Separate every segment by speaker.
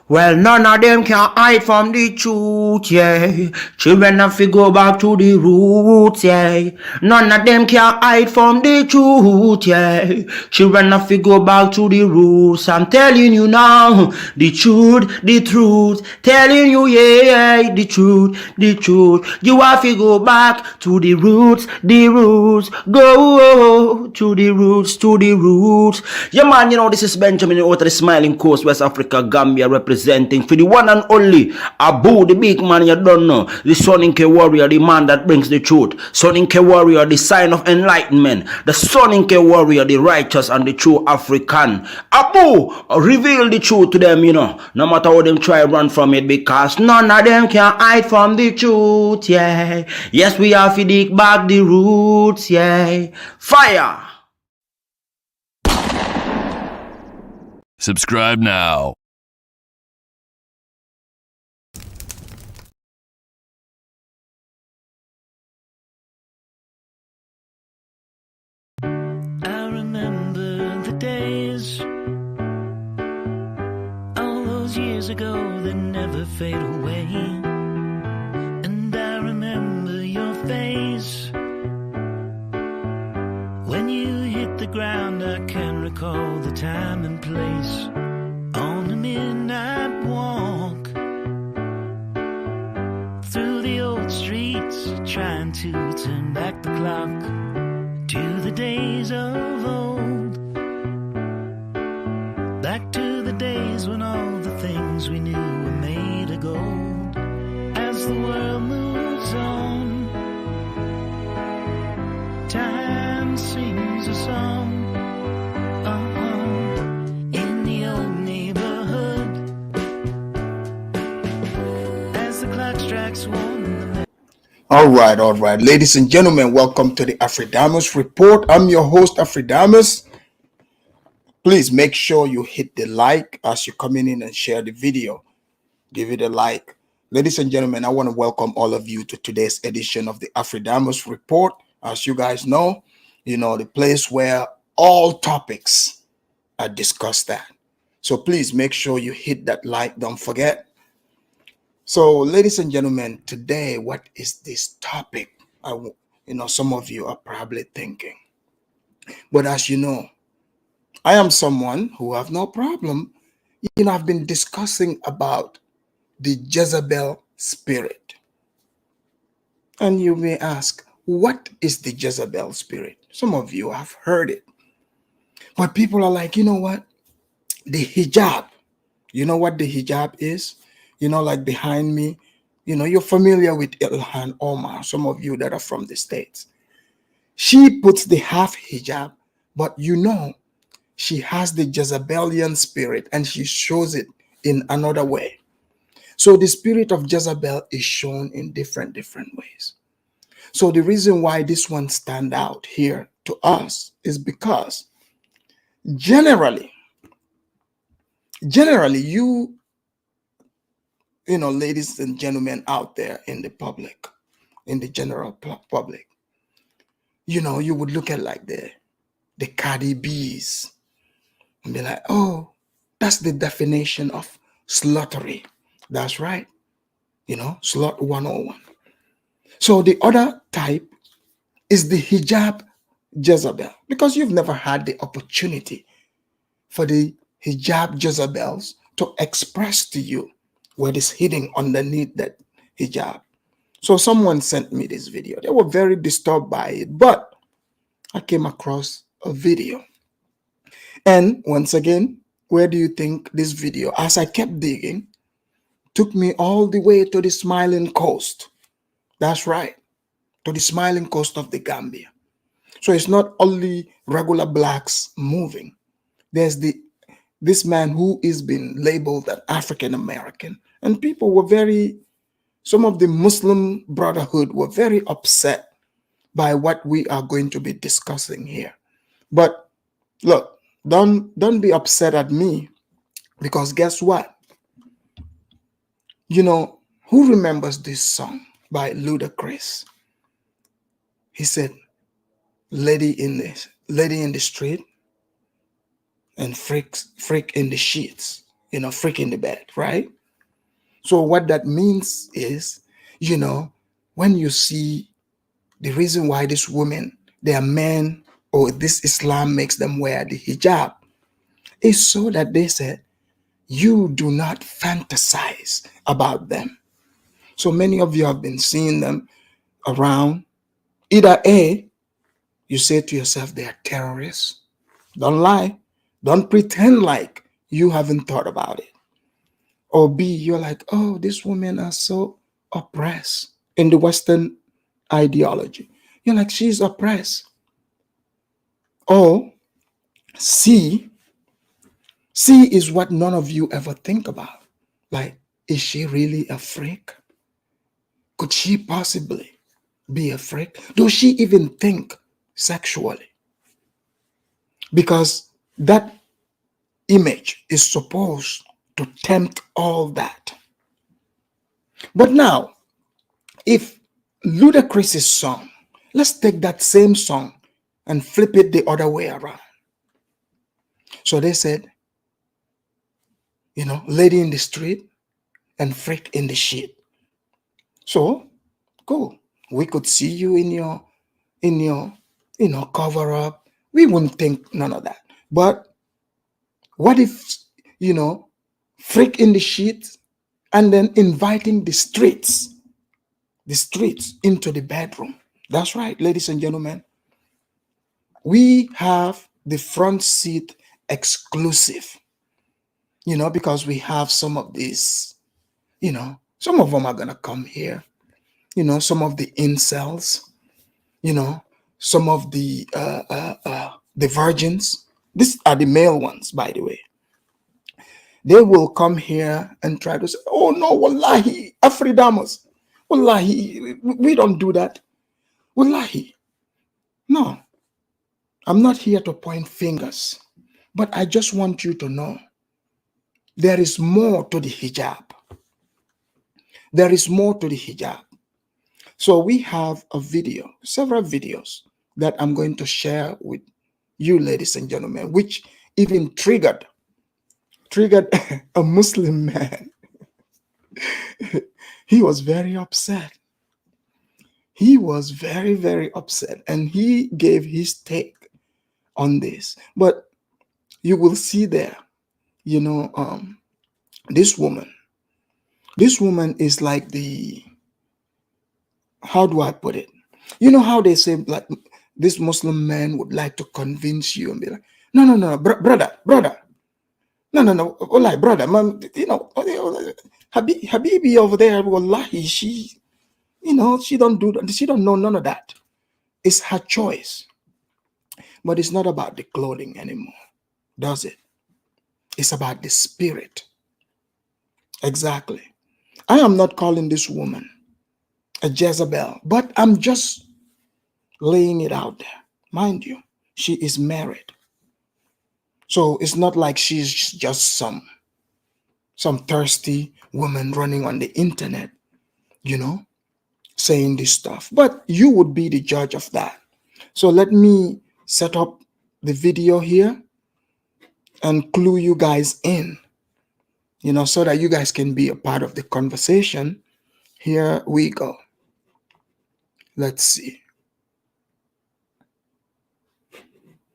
Speaker 1: Well, none of them can hide from the truth, yeah. Children have to go back to the roots, yeah. None of them can hide from the truth, yeah. Children have to go back to the roots. I'm telling you now, the truth, the truth. Telling you, yeah, the truth, the truth. You have to go back to the roots, the roots. Go to the roots, to the roots. Yeah, man, you know, this is Benjamin out of the Smiling Coast, West Africa, Gambia, representing for the one and only Abu, the big man you don't know, the Soninke warrior, the man that brings the truth, Soninke warrior, the sign of enlightenment, the Soninke warrior, the righteous and the true African. Abu, reveal the truth to them, you know, no matter how them try run from it, because none of them can hide from the truth, yeah. Yes, we have to dig back the roots, yeah. Fire!
Speaker 2: Subscribe now.
Speaker 3: I remember the days, all those years ago that never fade away. And I remember your face when you hit the ground. I can recall the time and place on a midnight walk through the old streets, trying to turn back the clock to the days of old, back to the days when all the things we knew were made of gold. As the world moves on, time sings a song. In the old neighborhood, as the clock strikes one.
Speaker 4: All right. Ladies and gentlemen, welcome to the Afridamus Report. I'm your host, Afridamus. Please make sure you hit the like as you're coming in and share the video. Give it a like. Ladies and gentlemen, I want to welcome all of you to today's edition of the Afridamus Report. As you guys know, the place where all topics are discussed at. So please make sure you hit that like. Don't forget. So, ladies and gentlemen, today, what is this topic? Some of you are probably thinking. But as you know, I am someone who have no problem. I've been discussing about the Jezebel spirit. And you may ask, what is the Jezebel spirit? Some of you have heard it. But people are like, you know what? The hijab. You know what the hijab is? Like behind me, you're familiar with Ilhan Omar, some of you that are from the States. She puts the half hijab, but she has the Jezebelian spirit and she shows it in another way. So the spirit of Jezebel is shown in different ways. So the reason why this one stand out here to us is because generally, ladies and gentlemen out there in the public, in the general public, you would look at like the Cardi B's and be like, oh, that's the definition of sluttery. That's right. Slut 101. So the other type is the hijab Jezebel, because you've never had the opportunity for the hijab Jezebels to express to you what is hidden underneath that hijab. So someone sent me this video. They were very disturbed by it, but I came across a video. And once again, where do you think this video, as I kept digging, took me all the way to the Smiling Coast? That's right, to the Smiling Coast of the Gambia. So it's not only regular blacks moving. There's this man who is being labeled an African American, and people were some of the Muslim Brotherhood were very upset by what we are going to be discussing here. But look, don't be upset at me, because guess what? Who remembers this song by Ludacris? He said, lady in the street and freak in the sheets. freak in the bed, right? So what that means is, when you see the reason why these women, their men, or this Islam makes them wear the hijab, is so that they said you do not fantasize about them. So many of you have been seeing them around. Either A, you say to yourself they are terrorists. Don't lie. Don't pretend like you haven't thought about it. Or B, you're like, oh, these women are so oppressed in the Western ideology. You're like, she's oppressed. Or C, C is what none of you ever think about. Like, is she really a freak? Could she possibly be a freak? Does she even think sexually? Because that image is supposed to tempt all that. But now, if Ludacris's song, let's take that same song and flip it the other way around. So they said, lady in the street and freak in the shit. So, cool. We could see you in your cover up. We wouldn't think none of that. But what if, freak in the shit and then inviting the streets into the bedroom? That's right, ladies and gentlemen. We have the front seat exclusive, because we have some of these, some of them are going to come here, some of the incels, some of the virgins. These are the male ones, by the way. They will come here and try to say, oh no, wallahi, Afridamus. Wallahi, we don't do that. Wallahi. No, I'm not here to point fingers, but I just want you to know there is more to the hijab. There is more to the hijab. So we have a video, several videos that I'm going to share with you, ladies and gentlemen, which even triggered a Muslim man. He was very upset. He was very, very upset, and he gave his take on this. But you will see there, this woman is like how do I put it? You know how they say, like, this Muslim man would like to convince you and be like, no, brother. No, wallahi, brother, man, Habibi over there, wallahi, she don't do that. She don't know none of that. It's her choice. But it's not about the clothing anymore, does it? It's about the spirit. Exactly. I am not calling this woman a Jezebel, but I'm just laying it out there. Mind you, she is married. So it's not like she's just some thirsty woman running on the internet, saying this stuff. But you would be the judge of that. So let me set up the video here and clue you guys in, so that you guys can be a part of the conversation. Here we go. Let's see.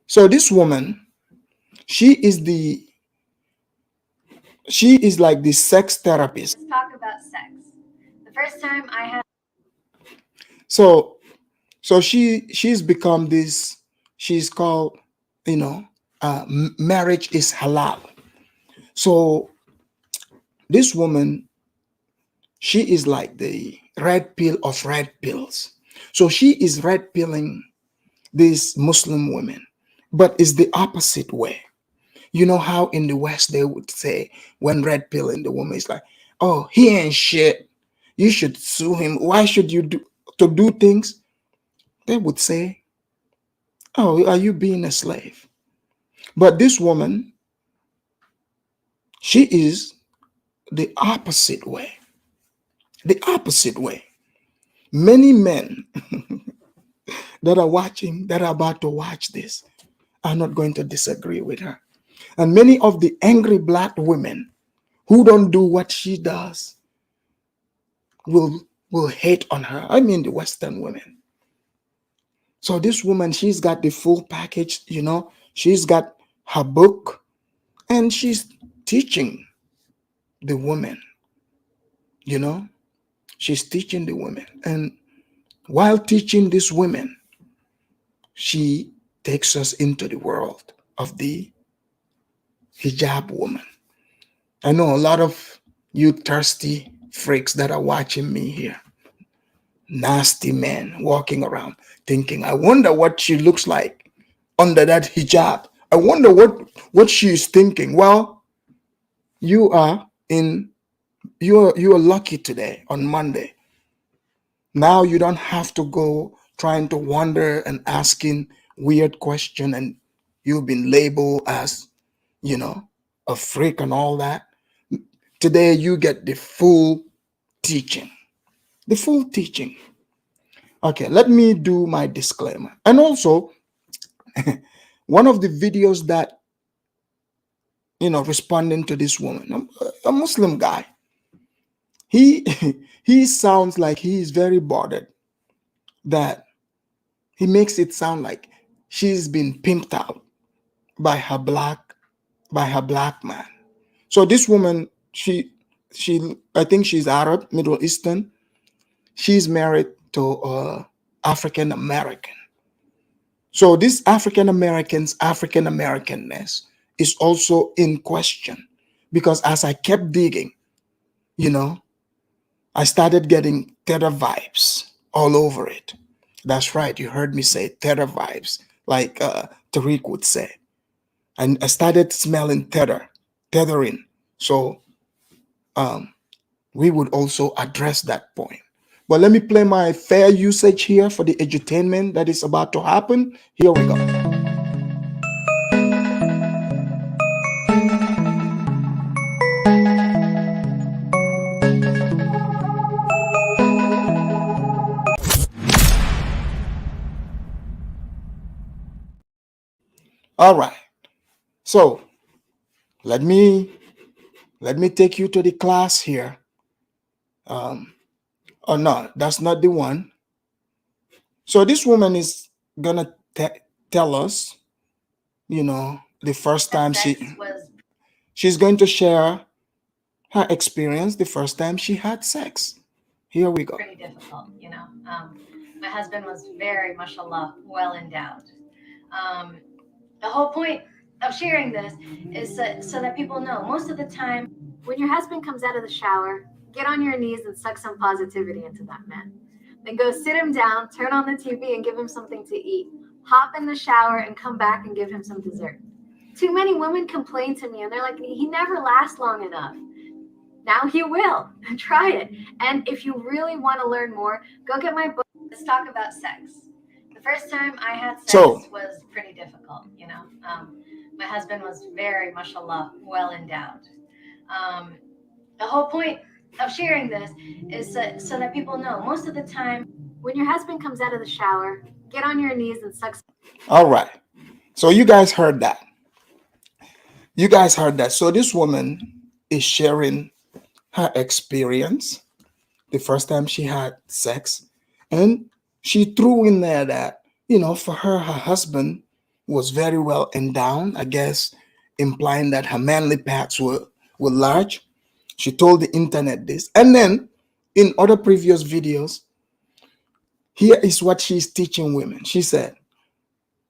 Speaker 4: So this woman, she is like the sex therapist.
Speaker 2: Let's talk about sex. The first time I had
Speaker 4: So she's become this. She's called, marriage is halal. So this woman, she is like the red pill of red pills. So she is red pilling these Muslim women, but it's the opposite way. You know how in the West they would say, when red pilling the woman, is like, oh, he ain't shit, you should sue him. Why should you do things? They would say, oh, are you being a slave? But this woman, she is the opposite way. The opposite way. Many men that are watching, that are about to watch this, are not going to disagree with her. And many of the angry black women who don't do what she does will hate on her. I mean the Western women. So this woman, she's got the full package, she's got her book and she's teaching the women, you know, she's teaching the women. And while teaching these women, she takes us into the world of the hijab woman. I know a lot of you thirsty freaks that are watching me here. Nasty men walking around thinking, I wonder what she looks like under that hijab. I wonder what she is thinking. Well, you are lucky today on Monday. Now you don't have to go trying to wonder and asking weird question, and you've been labeled as, a freak and all that. Today you get the full teaching. The full teaching. Okay, let me do my disclaimer. And also, one of the videos that, responding to this woman, a Muslim guy, he he sounds like he is very bothered that he makes it sound like she's been pimped out by her black man. So this woman, she I think she's Arab, Middle Eastern. She's married to African American. So this African Americanness is also in question, because as I kept digging, I started getting terror vibes all over it. That's right, you heard me say terror vibes, like Tariq would say. And I started smelling tethering. So we would also address that point. But let me play my fair usage here for the edutainment that is about to happen. Here we go. All right. So let me take you to the class here. Oh no, that's not the one. So this woman is gonna tell us, the first time she's going to share her experience the first time she had sex. Here we go.
Speaker 2: Pretty difficult, My husband was very, mashallah, well endowed. The whole point of sharing this is so that people know, most of the time, when your husband comes out of the shower, get on your knees and suck some positivity into that man. Then go sit him down, turn on the TV and give him something to eat. Hop in the shower and come back and give him some dessert. Too many women complain to me and they're like, he never lasts long enough. Now he will. Try it. And if you really want to learn more, go get my book. Let's talk about sex. The first time I had sex was pretty difficult, My husband was very, mashallah, well endowed. The whole point of sharing this is so that people know, most of the time, when your husband comes out of the shower, get on your knees and suck.
Speaker 4: All right. So you guys heard that. So this woman is sharing her experience the first time she had sex, and she threw in there that, for her husband was very well endowed, I guess, implying that her manly parts were large. She told the internet this. And then in other previous videos, here is what she's teaching women. She said,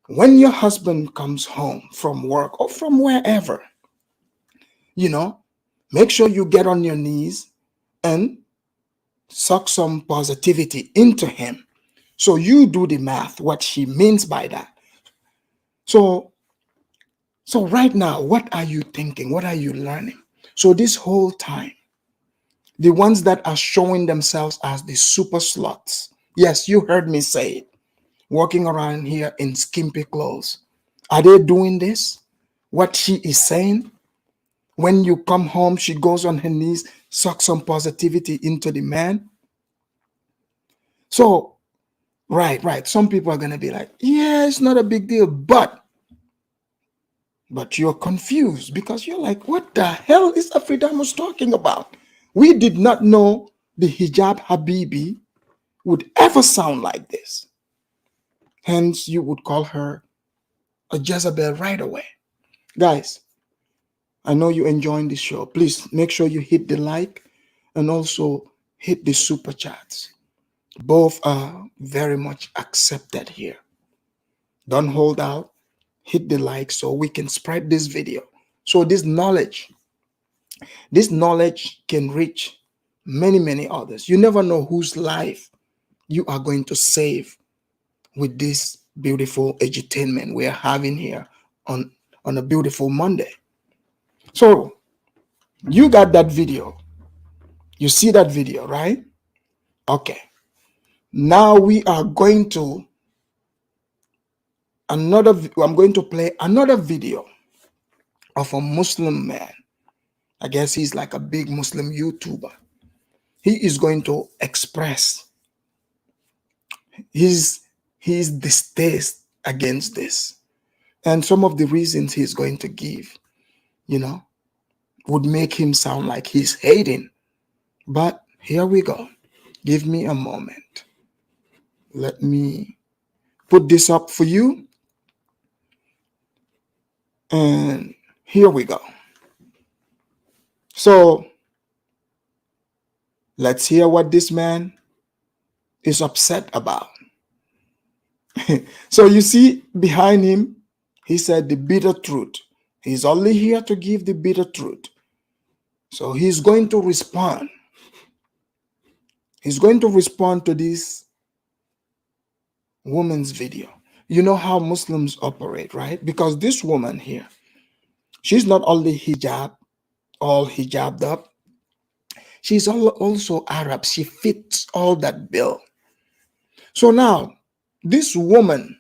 Speaker 4: when your husband comes home from work or from wherever, make sure you get on your knees and suck some positivity into him. So you do the math, what she means by that. So right now, what are you thinking? What are you learning? So this whole time, the ones that are showing themselves as the super sluts, yes, you heard me say it, walking around here in skimpy clothes, are they doing this? What she is saying? When you come home, she goes on her knees, sucks some positivity into the man. So, right. Some people are going to be like, yeah, it's not a big deal. But But you're confused because you're like, what the hell is Afridamus talking about? We did not know the hijab Habibi would ever sound like this. Hence, you would call her a Jezebel right away. Guys, I know you're enjoying this show. Please make sure you hit the like and also hit the super chats. Both are very much accepted here. Don't hold out. Hit the like so we can spread this video. So this knowledge can reach many, many others. You never know whose life you are going to save with this beautiful edutainment we're having here on a beautiful Monday. So you got that video. You see that video, right? Okay. Now we are going to I'm going to play another video of a Muslim man. I guess he's like a big Muslim YouTuber. He is going to express his distaste against this. And some of the reasons he's going to give, would make him sound like he's hating. But here we go. Give me a moment. Let me put this up for you. And here we go. So let's hear what this man is upset about. So you see behind him, he said the bitter truth. He's only here to give the bitter truth. So he's going to respond. He's going to respond to this woman's video. You know how Muslims operate, right? Because this woman here, she's not only all hijabbed up. She's also Arab. She fits all that bill. So now, this woman,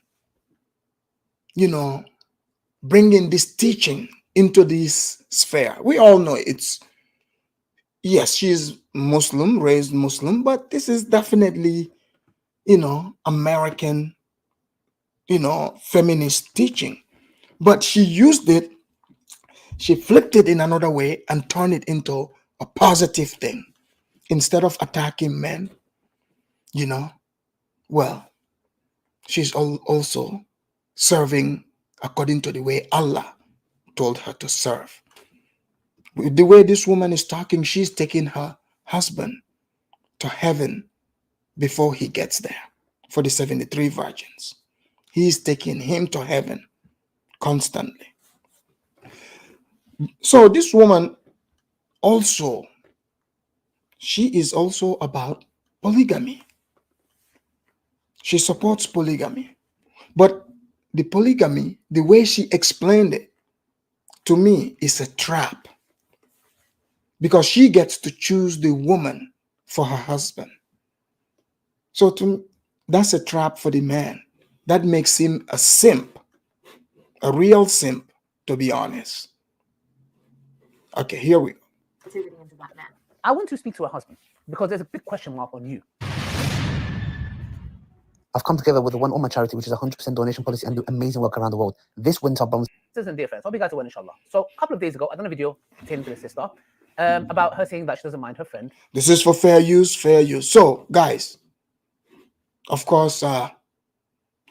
Speaker 4: bringing this teaching into this sphere. We all know yes, she's Muslim, raised Muslim, but this is definitely, American, feminist teaching. But she used it, she flipped it in another way and turned it into a positive thing. Instead of attacking men, well, she's also serving according to the way Allah told her to serve. The way this woman is talking, she's taking her husband to heaven before he gets there for the 73 virgins. He's taking him to heaven constantly. So this woman also, she is also about polygamy. She supports polygamy. But the polygamy, the way she explained it, to me, is a trap. Because she gets to choose the woman for her husband. So to me, that's a trap for the man. That makes him a simp. A real simp, to be honest. Okay, here we go.
Speaker 5: I want to speak to her husband because there's a big question mark on you. I've come together with the One Ummah charity, which is a 100% donation policy and do amazing work around the world. This winter, sisters and dear friends, hope you guys are well, inshallah. So a couple of days ago, I done a video pertaining to the sister about her saying that she doesn't mind her friend.
Speaker 4: This is for fair use, fair use. So, guys, of course,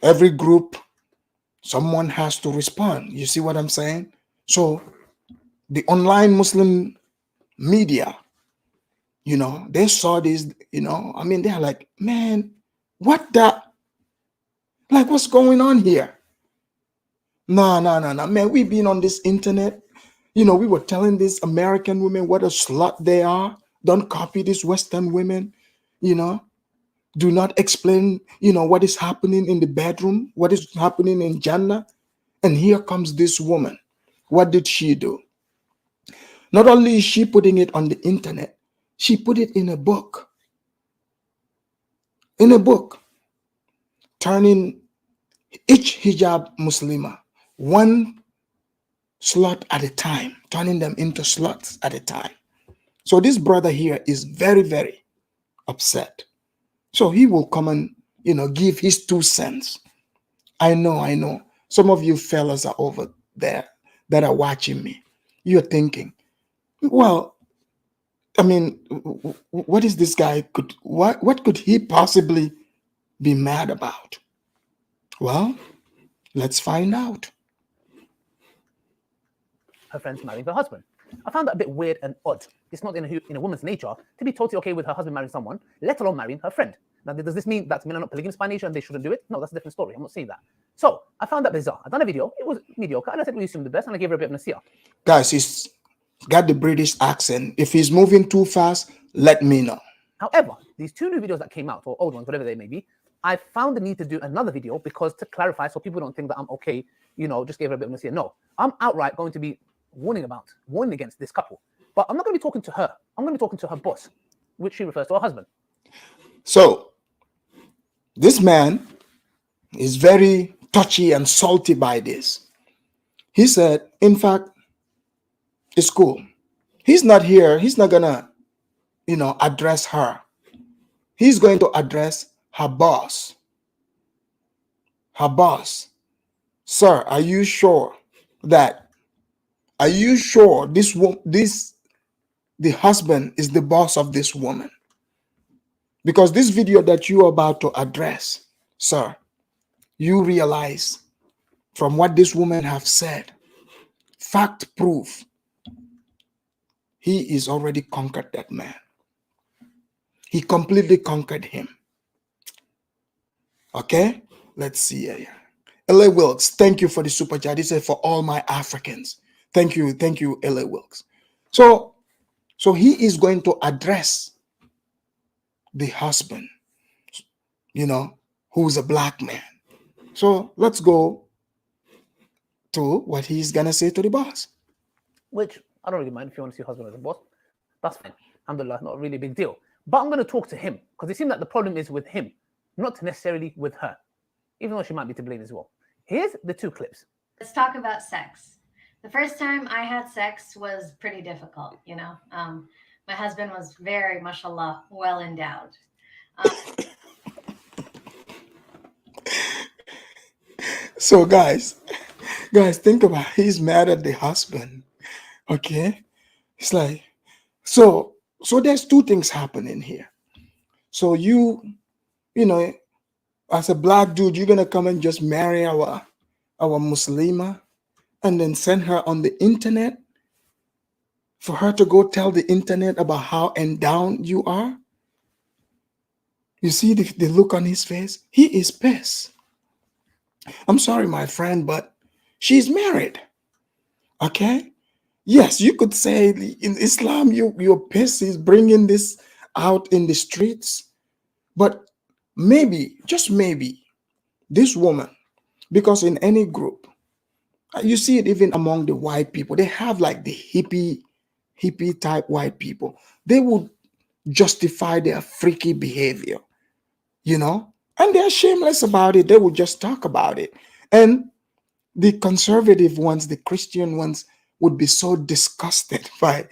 Speaker 4: every group, someone has to respond. You see what I'm saying? So, the online Muslim media, they saw this, they're like, man, what the? Like, what's going on here? No, man, we've been on this internet. We were telling these American women what a slut they are. Don't copy these Western women, Do not explain, what is happening in the bedroom, what is happening in Jannah. And here comes this woman. What did she do? Not only is she putting it on the internet, she put it in a book. In a book. Turning each Hijab Muslima one slot at a time, turning them into slots at a time. So this brother here is very, very upset. So he will come and, give his 2 cents. I know. Some of you fellas are over there. that are watching me, you're thinking, well, I mean, what is this guy what could he possibly be mad about? Well, let's find out.
Speaker 5: Her friends marrying her husband. I found that a bit weird and odd. It's not in a woman's nature to be totally okay with her husband marrying someone, let alone marrying her friend. Now, does this mean that men are not polygamous by nature and they shouldn't do it? No, that's a different story. I'm not saying that. So I found that bizarre. I done a video. It was mediocre, and I said we assume the best, and I gave her a bit of nasiyah.
Speaker 4: Guys, he's got the British accent. If he's moving too fast, let me know.
Speaker 5: However, these two new videos that came out, or old ones, whatever they may be, I found the need to do another video because to clarify, so people don't think that I'm okay, just gave her a bit of nasiyah. No, I'm outright going to be warning against this couple. But I'm not going to be talking to her. I'm going to be talking to her boss, which she refers to her husband.
Speaker 4: So, this man is very touchy and salty by this. He said, in fact, it's cool. He's not here. He's not going to, address her. He's going to address her boss. Her boss. Sir, are you sure the husband is the boss of this woman? Because this video that you are about to address, sir, you realize from what this woman have said, fact proof, he is already conquered that man. He completely conquered him. Okay, let's see here. L.A. Wilkes, thank you for the super chat. He said, for all my Africans. Thank you, L.A. Wilkes. So he is going to address the husband, who's a black man. So let's go to what he's gonna say to the boss.
Speaker 5: Which I don't really mind if you want to see your husband as a boss. That's fine. Alhamdulillah, not really a big deal. But I'm going to talk to him because it seems like the problem is with him, not necessarily with her, even though she might be to blame as well. Here's the two clips.
Speaker 2: Let's talk about sex. The first time I had sex was pretty difficult, My husband was very, mashallah, well endowed.
Speaker 4: So guys, think about it. He's mad at the husband. Okay? It's like, so there's two things happening here. So you know, as a black dude, you're gonna come and just marry our Muslima and then send her on the internet for her to go tell the internet about how endowed you are? You see the look on his face? He is pissed. I'm sorry, my friend, but she's married. Okay? Yes, you could say in Islam, you're pissed. He's bringing this out in the streets. But maybe, just maybe, this woman, because in any group, you see it even among the white people, they have like the hippie type white people. They would justify their freaky behavior, and they're shameless about it. They would just talk about it. And the conservative ones, the Christian ones, would be so disgusted by,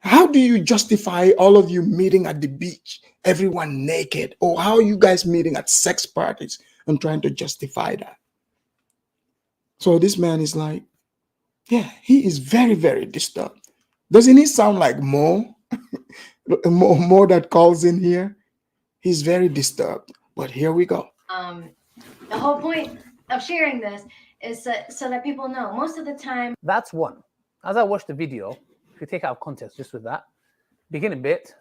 Speaker 4: how do you justify all of you meeting at the beach, everyone naked? Or how are you guys meeting at sex parties and trying to justify that? So this man is like, yeah, he is very, very disturbed. Doesn't he sound like Mo? Mo that calls in here? He's very disturbed. But here we go.
Speaker 2: The whole point of sharing this is so that people know most of the time.
Speaker 5: That's one. As I watched the video, if you take out of context just with that, beginning bit,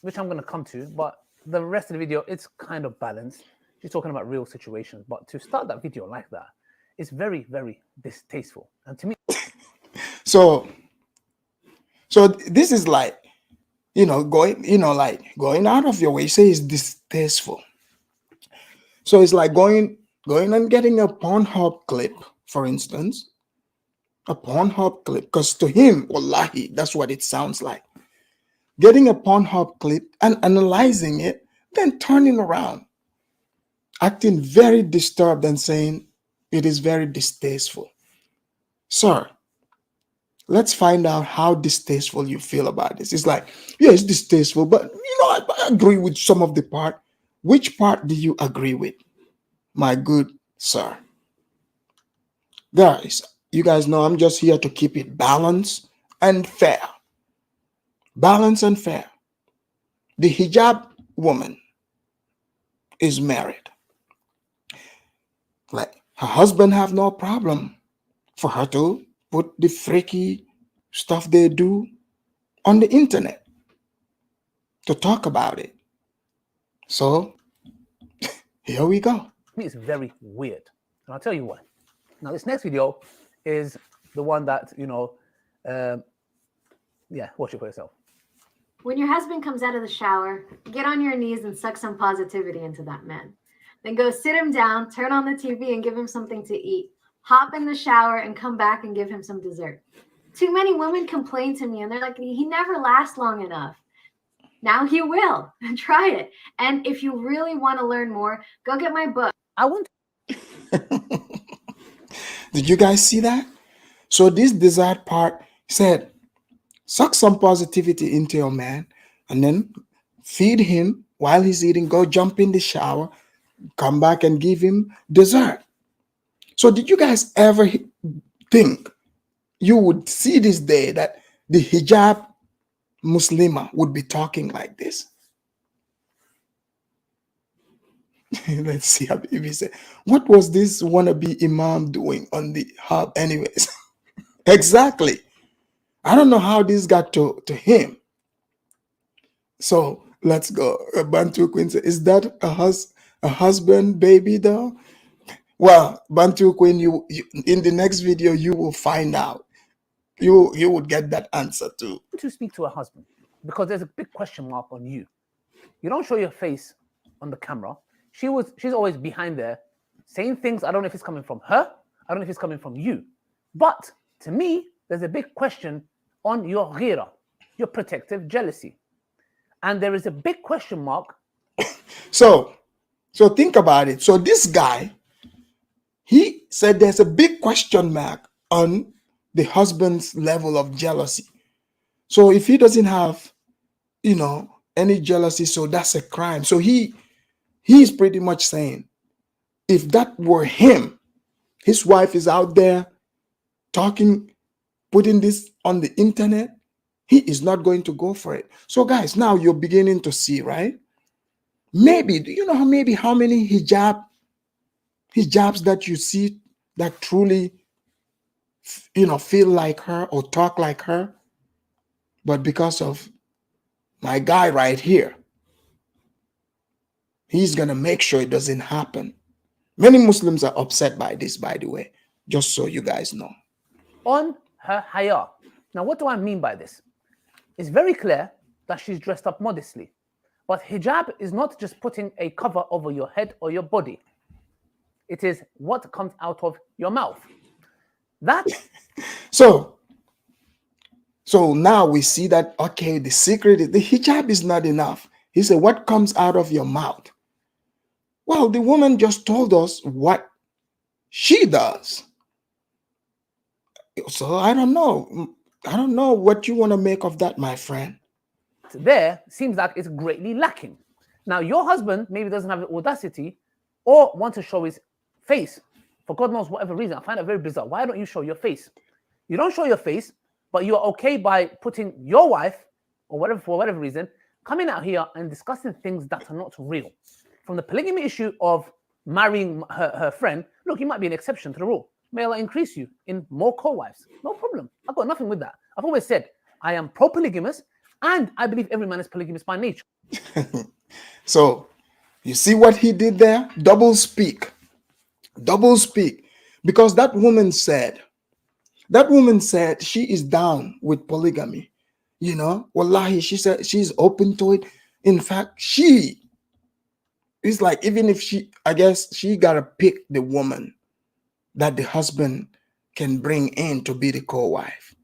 Speaker 5: which I'm going to come to, but the rest of the video, it's kind of balanced. She's talking about real situations. But to start that video like that, it's very, very distasteful. And to me...
Speaker 4: So this is like, going out of your way. You say it's distasteful. So it's like going and getting a Pornhub clip, for instance. A Pornhub clip. Because to him, wallahi, that's what it sounds like. Getting a Pornhub clip and analyzing it, then turning around, acting very disturbed and saying it is very distasteful. Sir, let's find out how distasteful you feel about this. It's like, yeah, it's distasteful, but I agree with some of the part. Which part do you agree with, my good sir? Guys, You guys know I'm just here to keep it balanced and fair. Balanced and fair. The hijab woman is married. Like, her husband have no problem for her to put the freaky stuff they do on the internet to talk about it. So here we go.
Speaker 5: It's very weird. And I'll tell you why. Now, this next video is the one that, yeah, watch it for yourself.
Speaker 2: When your husband comes out of the shower, get on your knees and suck some positivity into that man. Then go sit him down, turn on the TV and give him something to eat. Hop in the shower and come back and give him some dessert. Too many women complain to me and they're like, he never lasts long enough. Now he will. Try it. And if you really want to learn more, go get my book.
Speaker 5: I want.
Speaker 4: Did you guys see that? So this dessert part said, suck some positivity into your man and then feed him while he's eating. Go jump in the shower, come back and give him dessert. So did you guys ever think you would see this day that the Hijab Muslima would be talking like this? Let's see how Bibi said. What was this wannabe imam doing on the hub anyways? Exactly. I don't know how this got to him. So let's go. Bantu Queen said, is that a husband baby though? Well, Bantu Queen, you in the next video you will find out. You would get that answer too.
Speaker 5: To speak to a husband, because there's a big question mark on you. You don't show your face on the camera. She's always behind there saying things. I don't know if it's coming from her. I don't know if it's coming from you. But to me, there's a big question on your ghira, your protective jealousy. And there is a big question mark.
Speaker 4: So think about it. So this guy, he said there's a big question mark on the husband's level of jealousy. So if he doesn't have, any jealousy, so that's a crime. So he's pretty much saying, if that were him, his wife is out there talking, putting this on the internet, he is not going to go for it. So guys, now you're beginning to see, right? Maybe, do you know how many hijabs that you see that truly, feel like her or talk like her? But because of my guy right here, he's going to make sure it doesn't happen. Many Muslims are upset by this, by the way, just so you guys know.
Speaker 5: On her haya. Now, what do I mean by this? It's very clear that she's dressed up modestly. But hijab is not just putting a cover over your head or your body. It is what comes out of your mouth. That.
Speaker 4: So now we see that, okay, the secret is the hijab is not enough. He said, what comes out of your mouth? Well, the woman just told us what she does. So I don't know. I don't know what you want to make of that, my friend.
Speaker 5: There seems like it's greatly lacking. Now, your husband maybe doesn't have the audacity or want to show his face for God knows whatever reason. I find it very bizarre. Why don't you show your face? You don't show your face, but you're okay by putting your wife or whatever, for whatever reason, coming out here and discussing things that are not real. From the polygamy issue of marrying her friend, look, you might be an exception to the rule. May Allah increase you in more co-wives. No problem. I've got nothing with that. I've always said I am pro-polygamous and I believe every man is polygamous by nature.
Speaker 4: So you see what he did there? Double speak. Double speak. Because that woman said she is down with polygamy. Wallahi, she said she's open to it. In fact, it's like, even if I guess she got to pick the woman that the husband can bring in to be the co-wife.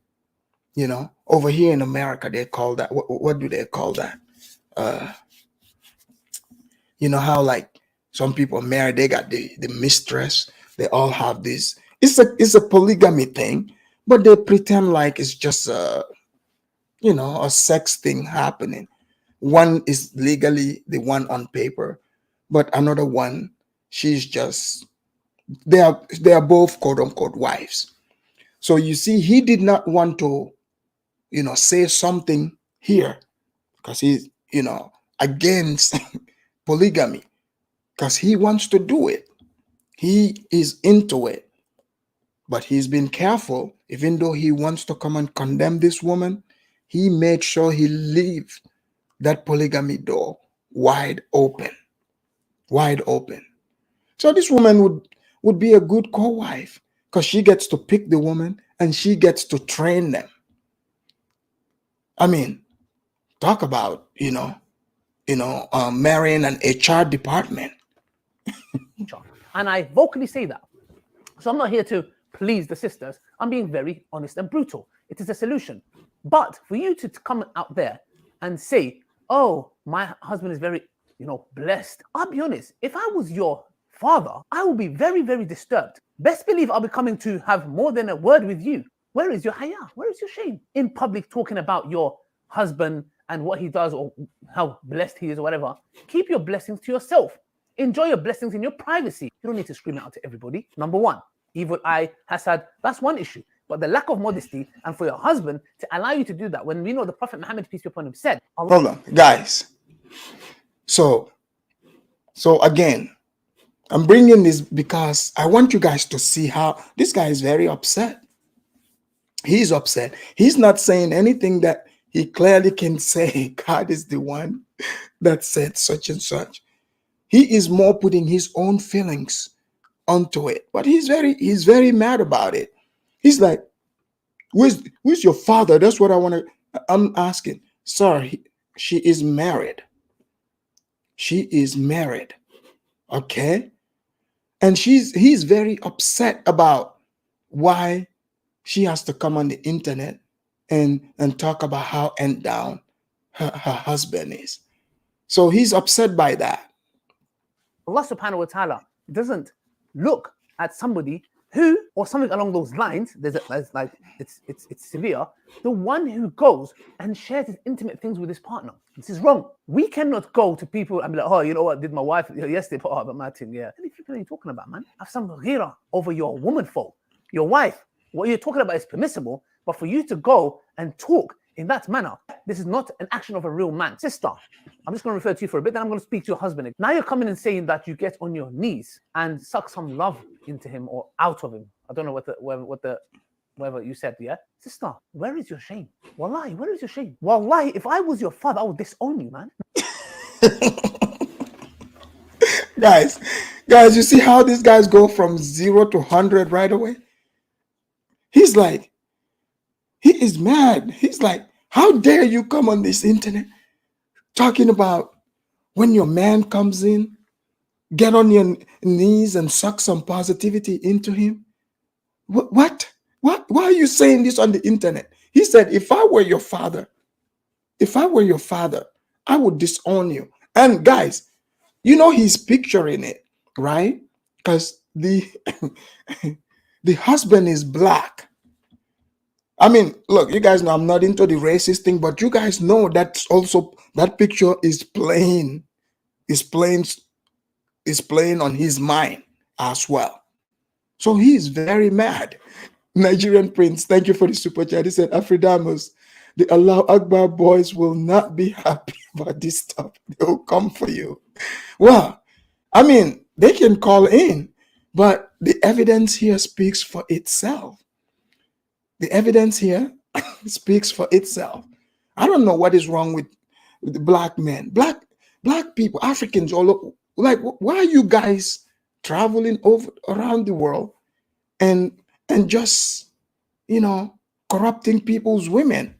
Speaker 4: Over here in America, they call that, what do they call that? How like some people are married, they got the mistress, they all have this. It's a polygamy thing, but they pretend like it's just a sex thing happening. One is legally the one on paper, but another one, she's just, they are both quote unquote wives. So you see, he did not want to, say something here because he's, against polygamy, because he wants to do it. He is into it. But he's been careful. Even though he wants to come and condemn this woman, he made sure he leaves that polygamy door wide open. Wide open. So this woman would be a good co-wife because she gets to pick the woman and she gets to train them. I mean, talk about, marrying an HR department.
Speaker 5: And I vocally say that. So I'm not here to please the sisters. I'm being very honest and brutal. It is a solution. But for you to come out there and say, oh, my husband is very, blessed. I'll be honest. If I was your father, I will be very, very disturbed. Best believe I'll be coming to have more than a word with you. Where is your haya? Where is your shame? In public, talking about your husband and what he does or how blessed he is or whatever. Keep your blessings to yourself. Enjoy your blessings in your privacy. You don't need to scream it out to everybody. Number one, evil eye, hasad, that's one issue. But the lack of modesty and for your husband to allow you to do that when we know the Prophet Muhammad, peace be upon him, said...
Speaker 4: Hold on, guys. So again, I'm bringing this because I want you guys to see how this guy is very upset. He's upset. He's not saying anything that he clearly can say, God is the one that said such and such. He is more putting his own feelings onto it. But he's very mad about it. He's like, where's your father? That's what I'm asking. Sir, she is married. She is married. Okay? And he's very upset about why she has to come on the internet and talk about how end down her husband is. So he's upset by that.
Speaker 5: Allah subhanahu wa ta'ala doesn't look at somebody who, or something along those lines, it's severe, the one who goes and shares his intimate things with his partner. This is wrong. We cannot go to people and be like, oh, you know what, did my wife yesterday put up my thing? Yeah. What are you talking about, man? Have some ghira over your woman folk, your wife. What you're talking about is permissible, but for you to go and talk in that manner, this is not an action of a real man. Sister, I'm just going to refer to you for a bit, then I'm going to speak to your husband. Now you're coming and saying that you get on your knees and suck some love into him or out of him. I don't know whatever you said, yeah? Sister, where is your shame? Wallahi, where is your shame? Wallahi, if I was your father, I would disown you, man.
Speaker 4: Guys, you see how these guys go from 0 to 100 right away? He's like, he is mad. He's like, how dare you come on this internet talking about when your man comes in, get on your knees and suck some positivity into him? What? Why are you saying this on the internet? He said, if I were your father, I would disown you. And guys, he's picturing it, right? Because the husband is black. I mean, look, you guys know I'm not into the racist thing, but you guys know that's also, that picture is playing on his mind as well. So he's very mad. Nigerian Prince, thank you for the super chat. He said, Afridamus, the Allah Akbar boys will not be happy about this stuff. They will come for you. Well, I mean, they can call in, but the evidence here speaks for itself. The evidence here speaks for itself. I don't know what is wrong with the black men, black people, Africans all over. Like, why are you guys traveling around the world and just, corrupting people's women?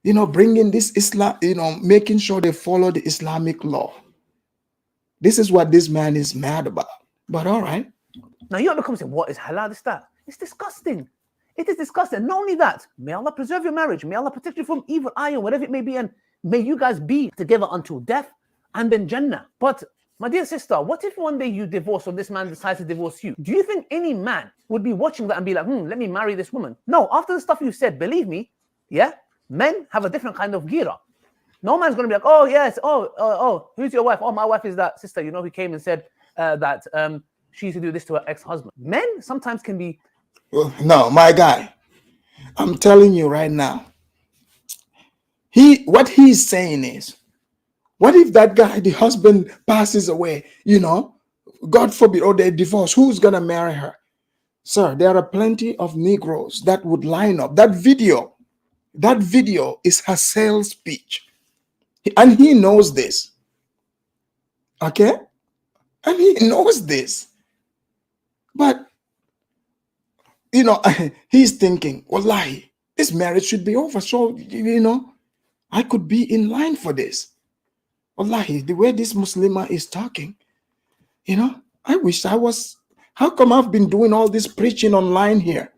Speaker 4: Bringing this Islam, making sure they follow the Islamic law. This is what this man is mad about. But all right.
Speaker 5: Now you have to come and say, what is halal? Is that? It's disgusting. It is disgusting. Not only that, may Allah preserve your marriage. May Allah protect you from evil eye or whatever it may be. And may you guys be together until death and then Jannah. But my dear sister, what if one day you divorce or this man decides to divorce you? Do you think any man would be watching that and be like, let me marry this woman? No, after the stuff you said, believe me, yeah, men have a different kind of gira. No man's going to be like, oh, yes, who's your wife? Oh, my wife is that sister, who came and said that she used to do this to her ex-husband. Men sometimes can be
Speaker 4: Well, no, my guy, I'm telling you right now, what he's saying is, what if that guy, the husband, passes away, God forbid, or they divorce, who's gonna marry her? Sir, there are plenty of Negroes that would line up. That video is her sales pitch. And he knows this. Okay? And he knows this. But, he's thinking, wallahi, this marriage should be over. So, I could be in line for this. Wallahi, the way this Muslima is talking, I wish I was. How come I've been doing all this preaching online here?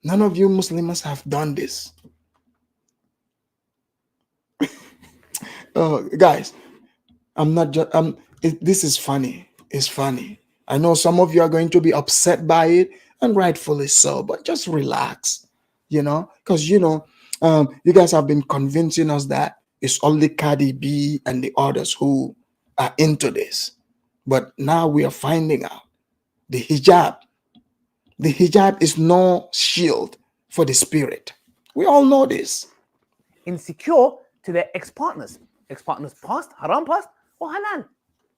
Speaker 4: None of you Muslims have done this. Guys, I'm not just. This is funny. It's funny. I know some of you are going to be upset by it, and rightfully so. But just relax, because you guys have been convincing us that it's only Cardi B and the others who are into this. But now we are finding out the hijab. The hijab is no shield for the spirit. We all know this.
Speaker 5: Insecure to their ex-partners past, haram past, or halal.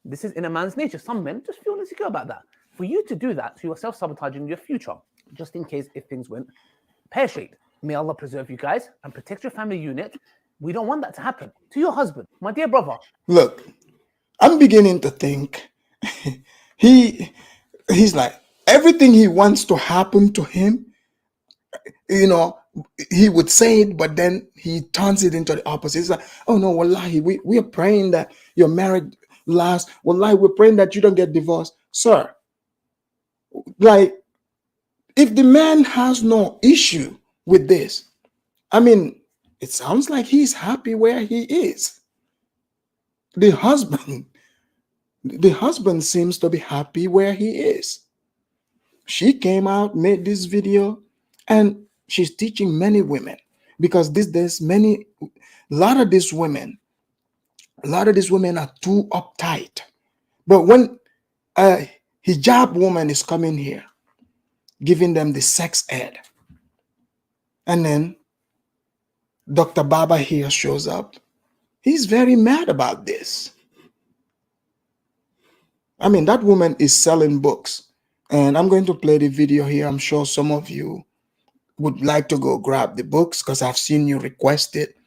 Speaker 5: This is in a man's nature. Some men just feel insecure about that. For you to do that, so you're self-sabotaging your future, just in case if things went pear-shaped. May Allah preserve you guys and protect your family unit. We don't want that to happen. To your husband, my dear brother.
Speaker 4: Look, I'm beginning to think he's like, everything he wants to happen to him, he would say it, but then he turns it into the opposite. It's like, oh no, wallahi, we are praying that your marriage lasts. Wallahi, we're praying that you don't get divorced. Sir, like, if the man has no issue with this, I mean, it sounds like he's happy where he is. The husband seems to be happy where he is. She came out, made this video, and she's teaching many women, because these days a lot of these women are too uptight. But when a hijab woman is coming here, giving them the sex ed, and then Dr. Baba here shows up, he's very mad about this. I mean, that woman is selling books, and I'm going to play the video here. I'm sure some of you would like to go grab the books, because I've seen you request it,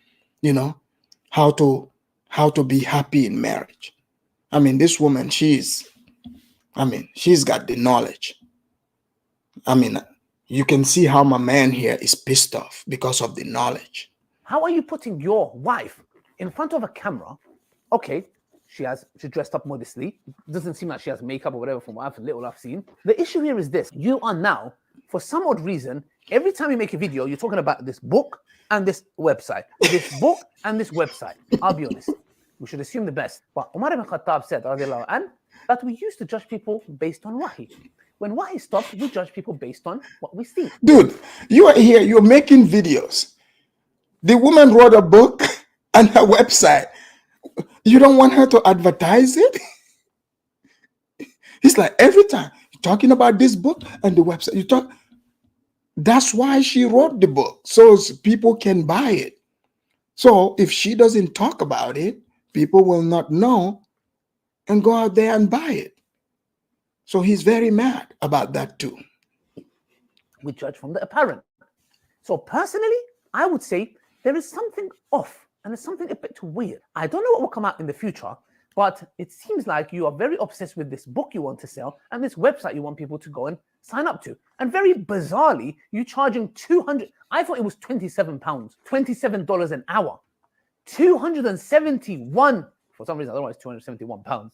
Speaker 4: how to be happy in marriage. I mean, this woman, she's got the knowledge. I mean, you can see how my man here is pissed off because of the knowledge.
Speaker 5: How are you putting your wife in front of a camera? Okay, she dressed up modestly. It doesn't seem like she has makeup or whatever from what I've seen. The issue here is this. You are now, for some odd reason, every time you make a video, you're talking about this book and this website. This book and this website. I'll be honest. We should assume the best. But Umar ibn Khattab said, radiallahu anh, that we used to judge people based on wahi. When wahi stops, we judge people based on what we see.
Speaker 4: Dude, you are here, you're making videos. The woman wrote a book and her website. You don't want her to advertise it? It's like every time you're talking about this book and the website, that's why she wrote the book, so people can buy it. So if she doesn't talk about it, people will not know and go out there and buy it. So he's very mad about that too.
Speaker 5: We judge from the apparent. So personally, I would say there is something off and there's something a bit weird. I don't know what will come out in the future, but it seems like you are very obsessed with this book you want to sell and this website you want people to go and sign up to. And very bizarrely, you charging 200. I thought it was £27, $27 an hour. 271, for some reason, I don't know, it's 271 pounds,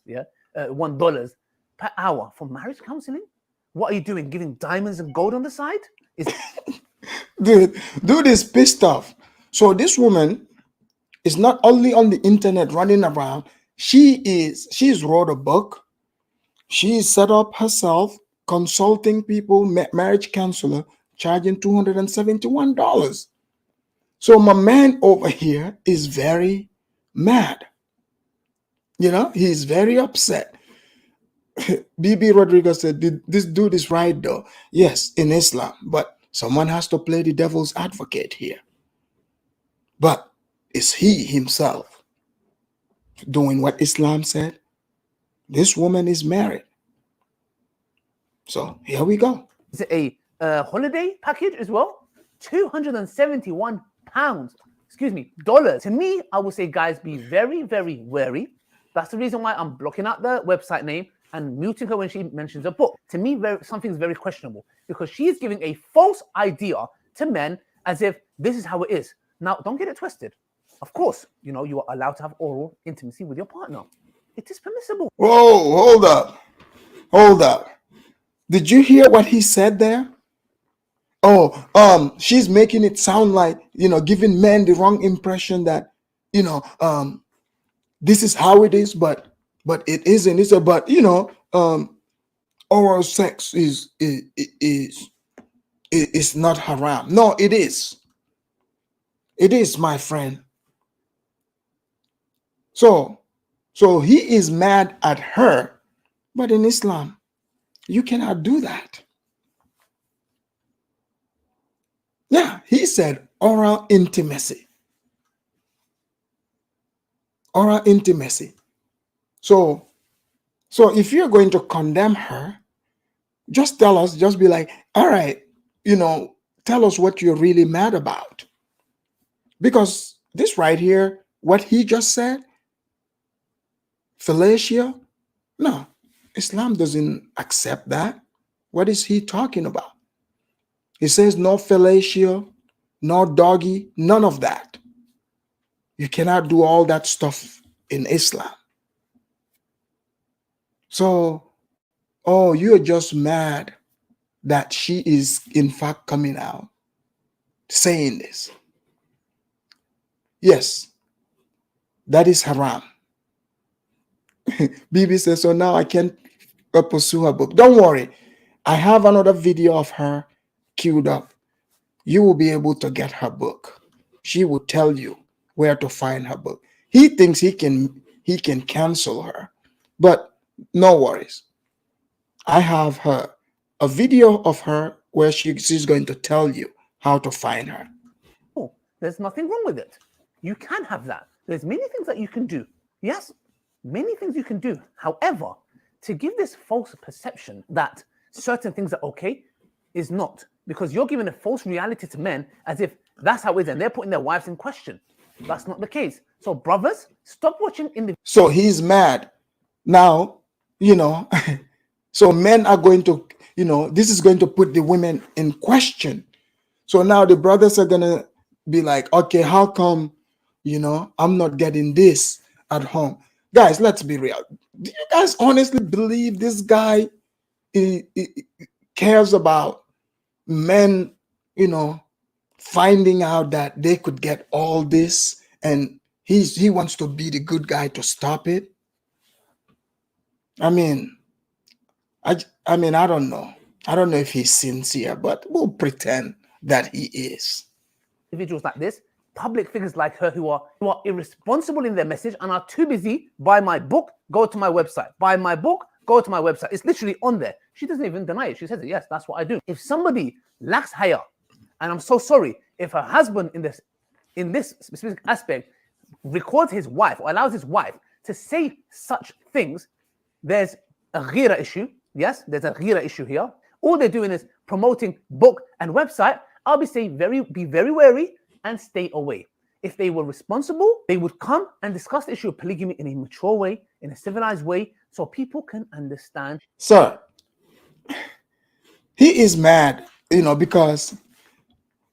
Speaker 5: $1 per hour for marriage counseling. What are you doing? Giving diamonds and gold on the side?
Speaker 4: Dude is pissed off. So this woman is not only on the internet running around, she's wrote a book. She's set up herself consulting people, marriage counselor, charging $271. So my man over here is very mad. He's very upset. BB Rodriguez said, this dude is right though. Yes, in Islam, but someone has to play the devil's advocate here. But is he himself doing what Islam said? This woman is married. So here we go.
Speaker 5: Is it a holiday package as well? £271. Excuse me, dollars. To me, I would say, guys, be very, very wary. That's the reason why I'm blocking out the website name and muting her when she mentions a book. To me, something's very questionable because she is giving a false idea to men as if this is how it is. Now, don't get it twisted. Of course, you know, you are allowed to have oral intimacy with your partner. It is permissible.
Speaker 4: Whoa, hold up. Hold up. Did you hear what he said there? Oh, she's making it sound like, you know, giving men the wrong impression that, you know, this is how it is, but it isn't. It's about, you know, oral sex is not haram. No, it is. It is, my friend. So he is mad at her, but in Islam, you cannot do that. Yeah, he said oral intimacy. Oral intimacy. So if you're going to condemn her, just tell us, just be like, all right, you know, tell us what you're really mad about. Because this right here, what he just said, fellatio, no, Islam doesn't accept that. What is he talking about? He says no fellatio, no doggy, none of that. You cannot do all that stuff in Islam. So, oh, you're just mad that she is in fact coming out saying this. Yes, that is haram. Bibi says, so now I can pursue her book. Don't worry. I have another video of her queued up. You will be able to get her book. She will tell you where to find her book. He thinks he can cancel her, but no worries. I have a video of her where she's going to tell you how to find her.
Speaker 5: Oh, there's nothing wrong with it. You can have that. There's many things that you can do. Yes, many things you can do. However, to give this false perception that certain things are okay is not, because you're giving a false reality to men as if that's how it is, and they're putting their wives in question. That's not the case. So, brothers, stop watching in the.
Speaker 4: So he's mad now, you know. So men are going to, you know, this is going to put the women in question. So now the brothers are gonna be like, okay, how come, you know, I'm not getting this at home? Guys, let's be real. Do you guys honestly believe this guy cares about men, you know, finding out that they could get all this, and he wants to be the good guy to stop it? I mean, I don't know. I don't know if he's sincere, but we'll pretend that he is.
Speaker 5: Individuals like this, public figures like her who are irresponsible in their message and are too busy. Buy my book, go to my website. Buy my book, go to my website. It's literally on there. She doesn't even deny it. She says, yes, that's what I do. If somebody lacks haya, and I'm so sorry, if her husband in this specific aspect records his wife or allows his wife to say such things, there's a ghira issue. Yes, there's a ghira issue here. All they're doing is promoting book and website. I'll be saying be very wary and stay away. If they were responsible, they would come and discuss the issue of polygamy in a mature way, in a civilized way, so people can understand.
Speaker 4: Sir, he is mad, you know, because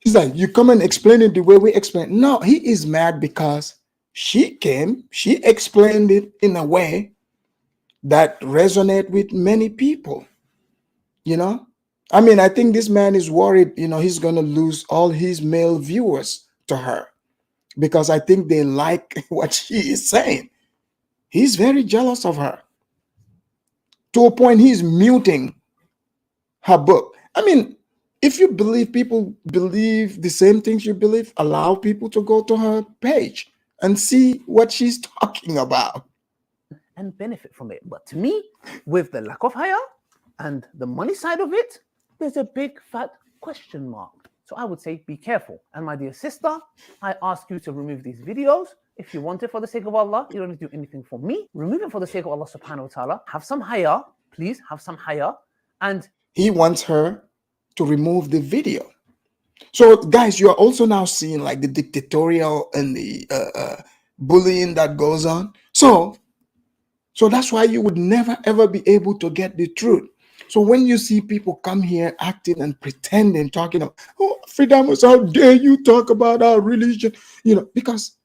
Speaker 4: he's like, you come and explain it the way we explain. No, he is mad because she explained it in a way that resonate with many people, you know. I mean, I think this man is worried, you know, he's going to lose all his male viewers to her because I think they like what she is saying. He's very jealous of her to a point he's muting her book. I mean, if you believe people believe the same things you believe, allow people to go to her page and see what she's talking about.
Speaker 5: and benefit from it. But to me, with the lack of haya and the money side of it, there's a big fat question mark. So I would say be careful. And my dear sister, I ask you to remove these videos. If you want it for the sake of Allah, you don't need to do anything for me. Remove it for the sake of Allah subhanahu wa ta'ala. Have some haya, please have some haya. And
Speaker 4: he wants her to remove the video. So guys, you are also now seeing like the dictatorial and the bullying that goes on. So that's why you would never ever be able to get the truth. So when you see people come here acting and pretending, talking about, oh, Afridamus, how dare you talk about our religion? You know, because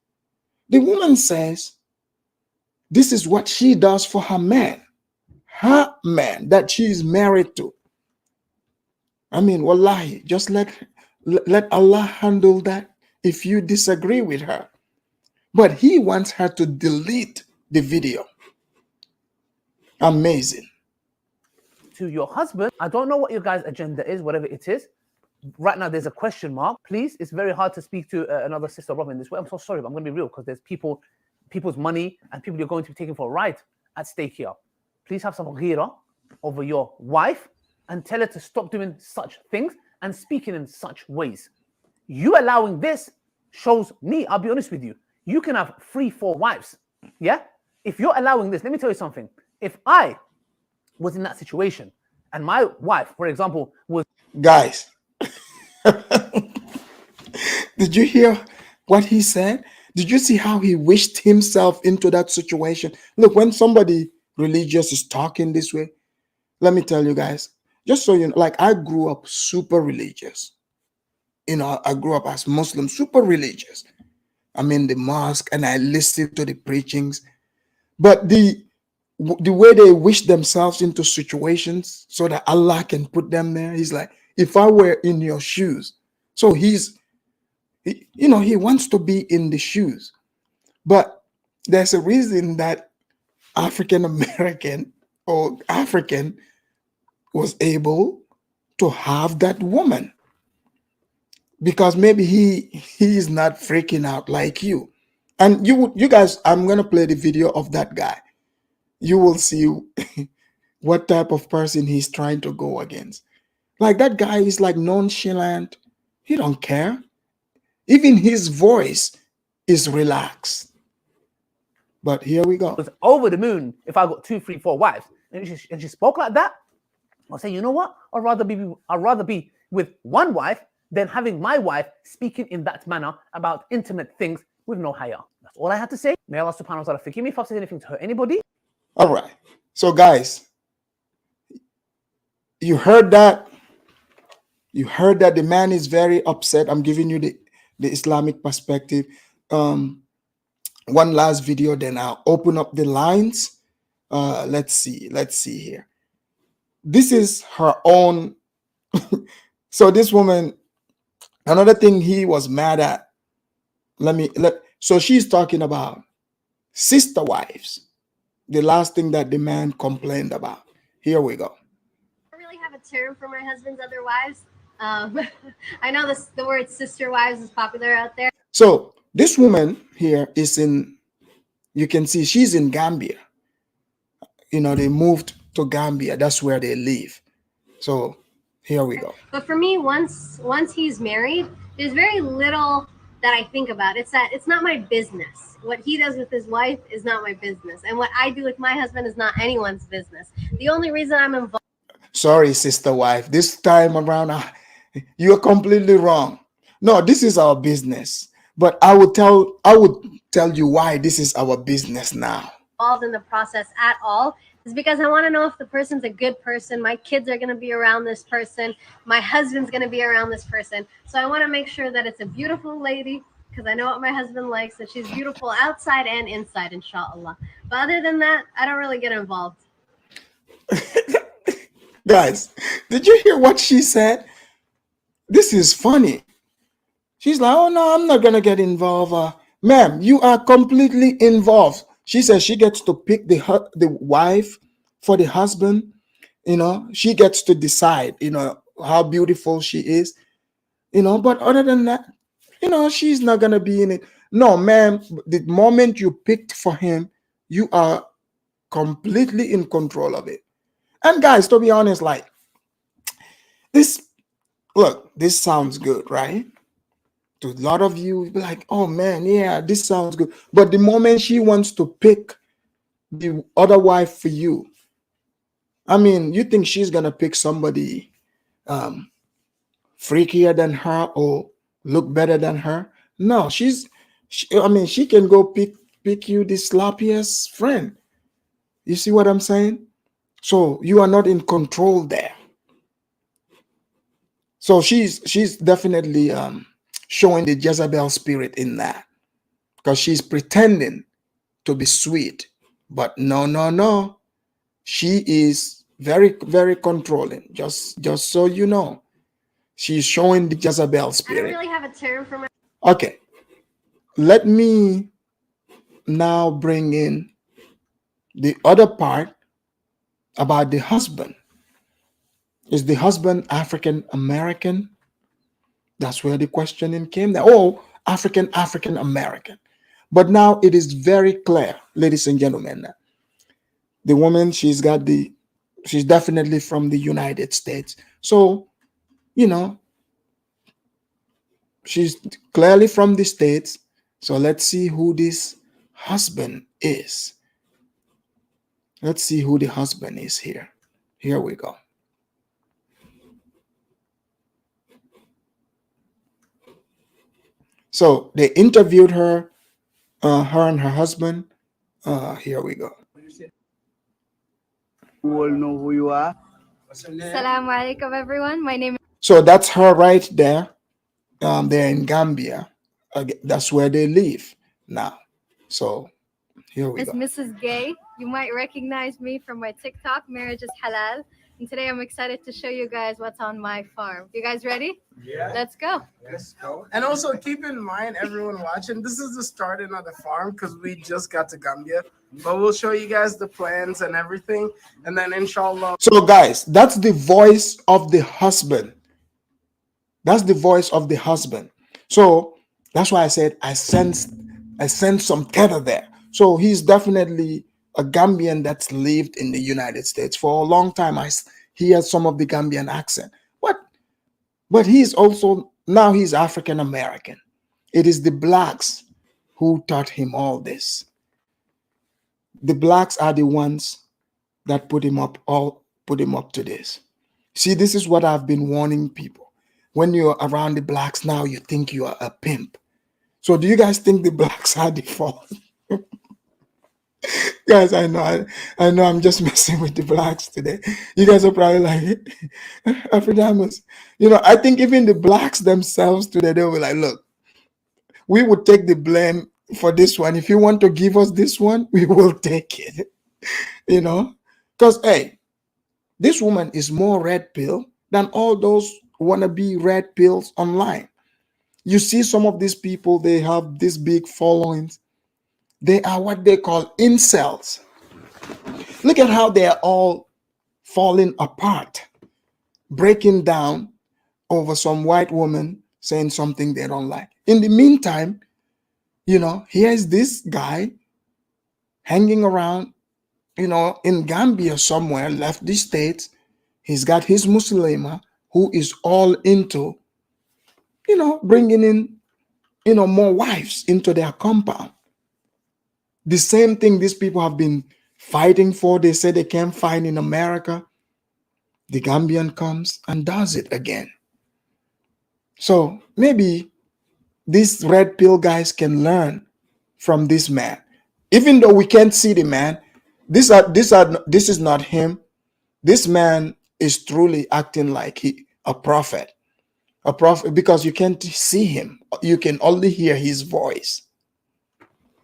Speaker 4: the woman says this is what she does for her man that she is married to. I mean, wallahi, just let Allah handle that if you disagree with her. But he wants her to delete the video. Amazing.
Speaker 5: to your husband, I don't know what your guys' agenda is, whatever it is. Right now, there's a question mark. Please, it's very hard to speak to another sister brother in this way. I'm so sorry, but I'm going to be real because there's people's money and people you're going to be taking for a ride at stake here. Please have some ghira over your wife and tell her to stop doing such things and speaking in such ways. You allowing this shows me, I'll be honest with you, you can have 3-4 wives. Yeah? If you're allowing this, let me tell you something. If I was in that situation and my wife, for example, was...
Speaker 4: Guys, did you hear what he said? Did you see how he wished himself into that situation? Look, when somebody religious is talking this way, let me tell you guys, just so you know, like I grew up super religious. You know, I grew up as Muslim, super religious. I'm in the mosque and I listen to the preachings. But the way they wish themselves into situations so that Allah can put them there, he's like, if I were in your shoes. So he wants to be in the shoes. But there's a reason that African American or African was able to have that woman, because maybe he is not freaking out like you. And you guys, I'm gonna play the video of that guy. You will see what type of person he's trying to go against. Like that guy is like nonchalant. He don't care. Even his voice is relaxed. But here we go.
Speaker 5: Was over the moon if I got 2, 3, 4 wives. And she spoke like that. I'll say, you know what? I'd rather be with one wife than having my wife speaking in that manner about intimate things with no haya. That's all I had to say. May Allah subhanahu wa ta'ala forgive me if I've said anything to hurt anybody.
Speaker 4: All right. So guys, you heard that. You heard that the man is very upset. I'm giving you the Islamic perspective. One last video, then I'll open up the lines. Let's see here. This is her own. So this woman, another thing he was mad at. So she's talking about sister wives. The last thing that the man complained about. Here we go.
Speaker 2: I don't really have a term for my husband's other wives. I know the word sister wives is popular out there.
Speaker 4: So this woman here is in, you can see she's in Gambia. You know, they moved to Gambia. That's where they live. So here we go.
Speaker 2: But for me, once he's married, there's very little that I think about. It's not my business. What he does with his wife is not my business. And what I do with my husband is not anyone's business. The only reason I'm involved...
Speaker 4: Sorry, sister wife. This time around, you're completely wrong. No, this is our business. But I would tell you why this is our business now.
Speaker 2: Involved in the process at all is because I want to know if the person's a good person. My kids are going to be around this person. My husband's going to be around this person. So I want to make sure that it's a beautiful lady, because I know what my husband likes, that she's beautiful outside and inside, inshallah. But other than that, I don't really get involved.
Speaker 4: Guys, did you hear what she said? This is funny. She's like, oh no, I'm not going to get involved. Ma'am, you are completely involved. She says she gets to pick the wife for the husband. You know, she gets to decide, you know, how beautiful she is. You know, but other than that, you know, she's not going to be in it. No, ma'am, the moment you picked for him, you are completely in control of it. And guys, to be honest, like this, look, this sounds good, right? To a lot of you, be like, oh man, yeah, this sounds good. But the moment she wants to pick the other wife for you, I mean, you think she's gonna pick somebody freakier than her or look better than her? No, I mean, she can go pick you the sloppiest friend. You see what I'm saying? So you are not in control there. So she's definitely showing the Jezebel spirit in that, because she's pretending to be sweet, but no, she is very controlling. Just so you know, she's showing the Jezebel
Speaker 2: I don't
Speaker 4: spirit.
Speaker 2: really have a term for my.
Speaker 4: Okay, let me now bring in the other part about the husband. Is the husband African American? That's where the questioning came there. Oh, African American. But now it is very clear, ladies and gentlemen. The woman, she's definitely from the United States. So, you know, she's clearly from the States. So let's see who this husband is. Let's see who the husband is here. Here we go. So they interviewed her, her and her husband. Here we go.
Speaker 6: You all know who you are.
Speaker 2: Assalamu alaikum, everyone. My name
Speaker 4: So that's her right there. They're in Gambia. That's where they live now. So here we
Speaker 2: is
Speaker 4: go.
Speaker 2: Mrs. Gay. You might recognize me from my TikTok, Marriage is Halal. And today I'm excited to show you guys what's on my farm. You guys ready?
Speaker 6: Yeah.
Speaker 2: Let's go.
Speaker 6: Let's go. And also keep in mind, everyone watching, this is the starting of the farm because we just got to Gambia. But we'll show you guys the plans and everything. And then inshallah.
Speaker 4: So guys, that's the voice of the husband. That's the voice of the husband. So that's why I said I sense some tether there. So he's definitely a Gambian that's lived in the United States for a long time. He has some of the Gambian accent, but he's also now he's African American. It is the blacks who taught him all this. The blacks are the ones that put him up to this. See, this is what I've been warning people. When you're around the blacks now, you think you are a pimp. So do you guys think the blacks are the fault? Guys, I know I'm just messing with the blacks today. You guys are probably like, Afridamus. You know, I think even the blacks themselves today, they were like, look, we would take the blame for this one. If you want to give us this one, we will take it. You know, because hey, this woman is more red pill than all those wannabe red pills online. You see some of these people, they have these big followings. They are what they call incels. Look at how they are all falling apart, breaking down over some white woman saying something they don't like. In the meantime, you know, here's this guy hanging around, you know, in Gambia somewhere, left the States. He's got his Muslima who is all into, you know, bringing in, you know, more wives into their compound. The same thing these people have been fighting for. They say they can't find in America. The Gambian comes and does it again. So maybe these red pill guys can learn from this man. Even though we can't see the man, this is not him. This man is truly acting like a prophet because you can't see him. You can only hear his voice.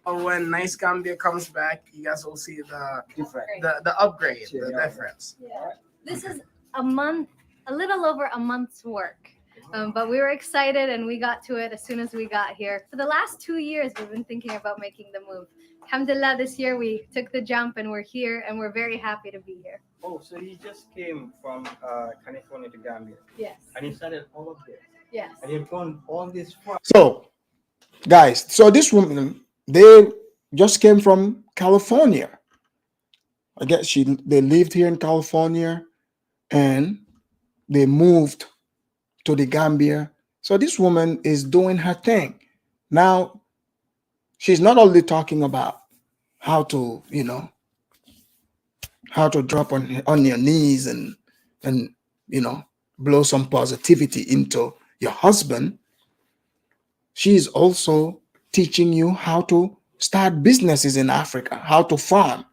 Speaker 6: When Nice Gambia comes back, you guys will see the upgrade, the difference.
Speaker 2: Yeah. This is a little over a month's work. But we were excited and we got to it as soon as we got here. For the last 2 years, we've been thinking about making the move. Alhamdulillah, this year we took the jump and we're here and we're very happy to be here.
Speaker 7: Oh, so you just came from California to Gambia?
Speaker 2: Yes.
Speaker 7: And you started all of this?
Speaker 2: Yes.
Speaker 7: And you've gone all this far?
Speaker 4: So, guys, so this woman, they just came from California. I guess they lived here in California and they moved to the Gambia. So this woman is doing her thing. Now she's not only talking about how to, how to drop on your knees and blow some positivity into your husband. She's also teaching you how to start businesses in Africa, how to farm.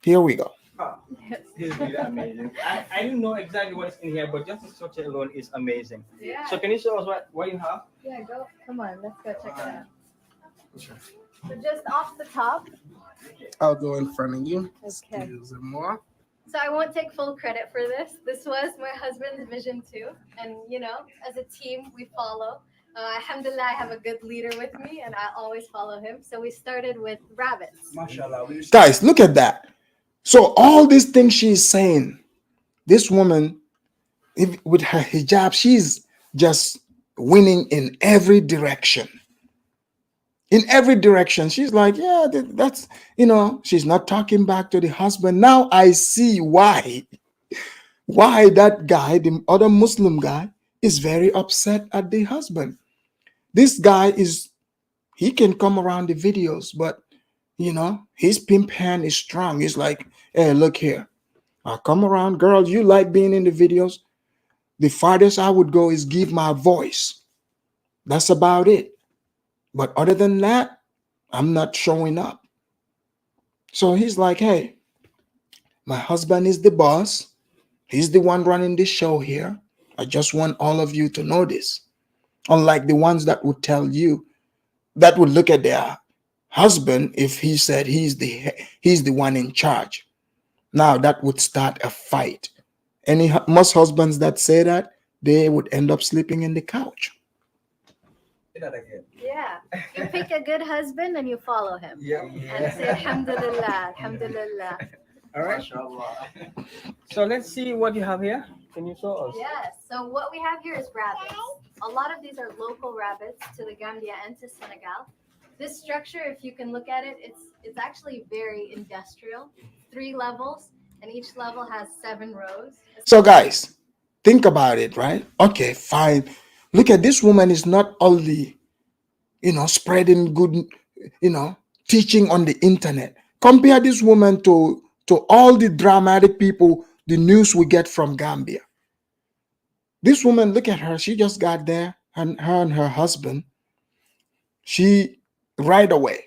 Speaker 4: Here we go.
Speaker 7: Oh, this is really amazing. I didn't know exactly what's in here, but just the structure alone is amazing.
Speaker 2: Yeah.
Speaker 7: So can you show us what you have?
Speaker 2: Yeah, go. Come on, let's go check it out. So just off the top.
Speaker 6: I'll go in front of you.
Speaker 2: Okay.
Speaker 6: Use it more.
Speaker 2: So I won't take full credit for this. This was my husband's vision too. And as a team, we follow. Alhamdulillah, I have a good leader with me and I always follow him. So we started with rabbits.
Speaker 6: Mashallah.
Speaker 4: Guys, look at that. So all these things she's saying, this woman, with her hijab, she's just winning in every direction. In every direction. She's like, yeah, that's, she's not talking back to the husband. Now I see why that guy, the other Muslim guy, is very upset at the husband. This guy he can come around the videos, but his pimp hand is strong. He's like, hey, look here. I'll come around. Girl, you like being in the videos. The farthest I would go is give my voice. That's about it. But other than that, I'm not showing up. So he's like, hey, my husband is the boss. He's the one running the show here. I just want all of you to know this. Unlike the ones that would tell you, that would look at their husband if he said he's the one in charge. Now that would start a fight. Most husbands that say that, they would end up sleeping in the couch.
Speaker 7: Say that again.
Speaker 2: Yeah. You pick a good husband and you follow him.
Speaker 7: Yeah.
Speaker 2: And say alhamdulillah, alhamdulillah.
Speaker 7: All right. So let's see what you have here. Can you show us?
Speaker 2: Yes. So what we have here is rabbits. A lot of these are local rabbits to the Gambia and to Senegal. This structure, if you can look at it, it's actually very industrial. 3 levels, and each level has 7 rows.
Speaker 4: So guys, think about it, right? Okay, fine. Look at this woman is not only, spreading good, teaching on the internet. Compare this woman to all the dramatic people, the news we get from Gambia. This woman, look at her. She just got there, and her husband. She right away.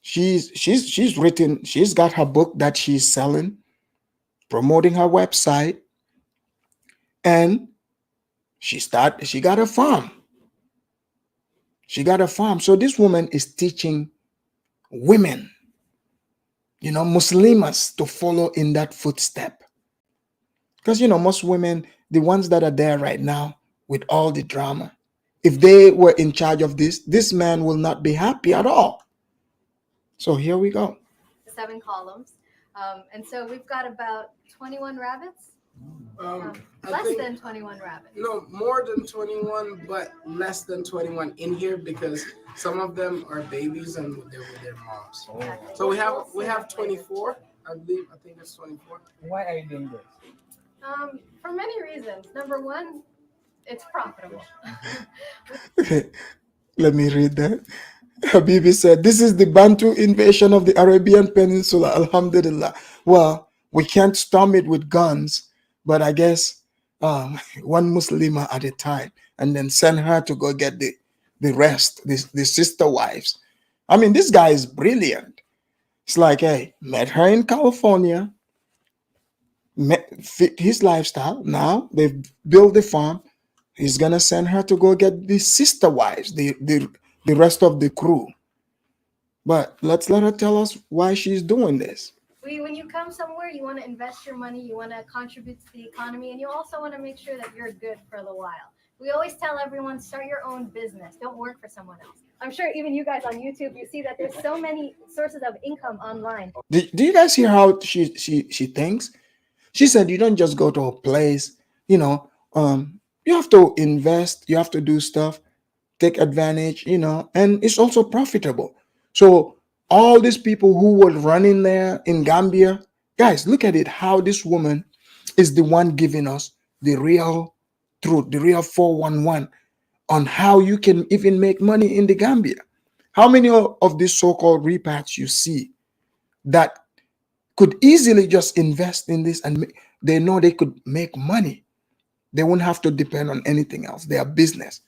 Speaker 4: She's written. She's got her book that she's selling, promoting her website, and she got a farm. She got a farm. So this woman is teaching women, Muslimas, to follow in that footstep. Because, most women, the ones that are there right now with all the drama, if they were in charge of this man will not be happy at all. So here we go.
Speaker 2: 7 columns. And so we've got about 21 rabbits. Less than 21 rabbits.
Speaker 6: No, more than 21, but less than 21 in here because some of them are babies and they're with their moms.
Speaker 2: Exactly.
Speaker 6: So we have 24. I think it's 24.
Speaker 7: Why are you doing this?
Speaker 2: For many reasons. Number one, it's profitable.
Speaker 4: Let me read that. Habibi said, this is the Bantu invasion of the Arabian Peninsula. Alhamdulillah. Well, we can't storm it with guns, but I guess one Muslima at a time, and then send her to go get the rest, the sister wives. I mean, this guy is brilliant. It's like, hey, met her in California, fit his lifestyle. Now they've built the farm. He's gonna send her to go get the sister wives, the rest of the crew. But let's let her tell us why she's doing this.
Speaker 2: When you come somewhere, you want to invest your money, you want to contribute to the economy, and you also want to make sure that you're good for the while. We always tell everyone, start your own business. Don't work for someone else. I'm sure even you guys on YouTube, you see that there's so many sources of income online.
Speaker 4: Do you guys hear how she thinks? She said, you don't just go to a place, you have to invest, you have to do stuff, take advantage, and it's also profitable. So all these people who were running there in Gambia, guys, look at it, how this woman is the one giving us the real truth, the real 411 on how you can even make money in the Gambia. How many of these so-called repats you see that could easily just invest in this and they know they could make money? They won't have to depend on anything else. Their business.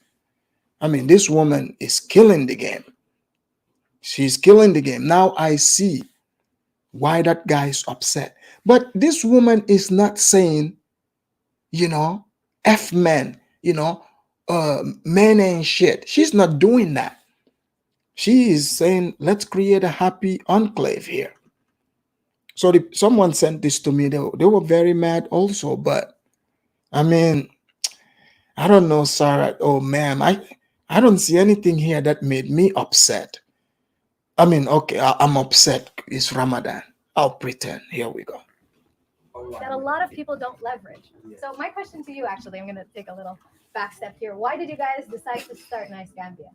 Speaker 4: I mean, this woman is killing the game. She's killing the game. Now I see why that guy is upset. But this woman is not saying, you know, F men, you know, men ain't shit. She's not doing that. She is saying, let's create a happy enclave here. So someone sent this to me. They were very mad also. But I mean, I don't know, Sarah. Oh, ma'am, I don't see anything here that made me upset. I mean, okay, I'm upset. It's Ramadan. I'll pretend. Here we go.
Speaker 2: That a lot of people don't leverage. So my question to you, actually, I'm going to take a little back step here. Why did you guys decide to start Nice Gambia?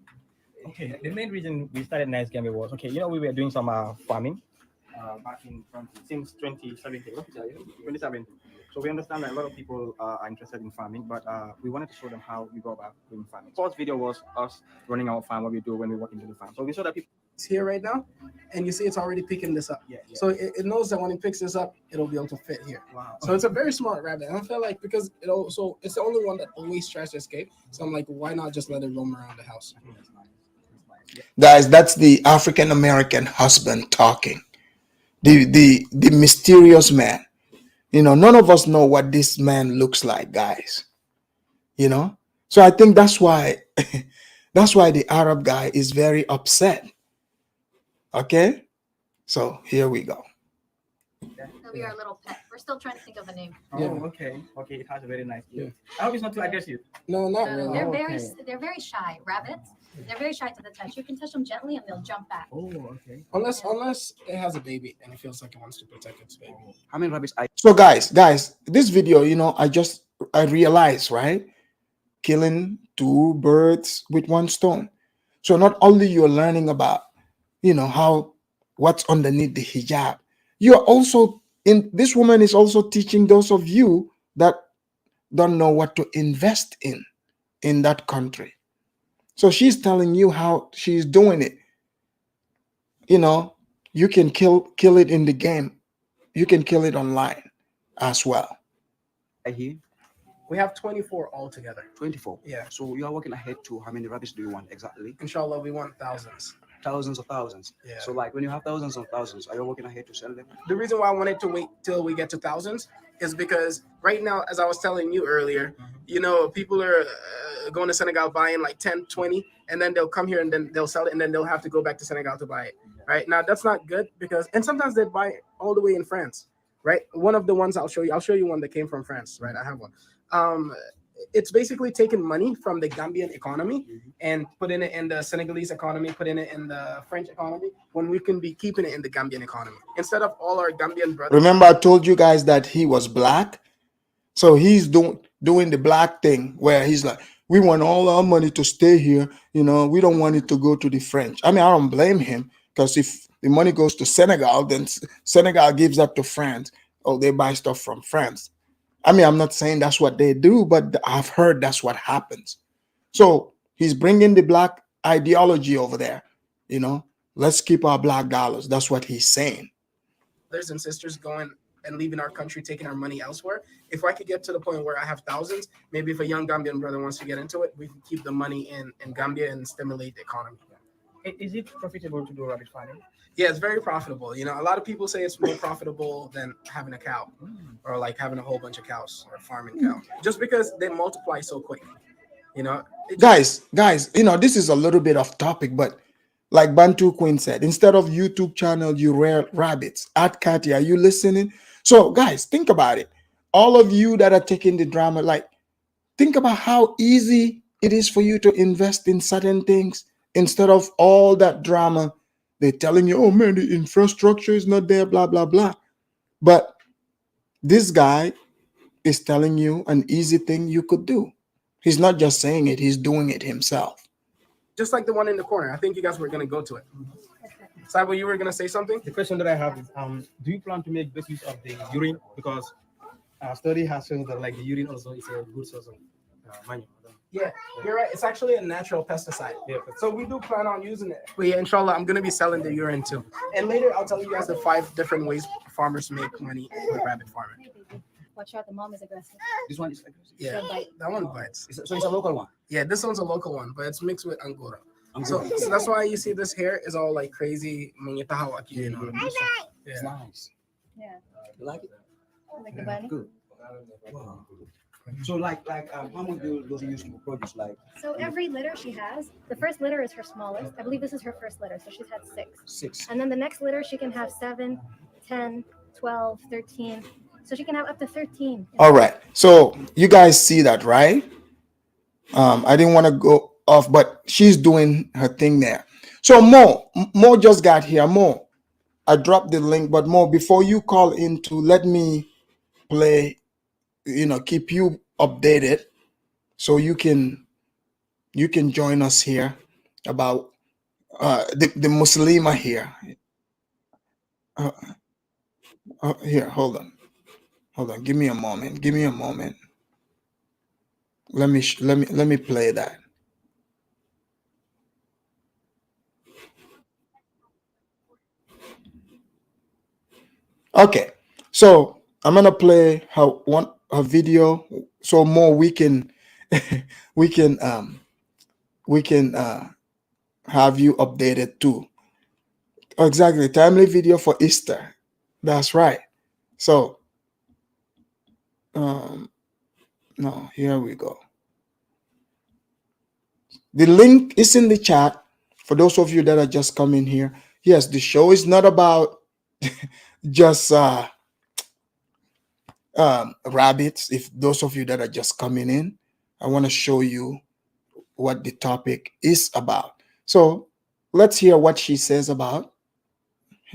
Speaker 7: Okay, the main reason we started Nice Gambia was, okay, you know, we were doing some farming back in since 2017. 2017. So we understand that a lot of people are interested in farming, but we wanted to show them how we go about doing farming. First video was us running our farm, what we do when we walk into the farm. So we saw that people
Speaker 6: Here right now, and you see it's already picking this up.
Speaker 7: Yeah.
Speaker 6: So it knows that when it picks this up, it'll be able to fit here.
Speaker 7: Wow.
Speaker 6: So it's a very smart rabbit. And I feel like because it's the only one that always tries to escape. So I'm like, why not just let it roam around the house?
Speaker 4: Guys, that's the African American husband talking. The mysterious man. You know, none of us know what this man looks like, guys. You know? So I think that's why the Arab guy is very upset. Okay? So here we go.
Speaker 2: He'll be our little pet. We're still trying to think of a name.
Speaker 7: Oh,
Speaker 6: Yeah.
Speaker 7: okay. Okay, it has a very nice name.
Speaker 6: Yeah.
Speaker 7: I hope it's not too aggressive.
Speaker 6: No, not really.
Speaker 2: They're very shy. Rabbits, they're very shy to the touch. You can touch them gently and they'll jump back.
Speaker 7: Oh, okay.
Speaker 6: Unless it has a baby and it feels like it wants to protect its baby.
Speaker 7: How many rabbits are
Speaker 4: So guys, this video, you know, I realized, right? Killing two birds with one stone. So not only you're learning about, you know, what's underneath the hijab, you're also this woman is also teaching those of you that don't know what to invest in that country. So she's telling you how she's doing it. You know, you can kill it in the game. You can kill it online as well.
Speaker 8: here?
Speaker 6: We have 24 altogether.
Speaker 8: 24.
Speaker 6: Yeah.
Speaker 8: So you are working ahead to how many rabbits do you want exactly?
Speaker 6: Inshallah, we want thousands.
Speaker 8: Thousands of thousands.
Speaker 6: Yeah.
Speaker 8: So like when you have thousands of thousands, are you working ahead to sell them?
Speaker 6: The reason why I wanted to wait till we get to thousands is because right now, as I was telling you earlier, you know, people are going to Senegal buying like 10, 20, and then they'll come here and then they'll sell it, and then they'll have to go back to Senegal to buy it. Right now, that's not good and sometimes they buy it all the way in France. Right. One of the ones I'll show you one that came from France. Right. I have one. It's basically taking money from the Gambian economy and putting it in the Senegalese economy, putting it in the French economy, when we can be keeping it in the Gambian economy instead of all our Gambian brothers.
Speaker 4: Remember, I told you guys that he was black. So he's doing the black thing where he's like, we want all our money to stay here. You know, we don't want it to go to the French. I mean, I don't blame him, because if the money goes to Senegal, then Senegal gives up to France. Oh, they buy stuff from France. I mean, I'm not saying that's what they do, but I've heard that's what happens. So he's bringing the black ideology over there. You know, let's keep our black dollars. That's what he's saying.
Speaker 6: Brothers and sisters going and leaving our country, taking our money elsewhere. If I could get to the point where I have thousands, maybe if a young Gambian brother wants to get into it, we can keep the money in Gambia and stimulate the economy.
Speaker 7: Is it profitable to do rabbit farming?
Speaker 6: Yeah, it's very profitable. You know, a lot of people say it's more profitable than having a cow or like having a whole bunch of cows or farming cow, just because they multiply so quick. You know,
Speaker 4: guys, you know, this is a little bit off topic, but like Bantu Queen said, instead of YouTube channel, you rear rabbits. At Kati, are you listening? So guys, think about it. All of you that are taking the drama, like, think about how easy it is for you to invest in certain things instead of all that drama. They're telling you, oh man, the infrastructure is not there, blah, blah, blah. But this guy is telling you an easy thing you could do. He's not just saying it, he's doing it himself.
Speaker 6: just like the one in the corner. I think you guys were going to go to it. Sabo, you were gonna say something?
Speaker 7: The question that I have is, do you plan to make best use of the urine? Because study has shown that like the urine also is a good source of money.
Speaker 6: Yeah, you're right. It's actually a natural pesticide.
Speaker 7: Yeah.
Speaker 6: So we do plan on using it. But yeah, inshallah, I'm gonna be selling the urine too. And later I'll tell you guys the 5 different ways farmers make money with rabbit farming.
Speaker 2: Watch out, the mom is aggressive.
Speaker 8: This one is aggressive.
Speaker 6: Yeah,
Speaker 2: She'll bite.
Speaker 6: that one bites.
Speaker 8: So it's a local one.
Speaker 6: Yeah, this one's a local one, but it's mixed with Angora. So that's why you see this hair is all like crazy. You know.
Speaker 8: It's nice.
Speaker 2: Yeah.
Speaker 8: You like it?
Speaker 2: Like the bunny.
Speaker 8: Good. Wow. So how much does it use to produce? Like
Speaker 2: So every litter she has, the first litter is her smallest. I believe this is her first litter, so she's had 6.
Speaker 8: 6.
Speaker 2: And then the next litter she can have 7, 10, 12, 13. So she can have up to 13.
Speaker 4: All right. So you guys see that, right? I didn't want to go off, but she's doing her thing there. So Mo just got here. Mo, I dropped the link, but Mo, before you call in to let me play, keep you updated, so you can join us here about the Muslima here. Here, hold on. Give me a moment. Let me play that. Okay, so I'm gonna play her video, so more we can have you updated too. Exactly, timely video for Easter. That's right. So no, here we go. The link is in the chat for those of you that are just coming here. Yes, the show is not about just rabbits. If those of you that are just coming in, I want to show you what the topic is about. So let's hear what she says about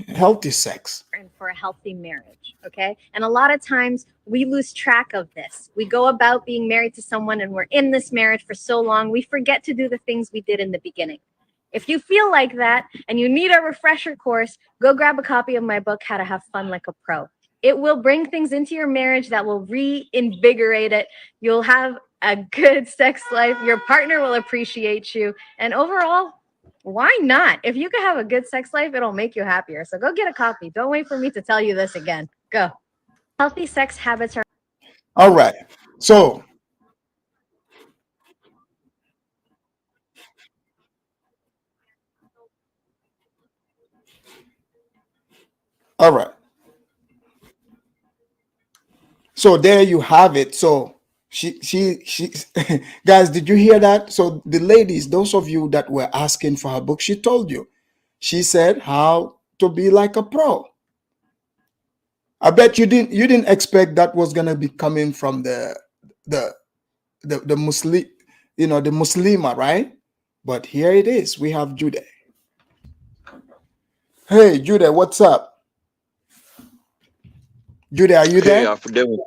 Speaker 4: healthy sex.
Speaker 2: And for a healthy marriage, okay? And a lot of times we lose track of this. We go about being married to someone and we're in this marriage for so long, we forget to do the things we did in the beginning. If you feel like that and you need a refresher course, go grab a copy of my book, How to Have Fun Like a Pro. It will bring things into your marriage that will reinvigorate it. You'll have a good sex life. Your partner will appreciate you. And overall, why not? If you can have a good sex life, it'll make you happier. So go get a copy. Don't wait for me to tell you this again. Go. Healthy sex habits are...
Speaker 4: All right. So all right. So there you have it. So she guys, did you hear that? So the ladies, those of you that were asking for her book, she told you. She said how to be like a pro. I bet you didn't expect that was gonna be coming from the Muslim, the Muslima, right? But here it is. We have Judah. Hey, Judah, what's up? Judah, are you there?
Speaker 9: Afridamus,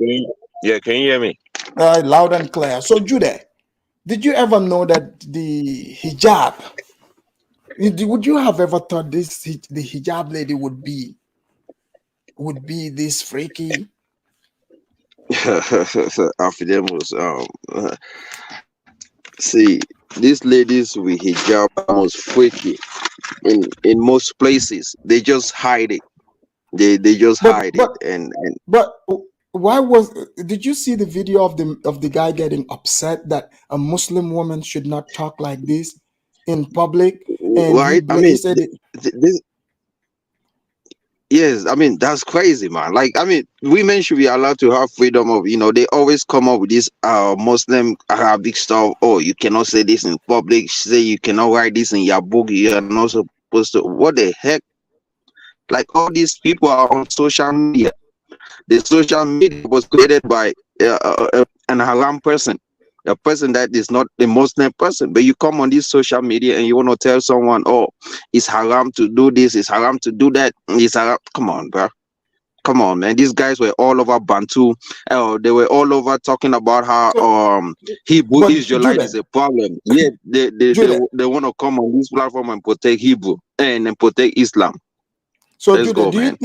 Speaker 9: can you hear me?
Speaker 4: Loud and clear. So, Judah, did you ever know that the hijab? Would you have ever thought the hijab lady would be this freaky?
Speaker 9: Afridamus, see, these ladies with hijab are almost freaky. In most places, they just hide it. They just hide it.
Speaker 4: But why did you see the video of the guy getting upset that a Muslim woman should not talk like this in public? And
Speaker 9: right? Yes, I mean that's crazy, man. Like, I mean, women should be allowed to have freedom of, they always come up with this Muslim Arabic stuff. Oh, you cannot say this in public. Say you cannot write this in your book. You are not supposed to. What the heck? Like, all these people are on social media. The social media was created by an haram person, a person that is not a Muslim person. But you come on this social media and you want to tell someone, oh, it's haram to do this, it's haram to do that, it's haram. Come on, bro. Come on, man. These guys were all over Bantu. They were all over talking about how
Speaker 4: So,
Speaker 9: Hebrew
Speaker 4: but
Speaker 9: Israelite
Speaker 4: Judah,
Speaker 9: is a problem. Yeah,
Speaker 4: Judah.
Speaker 9: they want to come on this platform and protect Hebrew and then protect Islam.
Speaker 4: So
Speaker 9: Let's
Speaker 4: Judah,
Speaker 9: go, man.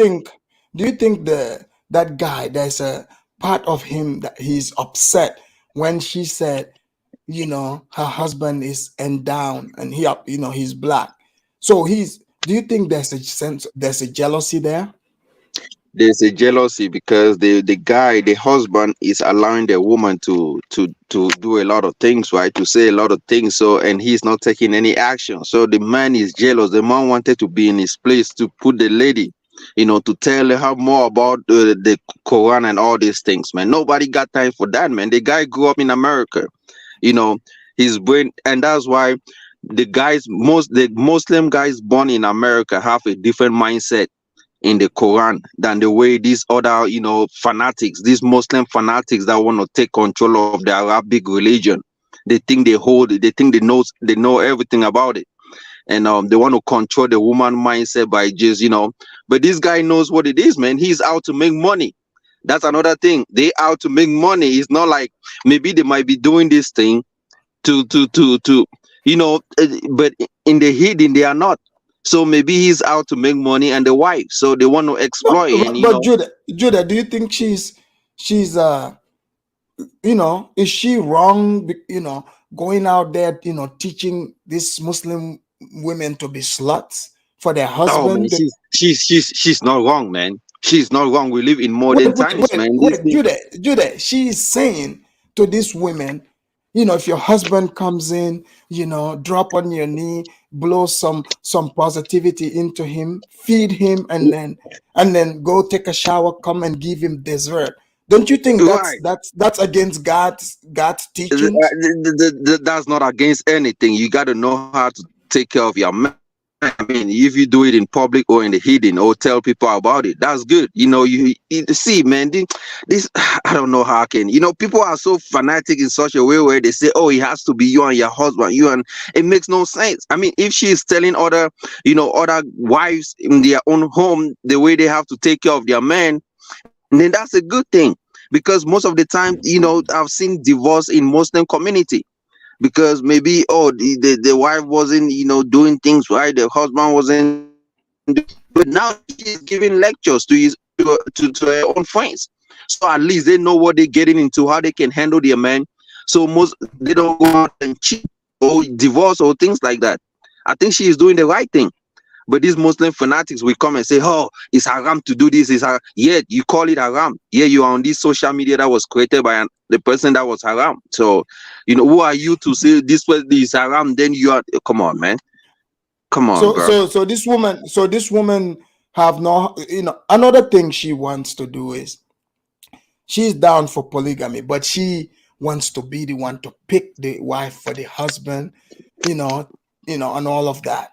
Speaker 4: do you think that guy, there's a part of him that he's upset when she said, you know, her husband is and down and he's black. So do you think there's a jealousy there?
Speaker 9: There's a jealousy because the husband is allowing the woman to do a lot of things, right? To say a lot of things. So, and he's not taking any action. So the man is jealous. The man wanted to be in his place to put the lady, to tell her more about the Quran and all these things, man. Nobody got time for that, man. The guy grew up in America, you know, his brain, and that's why the Muslim guys born in America have a different mindset in the Quran than the way these other, fanatics, these Muslim fanatics that want to take control of the Arabic religion. They think they think they know everything about it. And they want to control the woman mindset by just, but this guy knows what it is, man. He's out to make money. That's another thing. They out to make money. It's not like maybe they might be doing this thing to but in the hidden they are not. So maybe he's out to make money and the wife, so they want to
Speaker 4: No,
Speaker 9: exploit. And
Speaker 4: but Judah, do you think she's is she wrong, going out there, teaching these Muslim women to be sluts for their
Speaker 9: oh man,
Speaker 4: husband?
Speaker 9: she's not wrong, man. She's not wrong. We live in modern times, man.
Speaker 4: Judah, she is saying to these women, if your husband comes in, drop on your knee, blow some positivity into him, feed him, and then go take a shower, come and give him dessert. Don't you think that's against God's teachings?
Speaker 9: That's not against anything. You got to know how to take care of your man. I mean, if you do it in public or in the hidden or tell people about it, that's good. You see, man, this I don't know how I can. People are so fanatic in such a way where they say, "Oh, it has to be you and your husband." It makes no sense. I mean, if she is telling other wives in their own home the way they have to take care of their man, then that's a good thing. Because most of the time, I've seen divorce in Muslim community. Because maybe the wife wasn't doing things right, the husband wasn't but now she's giving lectures to her own friends, so at least they know what they're getting into, how they can handle their man, so they don't go out and cheat or divorce or things like that. I think she is doing the right thing. But these Muslim fanatics will come and say, "Oh, it's haram to do this." Yeah, you call it haram. Yeah, you are on this social media that was created by the person that was haram. So, who are you to say this is haram? Then you are. Come on, man. Come on, girl.
Speaker 4: So this woman have no. Another thing she wants to do is she's down for polygamy, but she wants to be the one to pick the wife for the husband. And all of that.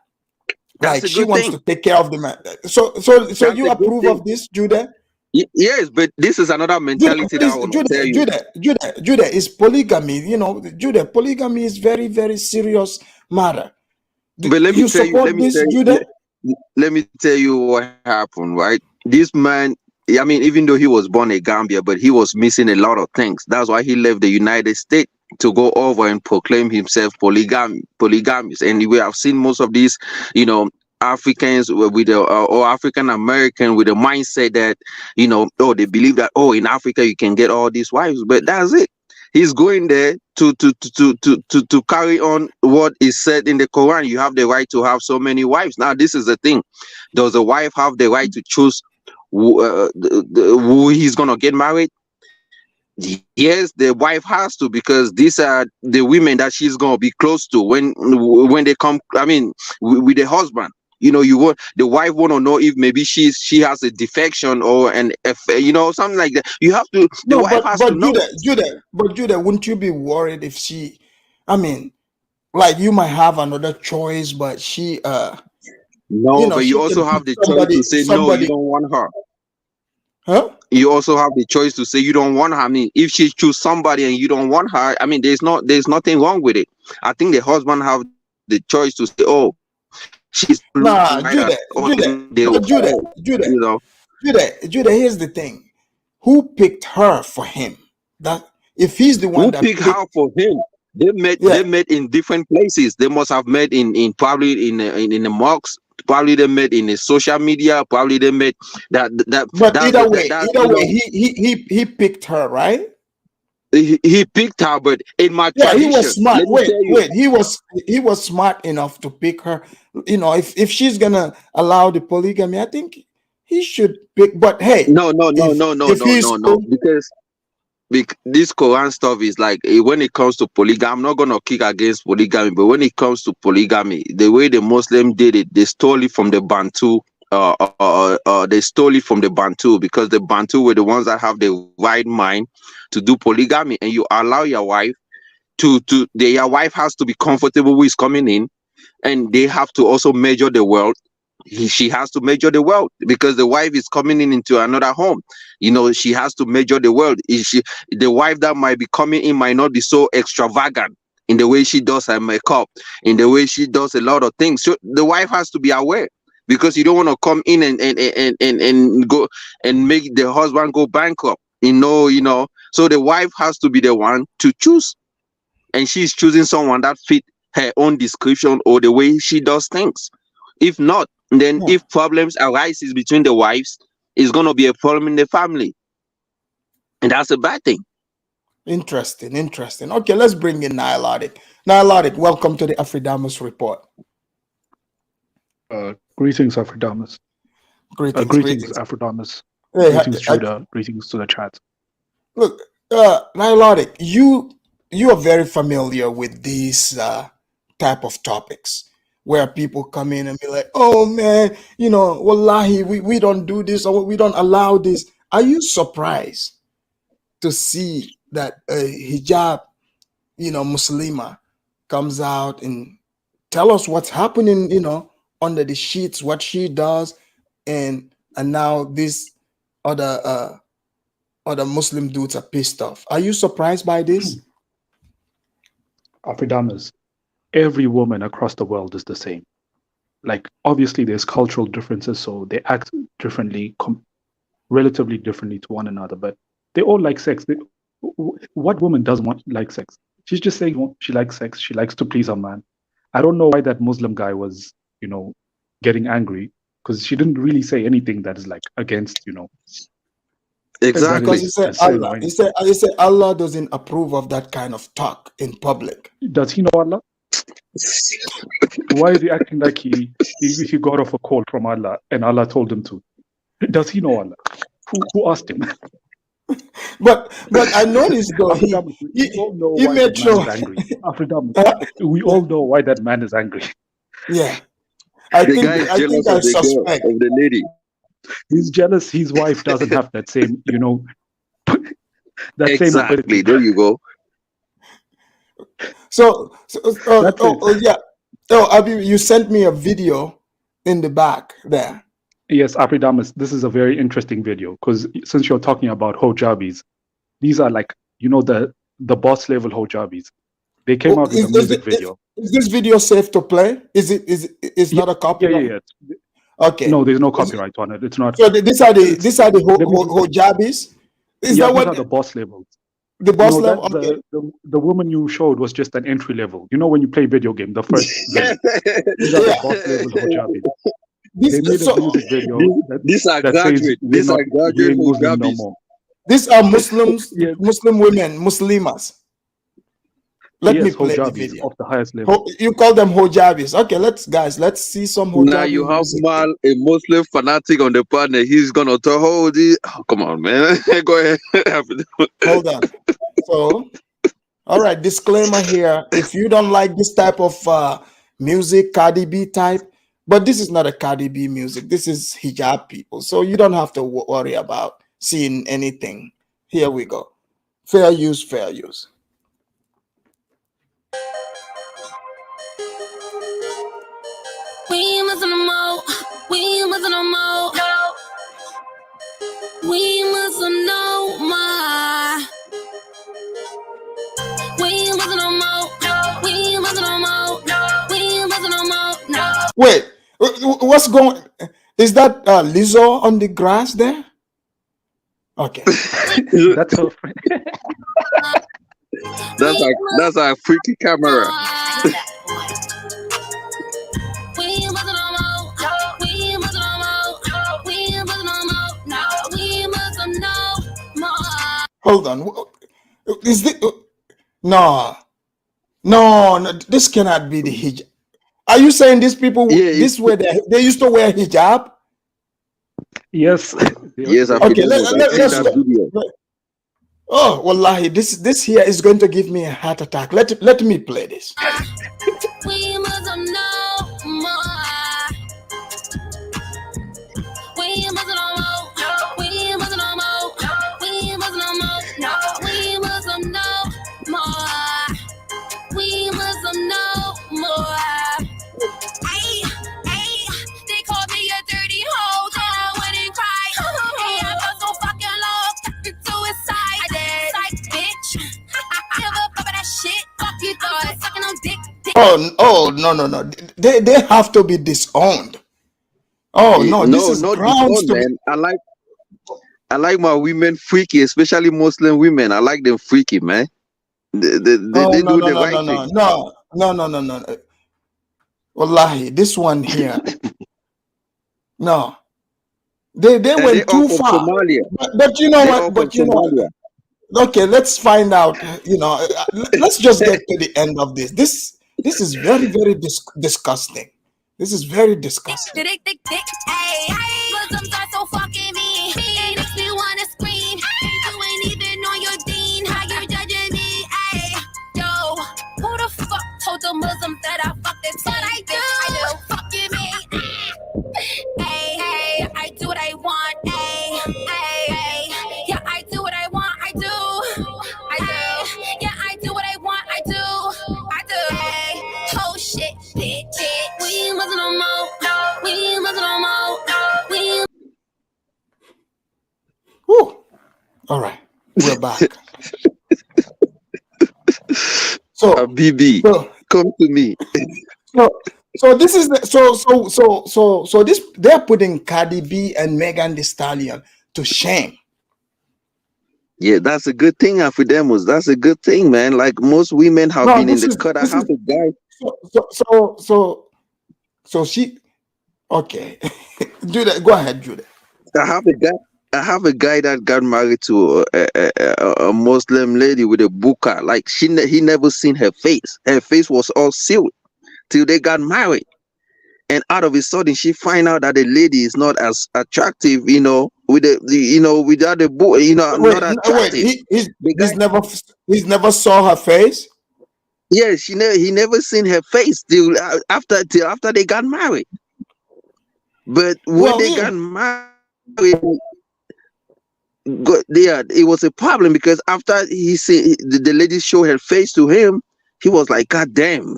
Speaker 9: That's
Speaker 4: like she wants to take care of the man. So you approve of this, Judah?
Speaker 9: Yes, but this is another mentality that I want to tell you.
Speaker 4: Judah is polygamy. Judah, polygamy is very, very serious matter.
Speaker 9: But let me tell you what happened, right? This man, I mean, even though he was born in Gambia, but he was missing a lot of things. That's why he left the United States to go over and proclaim himself polygamous. And we have seen most of these, Africans with or African American with a mindset that, they believe that, in Africa you can get all these wives, but that's it. He's going there to carry on what is said in the Quran. You have the right to have so many wives. Now, this is the thing. Does a wife have the right to choose who he's going to get married? Yes, the wife has to, because these are the women that she's going to be close to when they come, I mean, with the husband. The wife want to know if maybe she has a defection or something like that. You have to. The wife has to know.
Speaker 4: Judah, wouldn't you be worried if she? I mean, like you might have another choice, but she.
Speaker 9: No, but you also have the choice to say no. You don't want her.
Speaker 4: Huh?
Speaker 9: You also have the choice to say you don't want her. I mean, if she choose somebody and you don't want her, I mean, there's nothing wrong with it. I think the husband have the choice to say, "Oh, she's
Speaker 4: Judah. Judah, here's the thing. Who picked her for him? That if he's the one
Speaker 9: Who
Speaker 4: that
Speaker 9: picked
Speaker 4: picked,
Speaker 9: her for him? They met.
Speaker 4: yeah.
Speaker 9: They met in different places. They must have met in probably in the mosques. Probably they met in the social media. Probably they met
Speaker 4: But either way,
Speaker 9: that you know
Speaker 4: he picked her, right?
Speaker 9: he picked her. But in my
Speaker 4: Yeah, he
Speaker 9: tradition,
Speaker 4: was smart.
Speaker 9: let me tell you.
Speaker 4: Wait, he was smart enough to pick her. You know, if she's gonna allow the polygamy, I think he should pick. But hey,
Speaker 9: No,
Speaker 4: if he's cool,
Speaker 9: because this Quran stuff is like when it comes to polygamy, I'm not gonna kick against polygamy, but when it comes to polygamy, the way the Muslim did it, they stole it from the Bantu. They stole it from the Bantu because the Bantu were the ones that have the right mind to do polygamy, and you allow your wife your wife has to be comfortable with coming in, and they have to also measure the world. She has to measure the world because the wife is coming in into another home. You know, she has to measure the world. The wife that might be coming in might not be so extravagant in the way she does her makeup, in the way she does a lot of things. So the wife has to be aware because you don't want to come in and go and make the husband go bankrupt. You know. So the wife has to be the one to choose, and she's choosing someone that fit her own description or the way she does things. If not, then if problems arises between the wives, it's gonna be a problem in the family, and that's a bad thing.
Speaker 4: interesting. Okay, let's bring in Nilotic. Nilotic, welcome to the Afridamus report.
Speaker 10: Greetings, Afridamus. Greetings, Afridamus.
Speaker 4: Hey,
Speaker 10: greetings, Judah. Greetings to the chat.
Speaker 4: Look, Nilotic, you are very familiar with these type of topics where people come in and be like, oh man, you know, wallahi, we don't do this or we don't allow this. Are you surprised to see that a hijab, Muslima comes out and tell us what's happening, under the sheets, what she does, and now these other Muslim dudes are pissed off. Are you surprised by this?
Speaker 10: Afridamus, every woman across the world is the same. Like, obviously there's cultural differences, so they act differently, relatively differently to one another, but they all like sex. What woman doesn't like sex? She's just saying she likes sex. She likes to please her man. I don't know why that Muslim guy was, getting angry, because she didn't really say anything that is like against,
Speaker 9: Exactly.
Speaker 4: Because he said Allah. He said Allah doesn't approve of that kind of talk in public.
Speaker 10: Does he know Allah? Why is he acting like he got off a call from Allah and Allah told him to? Does he know Allah? Who asked him?
Speaker 4: But I noticed though he made sure.
Speaker 10: We all know why that man is angry.
Speaker 4: Yeah, I think I suspect
Speaker 9: of the lady.
Speaker 10: He's jealous his wife doesn't have that same, that same ability.
Speaker 9: There you go.
Speaker 4: So yeah. Oh, Abi, you sent me a video in the back there.
Speaker 10: Yes, Afridamus, this is a very interesting video because since you're talking about hijabis, these are like, the boss level hijabis. They came out with a music video.
Speaker 4: Is this video safe to play? It's not a copyright?
Speaker 10: Yeah.
Speaker 4: Okay.
Speaker 10: No, there's no copyright on it. It's not.
Speaker 4: So these are the hijabis?
Speaker 10: These are the boss levels.
Speaker 4: The boss level?
Speaker 10: Okay. The woman you showed was just an entry level. When you play video game, the first level. These are the boss level hijabis. They made a music video
Speaker 9: these are graduate
Speaker 10: Muslim no more.
Speaker 4: These are Muslims, Muslim women, Muslimas. Let me play the video.
Speaker 10: Of the highest level.
Speaker 4: You call them hijabis. Okay, let's see some hijabis.
Speaker 9: Now you have Mal, a Muslim fanatic on the panel. He's gonna talk. Oh, come on, man. Go ahead.
Speaker 4: Hold on. So, all right, disclaimer here. If you don't like this type of music, Cardi B type, but this is not a Cardi B music. This is hijab people. So you don't have to worry about seeing anything. Here we go. Fair use, fair use.
Speaker 11: We mustn't know. We mustn't know. We mustn't know more. We mustn't know. We mustn't know. We mustn't know.
Speaker 4: Wait, what's going? Is that Lizzo on the grass there? Okay.
Speaker 10: That's her friend.
Speaker 9: That's a freaky camera.
Speaker 11: We must no more. We must no more. We must no more. No, we must no more.
Speaker 4: Hold on. Is this no, this cannot be the hijab. Are you saying these people this way they used to wear hijab?
Speaker 10: Yes.
Speaker 9: Yes,
Speaker 4: okay, oh wallahi, this here is going to give me a heart attack. Let me play this.
Speaker 11: We must no more. We must no more. We must no more. We must no more. No, we must no more. We must no more. Ay, ay, they called me a dirty hoe, then I went and cried. Hey, I felt so fucking low, suicide. I did, like, bitch. I give up about that shit. Fuck you, thought. Sucking on dick.
Speaker 4: Oh no. They have to be disowned. Oh no, this is grounds to
Speaker 9: man. I like my women freaky, especially Muslim women. I like them freaky, man. They do the right thing.
Speaker 4: No. Wallahi, this one here. No. They went too far.
Speaker 9: Somalia.
Speaker 4: But you know what? But you know. Okay, let's find out. Let's just get to the end of this. This is very, very disgusting. This is very disgusting.
Speaker 11: Muslims are so fucking mean. It makes me wanna scream. You ain't even on your deen. How you judging me? Ay, yo, who the fuck told the Muslims that I fuck this? But I do. Fucking me. Hey, I do what I want. Hey, yeah, I do what I want. I do. Yeah, I do what I want. I do. Hey, oh shit, bitch. We must no more. We must no more. We.
Speaker 4: Whew. All right, we're back. So,
Speaker 9: BB, come to me.
Speaker 4: So this is this they're putting Cardi B and Megan Thee Stallion to shame.
Speaker 9: Yeah, that's a good thing, Afridamus. That's a good thing, man. Like most women have been in the cut. I have a guy.
Speaker 4: So she, okay, Judah, go ahead, Judah.
Speaker 9: I have a guy that got married to a Muslim lady with a burqa. Like he never seen her face. Her face was all sealed till they got married. And out of a sudden, she find out that the lady is not as attractive, with without the book, not attractive.
Speaker 4: He's never saw her face.
Speaker 9: Yeah, he never seen her face till after they got married. But when they got married, it was a problem because after he said the lady showed her face to him, he was like, God damn,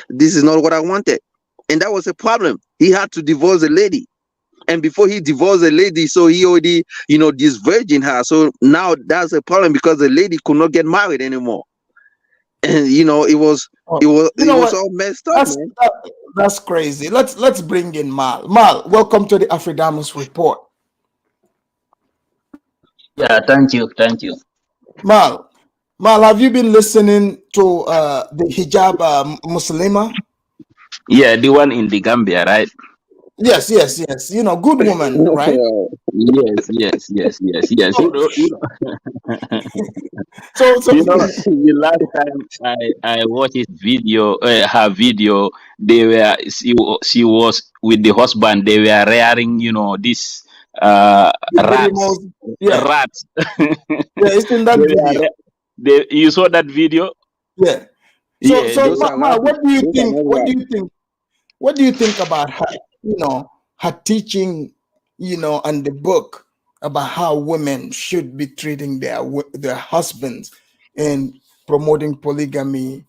Speaker 9: this is not what I wanted. And that was a problem. He had to divorce the lady. And before he divorced the lady, so he already, disvirgin her. So now that's a problem because the lady could not get married anymore. And it was all messed up, man.
Speaker 4: That's crazy. Let's bring in Mal. Mal, welcome to the Afridamus report.
Speaker 12: Yeah, thank you.
Speaker 4: Mal, have you been listening to the Hijab Muslima?
Speaker 12: Yeah, the one in the Gambia, right?
Speaker 4: Yes. Good woman, right?
Speaker 12: Yes.
Speaker 4: So
Speaker 12: the last time I watched his video, her video, she was with the husband. They were rearing, this rats. Rats.
Speaker 4: Yeah, it's in that video.
Speaker 12: You saw that video?
Speaker 4: Yeah. So Ma, what do you think? What do you think about her? Her teaching, and the book about how women should be treating their husbands and promoting polygamy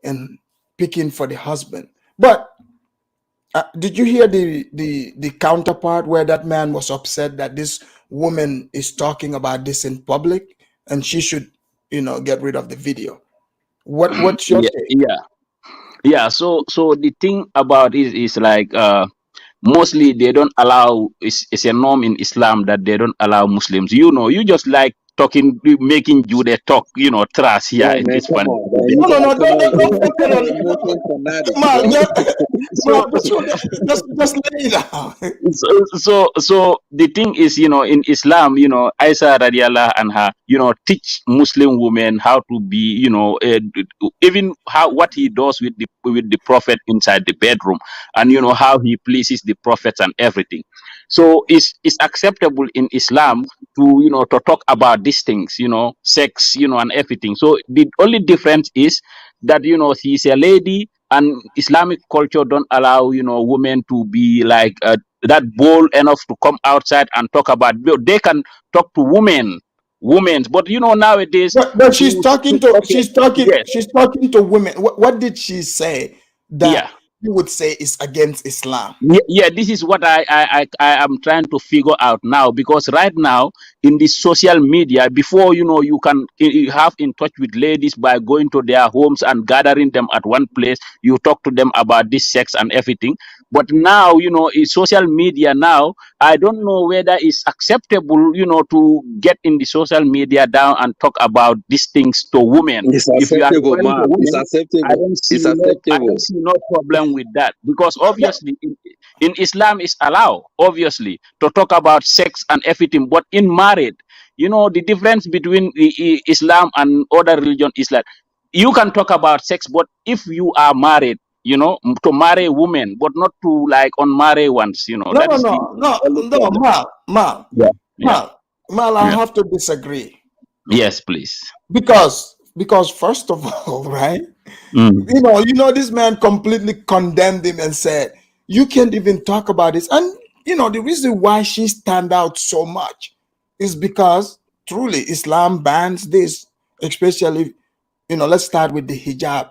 Speaker 4: and picking for the husband. But did you hear the counterpart where that man was upset that this woman is talking about this in public and she should, get rid of the video? What's your take?
Speaker 12: Yeah. So the thing about it is like mostly they don't allow. It's a norm in Islam that they don't allow Muslims. You just like talking, making Jude talk, trash here
Speaker 9: Oh
Speaker 12: in
Speaker 9: man,
Speaker 12: this
Speaker 9: come
Speaker 12: one.
Speaker 9: on, man. You
Speaker 4: No,
Speaker 9: gotta
Speaker 4: no,
Speaker 9: come
Speaker 4: no,
Speaker 9: on.
Speaker 4: no,
Speaker 9: You
Speaker 4: no,
Speaker 9: become
Speaker 4: no,
Speaker 9: a
Speaker 4: no, no.
Speaker 9: Muslim fanatic,
Speaker 4: Ma,
Speaker 9: bro.
Speaker 12: So,
Speaker 4: just lay it out.
Speaker 12: so the thing is, in Islam, Aisha radiallahu anha, teach Muslim women how to be, even what he does with the prophet inside the bedroom, and how he pleases the prophets and everything. So it's acceptable in Islam to to talk about these things, sex, and everything. So the only difference is that she's a lady, and Islamic culture don't allow women to be like that bold enough to come outside and talk about. They can talk to women, but nowadays
Speaker 4: But she's talking to
Speaker 12: okay, yes,
Speaker 4: she's talking to women. What did she say
Speaker 12: yeah.
Speaker 4: that you would say is against Islam?
Speaker 12: Yeah, this is what I am trying to figure out now, because right now in the social media, before you can have in touch with ladies by going to their homes and gathering them at one place, you talk to them about this sex and everything. But now in social media now, I don't know whether it's acceptable to get in the social media down and talk about these things to women.
Speaker 9: It's
Speaker 12: If you are
Speaker 9: acceptable,
Speaker 12: referring to
Speaker 9: man. It's
Speaker 12: women,
Speaker 9: acceptable. It's
Speaker 12: I
Speaker 9: acceptable.
Speaker 12: don't see no problem with that, because obviously in Islam is allowed, obviously, to talk about sex and everything. But in married, the difference between Islam and other religion is that you can talk about sex, but if you are married, to marry women, but not to like unmarried ones,
Speaker 4: No,
Speaker 12: that
Speaker 4: no,
Speaker 12: is the
Speaker 4: no, no,
Speaker 12: only
Speaker 4: no,
Speaker 12: problem. Yeah, yeah,
Speaker 4: Mal, I
Speaker 12: yeah.
Speaker 4: have to disagree
Speaker 12: Yes, please.
Speaker 4: because first of all, right?
Speaker 12: Mm.
Speaker 4: This man completely condemned him and said you can't even talk about this. And the reason why she stand out so much is because truly Islam bans this, especially let's start with the hijab,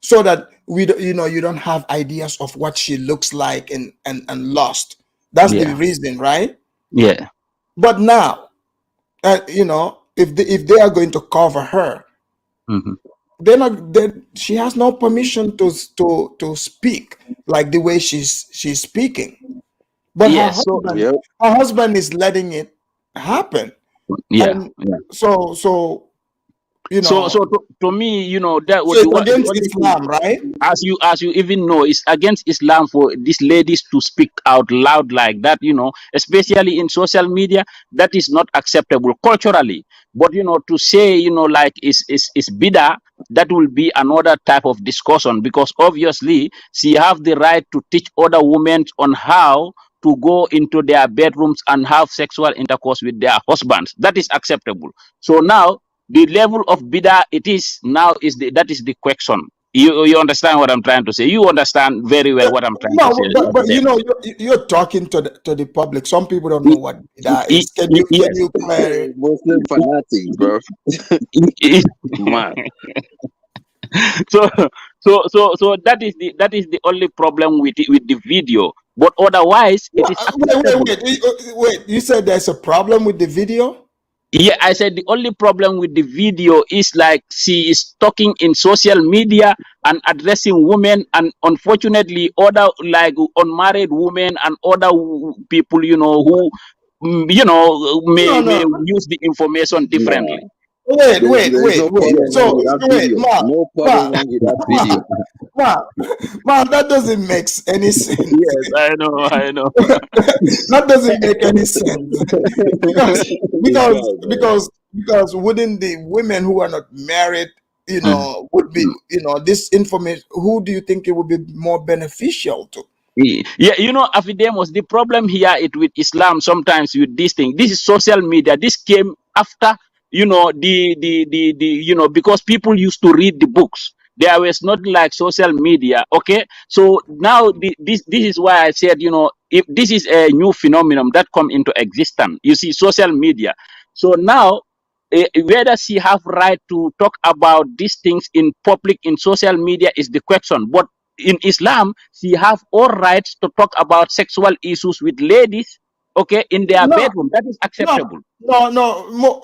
Speaker 4: so that you don't have ideas of what she looks like and lost. That's the
Speaker 12: Yeah,
Speaker 4: reason, right?
Speaker 12: yeah.
Speaker 4: But now, if they are going to cover her,
Speaker 12: Hmm.
Speaker 4: they're not. She has no permission to speak like the way she's speaking. But her
Speaker 12: Yes. So
Speaker 4: husband,
Speaker 9: Yep.
Speaker 4: her husband is letting it happen,
Speaker 12: yeah,
Speaker 4: and
Speaker 12: yeah.
Speaker 4: so you
Speaker 12: So
Speaker 4: know,
Speaker 12: to me, that
Speaker 4: so
Speaker 12: would
Speaker 4: it's
Speaker 12: the
Speaker 4: against
Speaker 12: only thing,
Speaker 4: Islam, right?
Speaker 12: as you even know, it's against Islam for these ladies to speak out loud like that, especially in social media. That is not acceptable culturally. But to say, like is bid'ah, that will be another type of discussion, because obviously she have the right to teach other women on how to go into their bedrooms and have sexual intercourse with their husbands. That is acceptable. So now the level of bid'ah it is now that is the question. You understand what I'm trying to say? You understand very well what I'm trying to say.
Speaker 4: No, but you're talking to the public. Some people don't know what that is. Can
Speaker 12: Yes.
Speaker 4: you clarify?
Speaker 9: Muslim fanatics, bro. Man.
Speaker 12: so so that is the only problem with the video, but otherwise it is acceptable.
Speaker 4: Wait. You said there's a problem with the video?
Speaker 12: Yeah, I said the only problem with the video is like she is talking in social media and addressing women, and unfortunately other like unmarried women and other people who
Speaker 4: No,
Speaker 12: may
Speaker 4: no.
Speaker 12: use the information
Speaker 9: Nah.
Speaker 12: differently.
Speaker 9: There's no problem wrong
Speaker 4: So
Speaker 9: with that
Speaker 4: wait,
Speaker 9: video. No problem
Speaker 4: Ma,
Speaker 9: wrong with that video.
Speaker 4: Ma, Ma, that doesn't make any sense.
Speaker 12: Yes, I know.
Speaker 4: That doesn't make any sense because
Speaker 9: This guy, man.
Speaker 4: wouldn't the women who are not married, would be, this information? Who do you think it would be more beneficial to?
Speaker 12: Yeah, Afridamus, the problem here with Islam sometimes with this thing. This is social media. This came after, the because people used to read the books. There was not like social media. Okay, so now this is why I said, if this is a new phenomenon that come into existence, you see, social media. So now, whether she have right to talk about these things in public in social media is the question. But in Islam, she have all rights to talk about sexual issues with ladies, okay, in their
Speaker 4: No,
Speaker 12: bedroom. That is
Speaker 4: no,
Speaker 12: acceptable.
Speaker 4: no.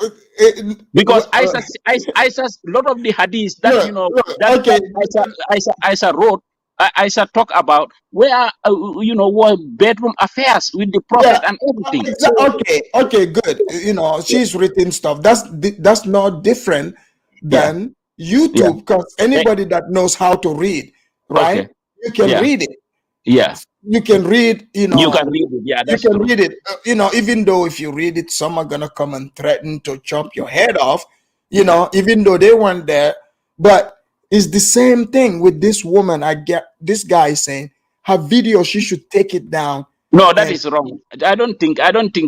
Speaker 12: Because Aisha, lot of the hadiths that
Speaker 4: Look,
Speaker 12: that
Speaker 4: okay.
Speaker 12: Aisha wrote, Aisha talk about where what bedroom affairs with the prophet and everything.
Speaker 4: Okay, good. She's written stuff. That's not different
Speaker 12: Yeah,
Speaker 4: than
Speaker 12: yeah.
Speaker 4: YouTube, because anybody that knows how to read, right?
Speaker 12: Okay.
Speaker 4: You can
Speaker 12: Yeah,
Speaker 4: read it.
Speaker 12: yeah.
Speaker 4: You can read,
Speaker 12: You can read it. Yeah,
Speaker 4: you
Speaker 12: that's
Speaker 4: can
Speaker 12: true.
Speaker 4: read it. Even though if you read it, some are gonna come and threaten to chop your head off, even though they weren't there. But it's the same thing with this woman. I get this guy is saying her video, she should take it down.
Speaker 12: No, that
Speaker 4: And
Speaker 12: is wrong. I don't think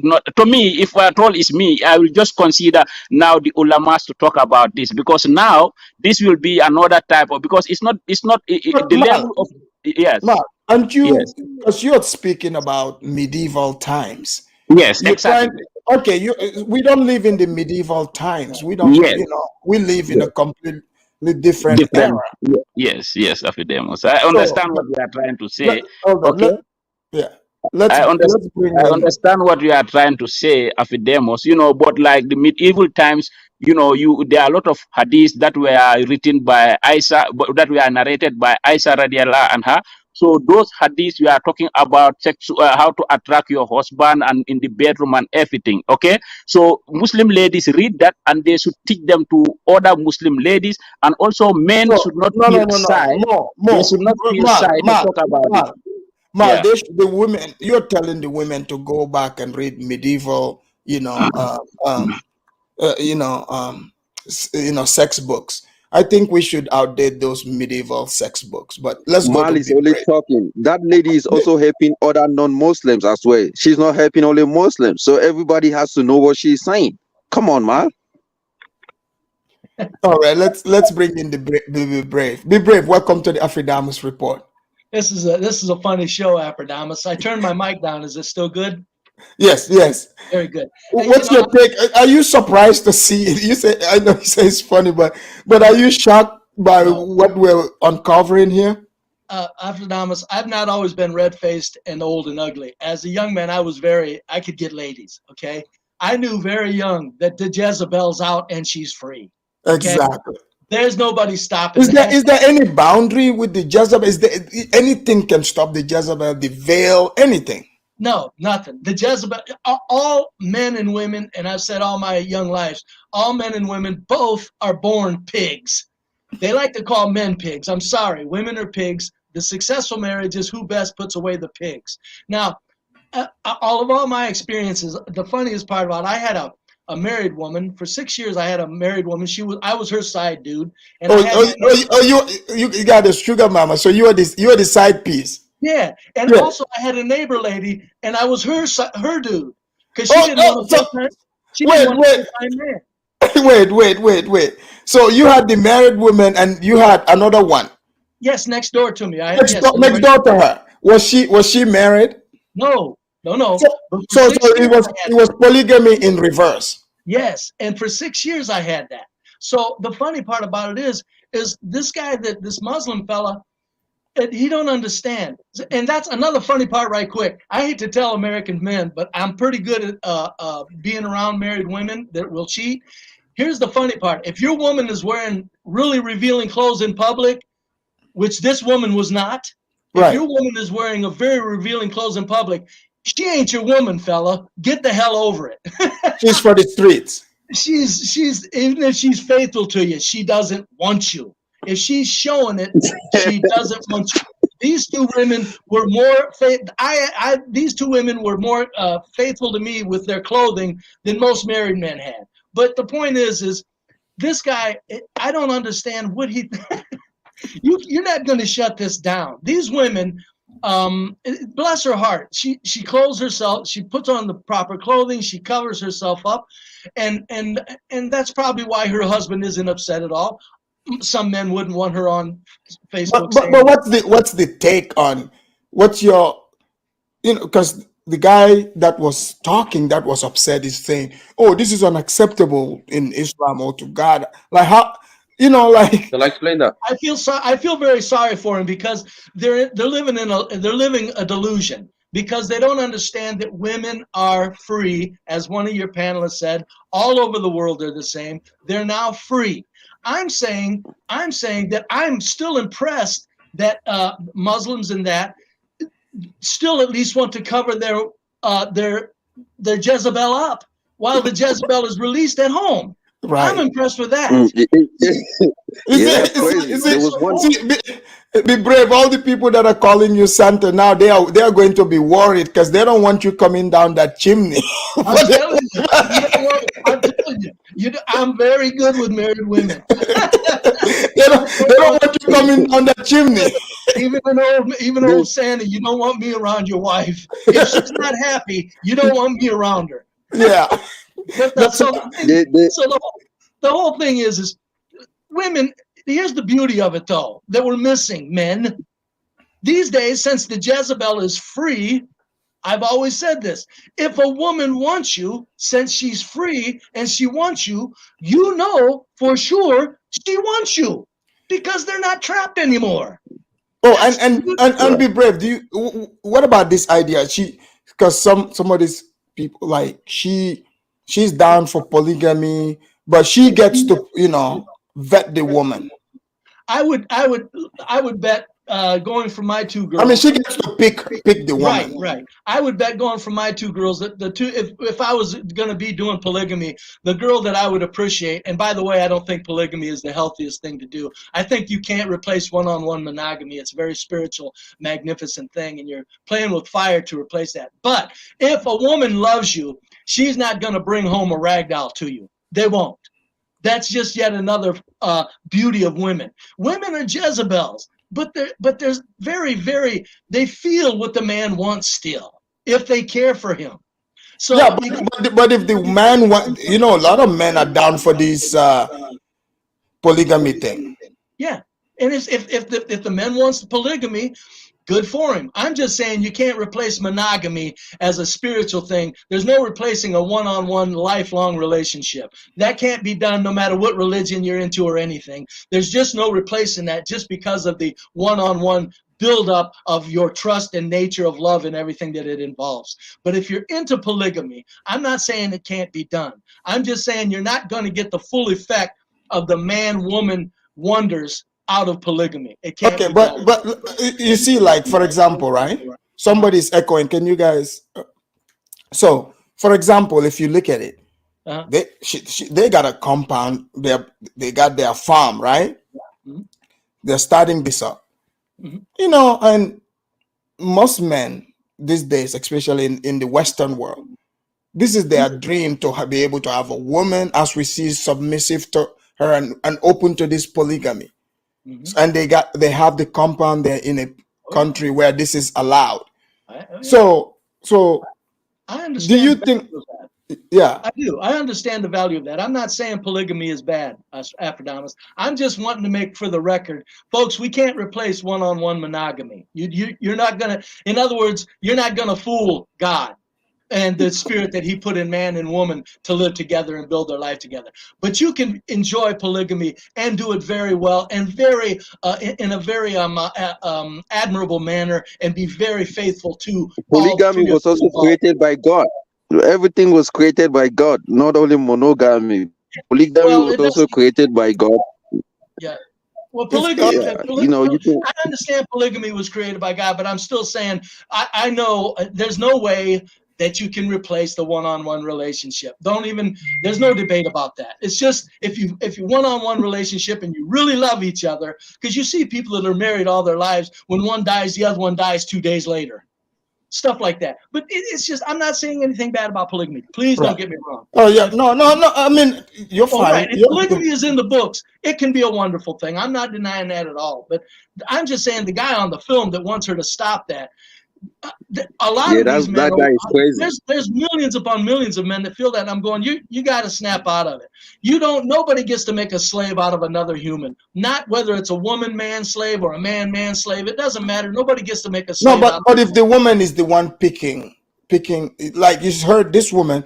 Speaker 12: not. To me, if at all is me, I will just consider now the ulamas to talk about this, because now this will be another type of, because it's not
Speaker 4: but
Speaker 12: the level of, yes,
Speaker 4: Mark, aren't you,
Speaker 12: yes,
Speaker 4: because you're speaking about medieval times.
Speaker 12: yes,
Speaker 4: You're trying,
Speaker 12: exactly.
Speaker 4: okay, we don't live in the medieval times. We don't,
Speaker 12: Yes,
Speaker 4: we live in
Speaker 12: yes.
Speaker 4: a completely different era.
Speaker 12: Different. Yes, Afridamus. I
Speaker 4: So
Speaker 12: understand what you are trying to
Speaker 4: let,
Speaker 12: say.
Speaker 4: hold on,
Speaker 12: Okay.
Speaker 4: yeah, let's
Speaker 12: I understand.
Speaker 4: let's bring
Speaker 12: I
Speaker 4: in.
Speaker 12: understand what you are trying to say, Affidemos. But like the medieval times, there are a lot of hadiths that were written by Aisha, that were narrated by Aisha radiallahu anha. So those hadiths we are talking about how to attract your husband and in the bedroom and everything. Okay, so Muslim ladies read that and they should teach them to other Muslim ladies, and also men
Speaker 4: So
Speaker 12: should not
Speaker 4: no,
Speaker 12: feel
Speaker 4: no, no, no,
Speaker 12: shy. They
Speaker 4: more,
Speaker 12: should not feel
Speaker 4: Mark,
Speaker 12: shy to
Speaker 4: Mark,
Speaker 12: talk about it.
Speaker 4: Mark. Mal,
Speaker 12: Yeah.
Speaker 4: the women, you're telling the women to go back and read medieval, sex books. I think we should outdate those medieval sex books. But let's go to
Speaker 9: Mal is
Speaker 4: Big
Speaker 9: only
Speaker 4: Brave.
Speaker 9: talking. That lady is also helping other non-Muslims as well. She's not helping only Muslims. So everybody has to know what she's saying. Come on, Mal.
Speaker 4: All right, let's bring in the Be Brave. Be Brave. Welcome to the Afridamus report.
Speaker 13: This is a funny show, Afridamus. I turned my mic down. Is it still good?
Speaker 4: Yes.
Speaker 13: Very good.
Speaker 4: What's your take? Are you surprised to see it? You say, I know you say it's funny, but are you shocked by what we're uncovering here?
Speaker 13: Afridamus, I've not always been red-faced and old and ugly. As a young man, I could get ladies, okay? I knew very young that the Jezebel's out and she's free. Okay?
Speaker 4: Exactly.
Speaker 13: There's nobody stopping.
Speaker 4: Is there any boundary with the Jezebel? Is there anything can stop the Jezebel, the veil, anything?
Speaker 13: No, nothing. The Jezebel, all men and women, and I've said all my young lives, all men and women both are born pigs. They like to call men pigs. I'm sorry, women are pigs. The successful marriage is who best puts away the pigs. Now, all my experiences, the funniest part about it, I had a married woman for 6 years. I had a married woman. I was her side dude. And
Speaker 4: you got a sugar mama, so you are the side piece.
Speaker 13: Yeah, and also I had a neighbor lady, and I was her dude, because she didn't want to find man.
Speaker 4: Wait. So you had the married woman, and you had another one.
Speaker 13: Yes, next door to me.
Speaker 4: Next door to her. Was she married?
Speaker 13: No.
Speaker 4: So it was polygamy in reverse.
Speaker 13: Yes, and for 6 years I had that. So the funny part about it is this guy, this Muslim fella, he don't understand. And that's another funny part right quick. I hate to tell American men, but I'm pretty good at being around married women that will cheat. Here's the funny part. If your woman is wearing really revealing clothes in public, which this woman was not, if your woman is wearing a very revealing clothes in public, she ain't your woman, fella. Get the hell over it.
Speaker 4: She's for the streets.
Speaker 13: She's even if she's faithful to you, she doesn't want you. If she's showing it, she doesn't want you. These two women were more faithful to me with their clothing than most married men had. But the point is this guy, I don't understand what he. You're not going to shut this down. These women, bless her heart, she clothes herself, she puts on the proper clothing, she covers herself up, and that's probably why her husband isn't upset at all. Some men wouldn't want her on Facebook.
Speaker 4: But what's the take on what's your, because the guy that was talking, that was upset, is saying, oh, this is unacceptable in Islam or to God. Like how,
Speaker 14: Shall I explain that?
Speaker 13: I feel very sorry for him, because they're living a delusion, because they don't understand that women are free, as one of your panelists said. All over the world they're the same. They're now free. I'm saying that I'm still impressed that Muslims and that still at least want to cover their Jezebel up while the Jezebel is released at home.
Speaker 4: Right.
Speaker 13: I'm impressed with that.
Speaker 4: Be brave. All the people that are calling you Santa now, they are going to be worried because they don't want you coming down that chimney.
Speaker 13: I'm telling you, I'm telling you, I'm very good with married women.
Speaker 4: they don't want you coming down that chimney.
Speaker 13: Even old Sandy, you don't want me around your wife. If she's not happy, you don't want me around her.
Speaker 4: Yeah.
Speaker 13: But so the whole thing is women. Here's the beauty of it, though, that we're missing, men. These days, since the Jezebel is free, I've always said this. If a woman wants you, since she's free and she wants you, you know for sure she wants you because they're not trapped anymore.
Speaker 4: Oh, and be brave. What about this idea? Because some of these people, like she's down for polygamy, but she gets to vet the woman.
Speaker 13: I would bet going from my two girls.
Speaker 4: I mean, she gets to pick the woman.
Speaker 13: Right. I would bet going from my two girls that the two, if I was going to be doing polygamy, the girl that I would appreciate. And by the way, I don't think polygamy is the healthiest thing to do. I think you can't replace one-on-one monogamy. It's a very spiritual, magnificent thing, and you're playing with fire to replace that. But if a woman loves you, she's not going to bring home a rag doll to you. They won't. That's just yet another beauty of women. Women are Jezebels, but there's very, very, they feel what the man wants still, if they care for him. So
Speaker 4: yeah, but if the man want, a lot of men are down for this polygamy thing.
Speaker 13: Yeah, and if the man wants the polygamy, good for him. I'm just saying you can't replace monogamy as a spiritual thing. There's no replacing a one-on-one lifelong relationship. That can't be done no matter what religion you're into or anything. There's just no replacing that just because of the one-on-one build-up of your trust and nature of love and everything that it involves. But if you're into polygamy, I'm not saying it can't be done. I'm just saying you're not going to get the full effect of the man-woman wonders out of polygamy. It can't be done.
Speaker 4: But you see, like, for example, right? Somebody's echoing. Can you guys? So, for example, if you look at it, they got a compound. They got their farm, right?
Speaker 13: Mm-hmm.
Speaker 4: They're starting this up.
Speaker 13: Mm-hmm.
Speaker 4: And most men these days, especially in the Western world, this is their dream to be able to have a woman, as we see, submissive to her and open to this polygamy. Mm-hmm. And they have the compound there in a country where this is allowed. So
Speaker 13: I understand.
Speaker 4: Do you think? Yeah,
Speaker 13: I do. I understand the value of that. I'm not saying polygamy is bad, Afridamus. I'm just wanting to make for the record, folks, we can't replace one-on-one monogamy. You're not gonna. In other words, you're not gonna fool God and the spirit that he put in man and woman to live together and build their life together. But you can enjoy polygamy and do it very well and very in a very admirable manner and be very faithful to
Speaker 9: polygamy was also created by God. Everything was created by God, not only monogamy. Polygamy was also created by God.
Speaker 13: Yeah. Well, polygamy, I understand polygamy was created by God, but I'm still saying I know there's no way that you can replace the one-on-one relationship. There's no debate about that. It's just if you one-on-one relationship and you really love each other, because you see people that are married all their lives, when one dies, the other one dies 2 days later. Stuff like that. But it's just, I'm not saying anything bad about polygamy. Please don't get me wrong.
Speaker 4: Oh yeah, no. I mean, you're fine.
Speaker 13: Right. If polygamy is in the books, it can be a wonderful thing. I'm not denying that at all. But I'm just saying the guy on the film that wants her to stop that, a lot of these men,
Speaker 9: that guy is crazy.
Speaker 13: There's millions upon millions of men that feel that. And I'm going, you got to snap out of it. Nobody gets to make a slave out of another human. Not whether it's a woman man slave or a man slave. It doesn't matter. Nobody gets to make a slave.
Speaker 4: No, but if the woman is the one picking, like you heard this woman,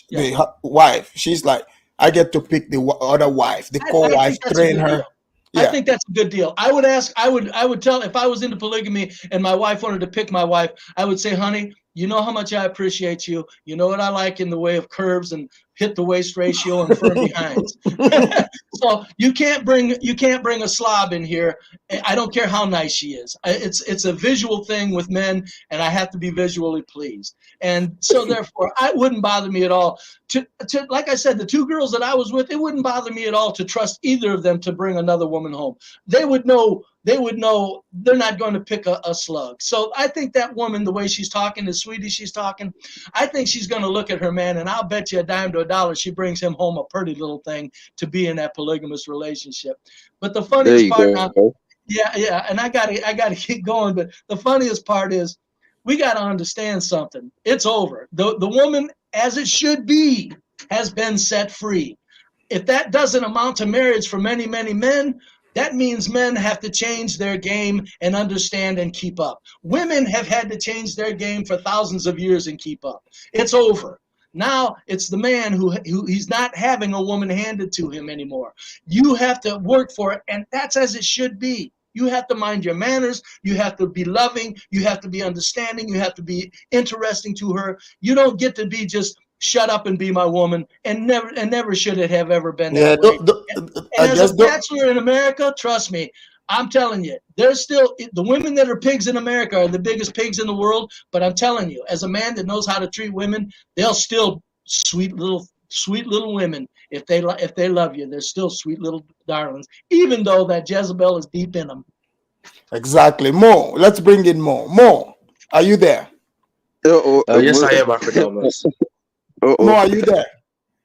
Speaker 4: the wife, she's like, I get to pick the other wife, the co-wife, train her.
Speaker 13: Yeah. I think that's a good deal. I would tell, if I was into polygamy and my wife wanted to pick my wife, I would say, honey, You know how much I appreciate you. You know what I like in the way of curves and hit the waist ratio and firm behinds. So you can't bring a slob in here. I don't care how nice she is. It's a visual thing with men, and I have to be visually pleased. And so therefore, it wouldn't bother me at all to like I said, the two girls that I was with, it wouldn't bother me at all to trust either of them to bring another woman home. They would know they're not going to pick a slug. So I think that woman, the way she's talking, as sweet as she's talking, I think she's going to look at her man, and I'll bet you a dime to a dollar she brings him home a pretty little thing to be in that polygamous relationship. But the funniest part now, yeah, and I gotta keep going, but the funniest part is we got to understand something. It's over. The woman, as it should be, has been set free. If that doesn't amount to marriage for many, many men, that means men have to change their game and understand and keep up. Women have had to change their game for thousands of years and keep up. It's over. Now it's the man who he's not having a woman handed to him anymore. You have to work for it, and that's as it should be. You have to mind your manners. You have to be loving. You have to be understanding. You have to be interesting to her. You don't get to be just shut up and be my woman, and never should it have ever been that way. And as a bachelor in America, trust me, I'm telling you, there's still the women that are pigs in America are the biggest pigs in the world. But I'm telling you, as a man that knows how to treat women, they'll still sweet little women. If they love you, they're still sweet little darlings, even though that Jezebel is deep in them.
Speaker 4: Exactly. Mo, let's bring in Mo. Mo, are you there?
Speaker 14: Yes, I am, Afridamus.
Speaker 4: Mo, are you there?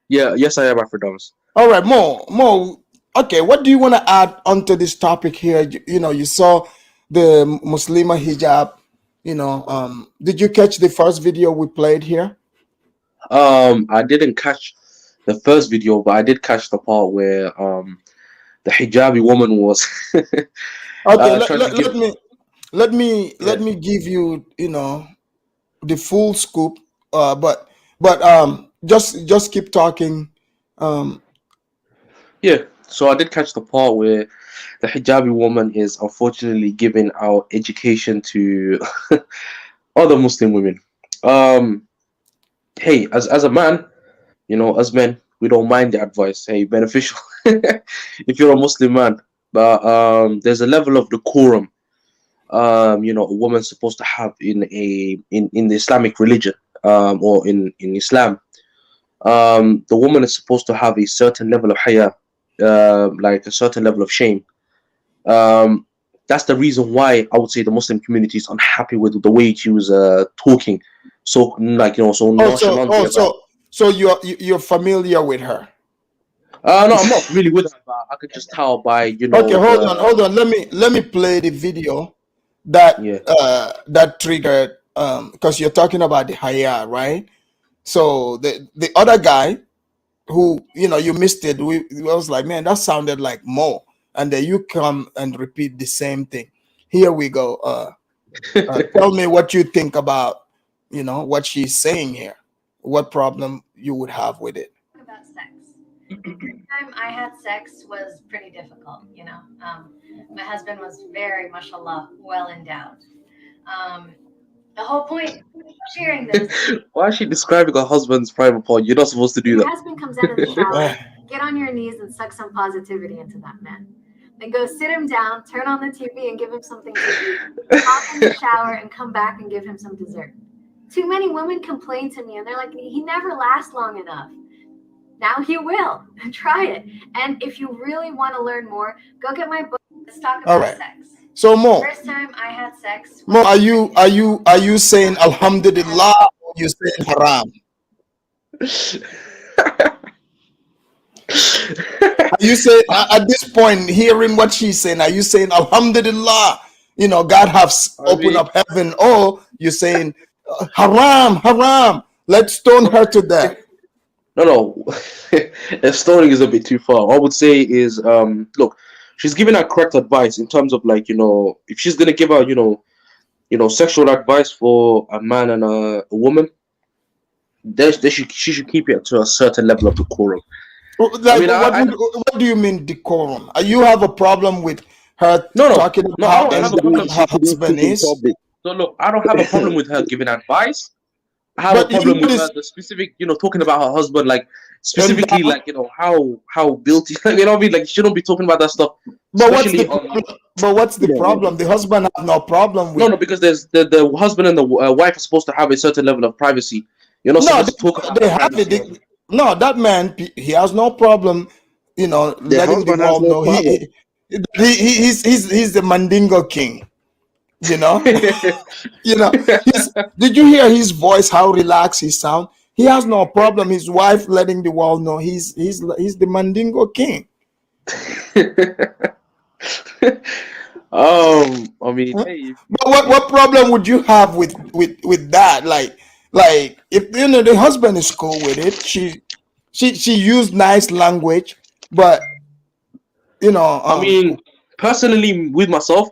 Speaker 14: Yeah, yes, I am, Afridamus.
Speaker 4: All right, Mo. Okay, what do you want to add onto this topic here? You saw the Muslima hijab. Did you catch the first video we played here?
Speaker 14: I didn't catch the first video, but I did catch the part where the hijabi woman was.
Speaker 4: Okay, let me give you the full scoop. But just keep talking.
Speaker 14: Yeah. So I did catch the part where the hijabi woman is unfortunately giving our education to other Muslim women. Hey, as a man, as men, we don't mind the advice. Hey, beneficial if you're a Muslim man. But there's a level of decorum, a woman's supposed to have in the Islamic religion, or in Islam. The woman is supposed to have a certain level of haya, like a certain level of shame. That's the reason why I would say the Muslim community is unhappy with the way she was talking. So
Speaker 4: So you're familiar with her?
Speaker 14: No, I'm not really with her, but I could just tell by Okay,
Speaker 4: hold on. Let me play the video that that triggered because you're talking about the haya, right? So the other guy who you missed it, we was like, man, that sounded like Mo, and then you come and repeat the same thing. Here we go. Tell me what you think about what she's saying here. What problem you would have with it?
Speaker 2: About sex. The time I had sex was pretty difficult. My husband was very, mashallah, well endowed. The whole point of sharing this.
Speaker 14: Why is she describing her husband's private part? You're not supposed to do
Speaker 2: Your
Speaker 14: that.
Speaker 2: husband comes out of the shower, get on your knees and suck some positivity into that man. Then go sit him down, turn on the TV and give him something to eat. Hop in the shower and come back and give him some dessert. Too many women complain to me and they're like, he never lasts long enough. Now he will. Try it. And if you really want to learn more, go get my book. Let's talk about sex.
Speaker 4: So Mo,
Speaker 2: first time I had sex.
Speaker 4: Mo, are you saying Alhamdulillah or you saying haram? Are you saying at this point, hearing what she's saying, are you saying Alhamdulillah? God has opened up heaven, or you're saying haram? Let's stone her to death.
Speaker 14: No. If stoning is a bit too far, I would say is look. She's giving her correct advice in terms of if she's gonna give her sexual advice for a man and a woman, she should keep it to a certain level of decorum.
Speaker 4: What do you mean decorum? You have a problem with her talking about how her husband is?
Speaker 14: So look, I don't have a problem with her giving advice. have a
Speaker 4: But you
Speaker 14: problem
Speaker 4: know
Speaker 14: with
Speaker 4: this,
Speaker 14: the specific, talking about her husband, like specifically, like how guilty, you know what I mean? Like, you shouldn't be talking about that stuff,
Speaker 4: but what's the
Speaker 14: especially on.
Speaker 4: problem? But what's the problem? The husband have no problem with.
Speaker 14: No, because there's the husband and the wife are supposed to have a certain level of privacy. You're not
Speaker 4: No,
Speaker 14: supposed to talk about
Speaker 4: they
Speaker 14: their
Speaker 4: have
Speaker 14: privacy.
Speaker 4: it. No, that man, he has no problem,
Speaker 9: The
Speaker 4: letting the
Speaker 9: husband has
Speaker 4: world
Speaker 9: no
Speaker 4: know
Speaker 9: problem.
Speaker 4: he's the Mandingo king. You know, did you hear his voice? How relaxed he sound? He has no problem. His wife letting the world know he's the Mandingo king.
Speaker 14: I mean, hey,
Speaker 4: But what problem would you have with that? Like if the husband is cool with it, she used nice language, but
Speaker 14: I mean, personally, with myself,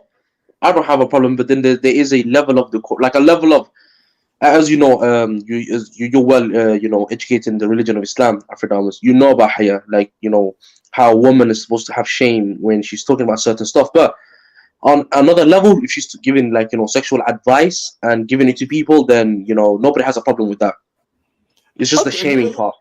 Speaker 14: I don't have a problem. But then there is a level of like a level of, as you know, you're well, educated in the religion of Islam, Afridamus. You know about haya, like how a woman is supposed to have shame when she's talking about certain stuff. But on another level, if she's giving like sexual advice and giving it to people, then nobody has a problem with that. It's just the shaming part.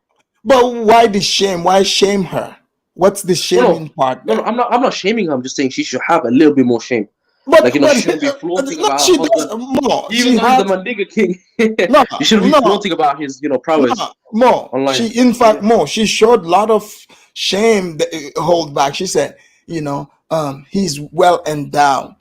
Speaker 4: But why the shame? Why shame her? What's the shaming part?
Speaker 14: No, I'm not shaming her. I'm just saying she should have a little bit more shame.
Speaker 4: But
Speaker 14: like she shouldn't be flaunting about her
Speaker 4: she
Speaker 14: husband.
Speaker 4: does more.
Speaker 14: Even though he's the Mandinga king, you shouldn't be flaunting about his prowess.
Speaker 4: More.
Speaker 14: Online.
Speaker 4: She, in fact, more. She showed a lot of shame that hold back. She said, he's well endowed.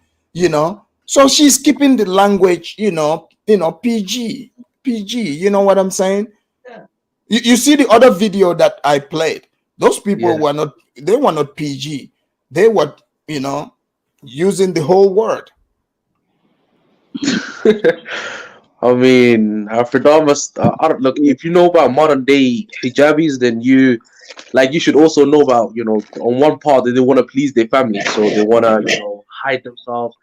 Speaker 4: So she's keeping the language, PG. You know what I'm saying?
Speaker 13: Yeah.
Speaker 4: You see the other video that I played. Those people were not. They were not PG. They were, using the whole word.
Speaker 14: I mean, Afridamus, look, if you know about modern day hijabis, then you should also know about, on one part, they want to please their family. So they want to, hide themselves,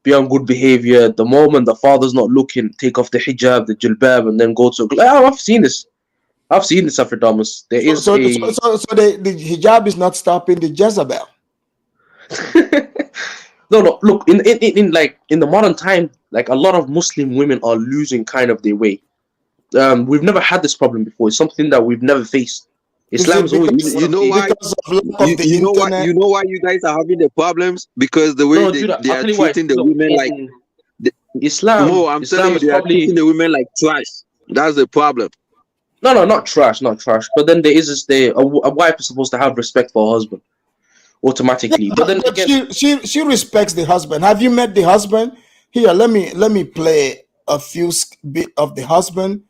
Speaker 14: be on good behavior. The moment the father's not looking, take off the hijab, the jilbab, and then go to. I've seen this. Afridamus. There is
Speaker 4: So the hijab is not stopping the Jezebel.
Speaker 14: No. Look, in the modern time, like a lot of Muslim women are losing kind of their way. We've never had this problem before. It's something that we've never faced. Islam's always.
Speaker 9: You know why? You know why you guys are having the problems? Because the way they are treating the women like
Speaker 14: Islam.
Speaker 9: No, I'm telling you, they are treating the women like trash. That's the problem.
Speaker 14: No, not trash. But then there is a wife is supposed to have respect for her husband automatically. But then again,
Speaker 4: she respects the husband. Have you met the husband? Here, let me play a few bit of the husband.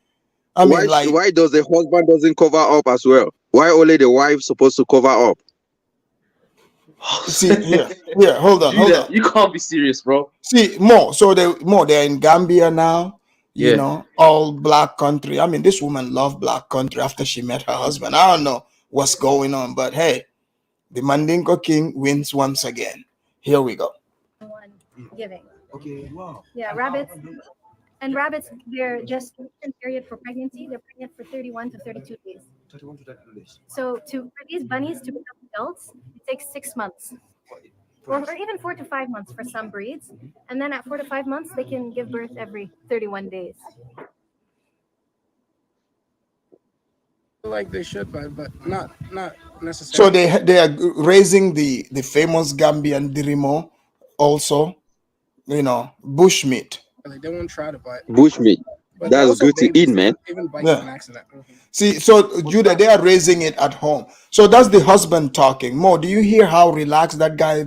Speaker 9: Why does the husband doesn't cover up as well? Why only the wife supposed to cover up?
Speaker 4: See here, hold on.
Speaker 14: You can't be serious, bro.
Speaker 4: See they're in Gambia now. All black country. I mean, this woman loved black country after she met her husband. I don't know what's going on, but hey, the Mandingo king wins once again. Here we go.
Speaker 2: Giving.
Speaker 8: Okay, wow.
Speaker 2: Yeah, rabbits. And rabbits, they're just period for pregnancy. They're pregnant for 31 to 32 days.
Speaker 8: 31 to 32 days.
Speaker 2: So for these bunnies to become adults, it takes 6 months. Or even 4 to 5 months for some breeds. And then at 4 to 5 months, they can give birth every 31 days.
Speaker 6: Like they should, but not necessarily.
Speaker 4: So they are raising the famous Gambian dirimo, also, bushmeat.
Speaker 6: Like they won't try to buy
Speaker 9: bushmeat. That's good to eat, man.
Speaker 6: Even bites an accident.
Speaker 4: See, so Judah, they are raising it at home. So that's the husband talking. Mo, do you hear how relaxed that guy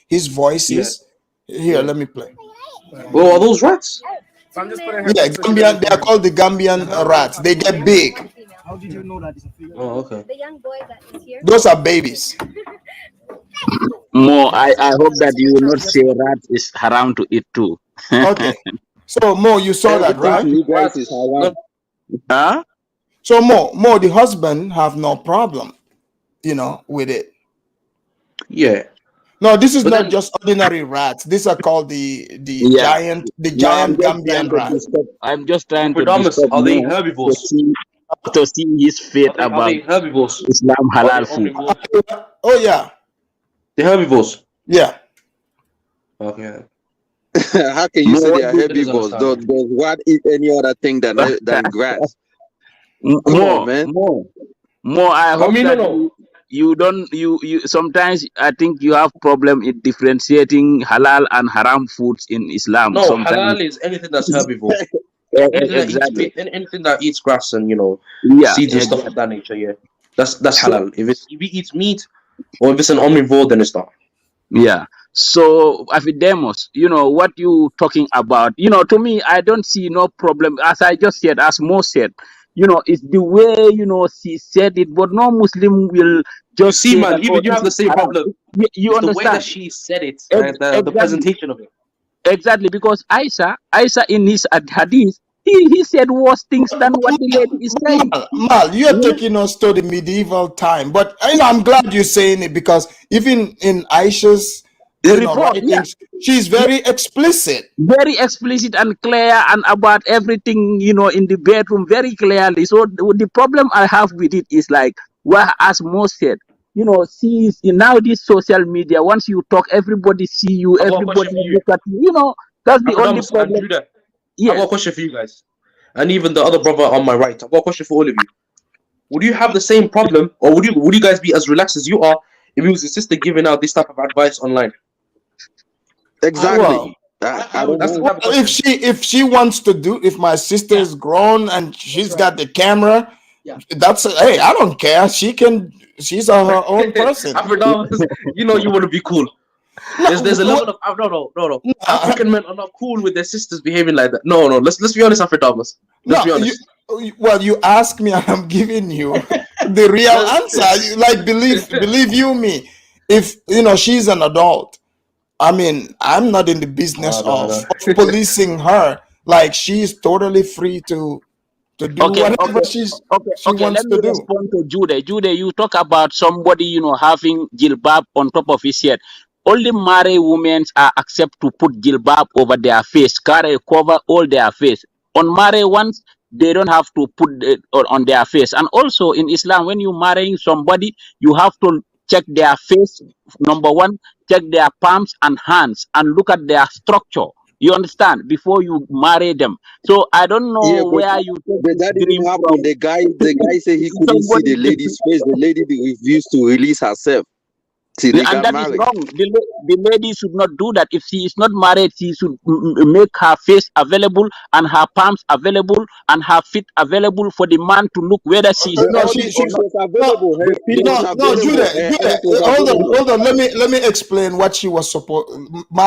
Speaker 4: his voice is? Here, let me play.
Speaker 14: Well, are those rats?
Speaker 6: So I'm just
Speaker 4: Gambian. They are called the Gambian rats. They get big.
Speaker 8: How did you know that it's a female?
Speaker 14: Oh, okay.
Speaker 2: The young boy that is here.
Speaker 4: Those are babies.
Speaker 12: Mo, I hope that you will not say rat is haram to eat too.
Speaker 4: Okay. So Mo, you saw that, right?
Speaker 12: Huh?
Speaker 4: So Mo, the husband have no problem, with it.
Speaker 14: Yeah.
Speaker 4: No, this is not just ordinary rats. These are called the giant Gambian rats.
Speaker 12: I'm just trying to
Speaker 14: are they herbivores?
Speaker 12: To see his fate about
Speaker 14: herbivores?
Speaker 12: Islam halal food.
Speaker 4: Oh yeah.
Speaker 14: The herbivores.
Speaker 4: Yeah.
Speaker 14: Okay.
Speaker 9: How can you say
Speaker 12: More,
Speaker 9: they are herbivores? Does what eat any other thing than grass? Come on, man.
Speaker 12: more. I
Speaker 14: I
Speaker 12: hope
Speaker 14: mean,
Speaker 12: that
Speaker 14: no.
Speaker 12: you don't you sometimes I think you have problem in differentiating halal and haram foods in Islam.
Speaker 14: No,
Speaker 12: Sometimes
Speaker 14: halal is anything that's herbivore. Anything that eats
Speaker 12: exactly.
Speaker 14: meat, anything that eats grass and
Speaker 12: Yeah,
Speaker 14: seeds and stuff of that nature. Yeah, that's halal. If it eats meat or if it's an omnivore, then it's not.
Speaker 12: yeah. So Afridamus, what you talking about, to me, I don't see no problem. As I just said, as Mo said, it's the way, she said it, but no Muslim will
Speaker 14: You
Speaker 12: just
Speaker 14: see,
Speaker 12: say
Speaker 14: man,
Speaker 12: that, oh,
Speaker 14: even you
Speaker 12: this
Speaker 14: have the
Speaker 12: is
Speaker 14: same
Speaker 12: haram.
Speaker 14: problem.
Speaker 12: You
Speaker 14: It's the way that
Speaker 12: understand?
Speaker 14: she said it, the
Speaker 12: Exactly.
Speaker 14: presentation of it.
Speaker 12: Exactly, because Aisha in his hadith, he said worse things than what the lady is saying.
Speaker 4: Mal, you're taking us to the medieval time, but I'm glad you're saying it, because even in Aisha's
Speaker 12: The report, yeah.
Speaker 4: writings, she's very explicit.
Speaker 12: Very explicit and clear and about everything, in the bedroom very clearly. So the problem I have with it is like, well, as Mo said, sees now this social media, once you talk, everybody see you,
Speaker 14: I've got a question
Speaker 12: everybody
Speaker 14: for you.
Speaker 12: look at you, that's the only
Speaker 14: Afridamus and
Speaker 12: problem.
Speaker 14: Judah.
Speaker 12: Yes.
Speaker 14: I've got a question for you guys. And even the other brother on my right. I've got a question for all of you. Would you have the same problem, or would you guys be as relaxed as you are if it was your sister giving out this type of advice online?
Speaker 9: Exactly.
Speaker 4: I don't know. If she wants to do, if my sister is grown and she's got the camera, hey, I don't care. She's her own person.
Speaker 14: Afridamus, you want to be cool. There's a level of no. African men are not cool with their sisters behaving like that. No. Let's be honest, Afridamus. Let's be honest.
Speaker 4: You ask me, and I'm giving you the real answer. Like, believe you me, if she's an adult. I mean, I'm not in the business of policing her. Like, she's totally free to do whatever she wants
Speaker 12: Let me
Speaker 4: to do.
Speaker 12: respond to Jude. Jude, you talk about somebody, having jilbab on top of his head. Only married women are accept to put jilbab over their face, cover all their face. Unmarried ones, they don't have to put it on their face. And also in Islam, when you marrying somebody, you have to check their face. Number one, check their palms and hands and look at their structure. You understand? Before you marry them. So I don't know where you take
Speaker 9: But that
Speaker 12: this dream
Speaker 9: didn't happen.
Speaker 12: from.
Speaker 9: The guy said he couldn't see the lady's face. The lady refused to release herself till they
Speaker 12: And
Speaker 9: got
Speaker 12: that is
Speaker 9: married.
Speaker 12: wrong. The lady should not do that. If she is not married, she should make her face available and her palms available and her feet available for the man to look whether she is
Speaker 9: All
Speaker 12: married
Speaker 9: these
Speaker 12: or
Speaker 9: things
Speaker 12: not.
Speaker 9: was available. Her feet was available.
Speaker 4: Judah,
Speaker 9: Her hands was
Speaker 4: hold
Speaker 9: available.
Speaker 4: on. Let me explain what she was supposed.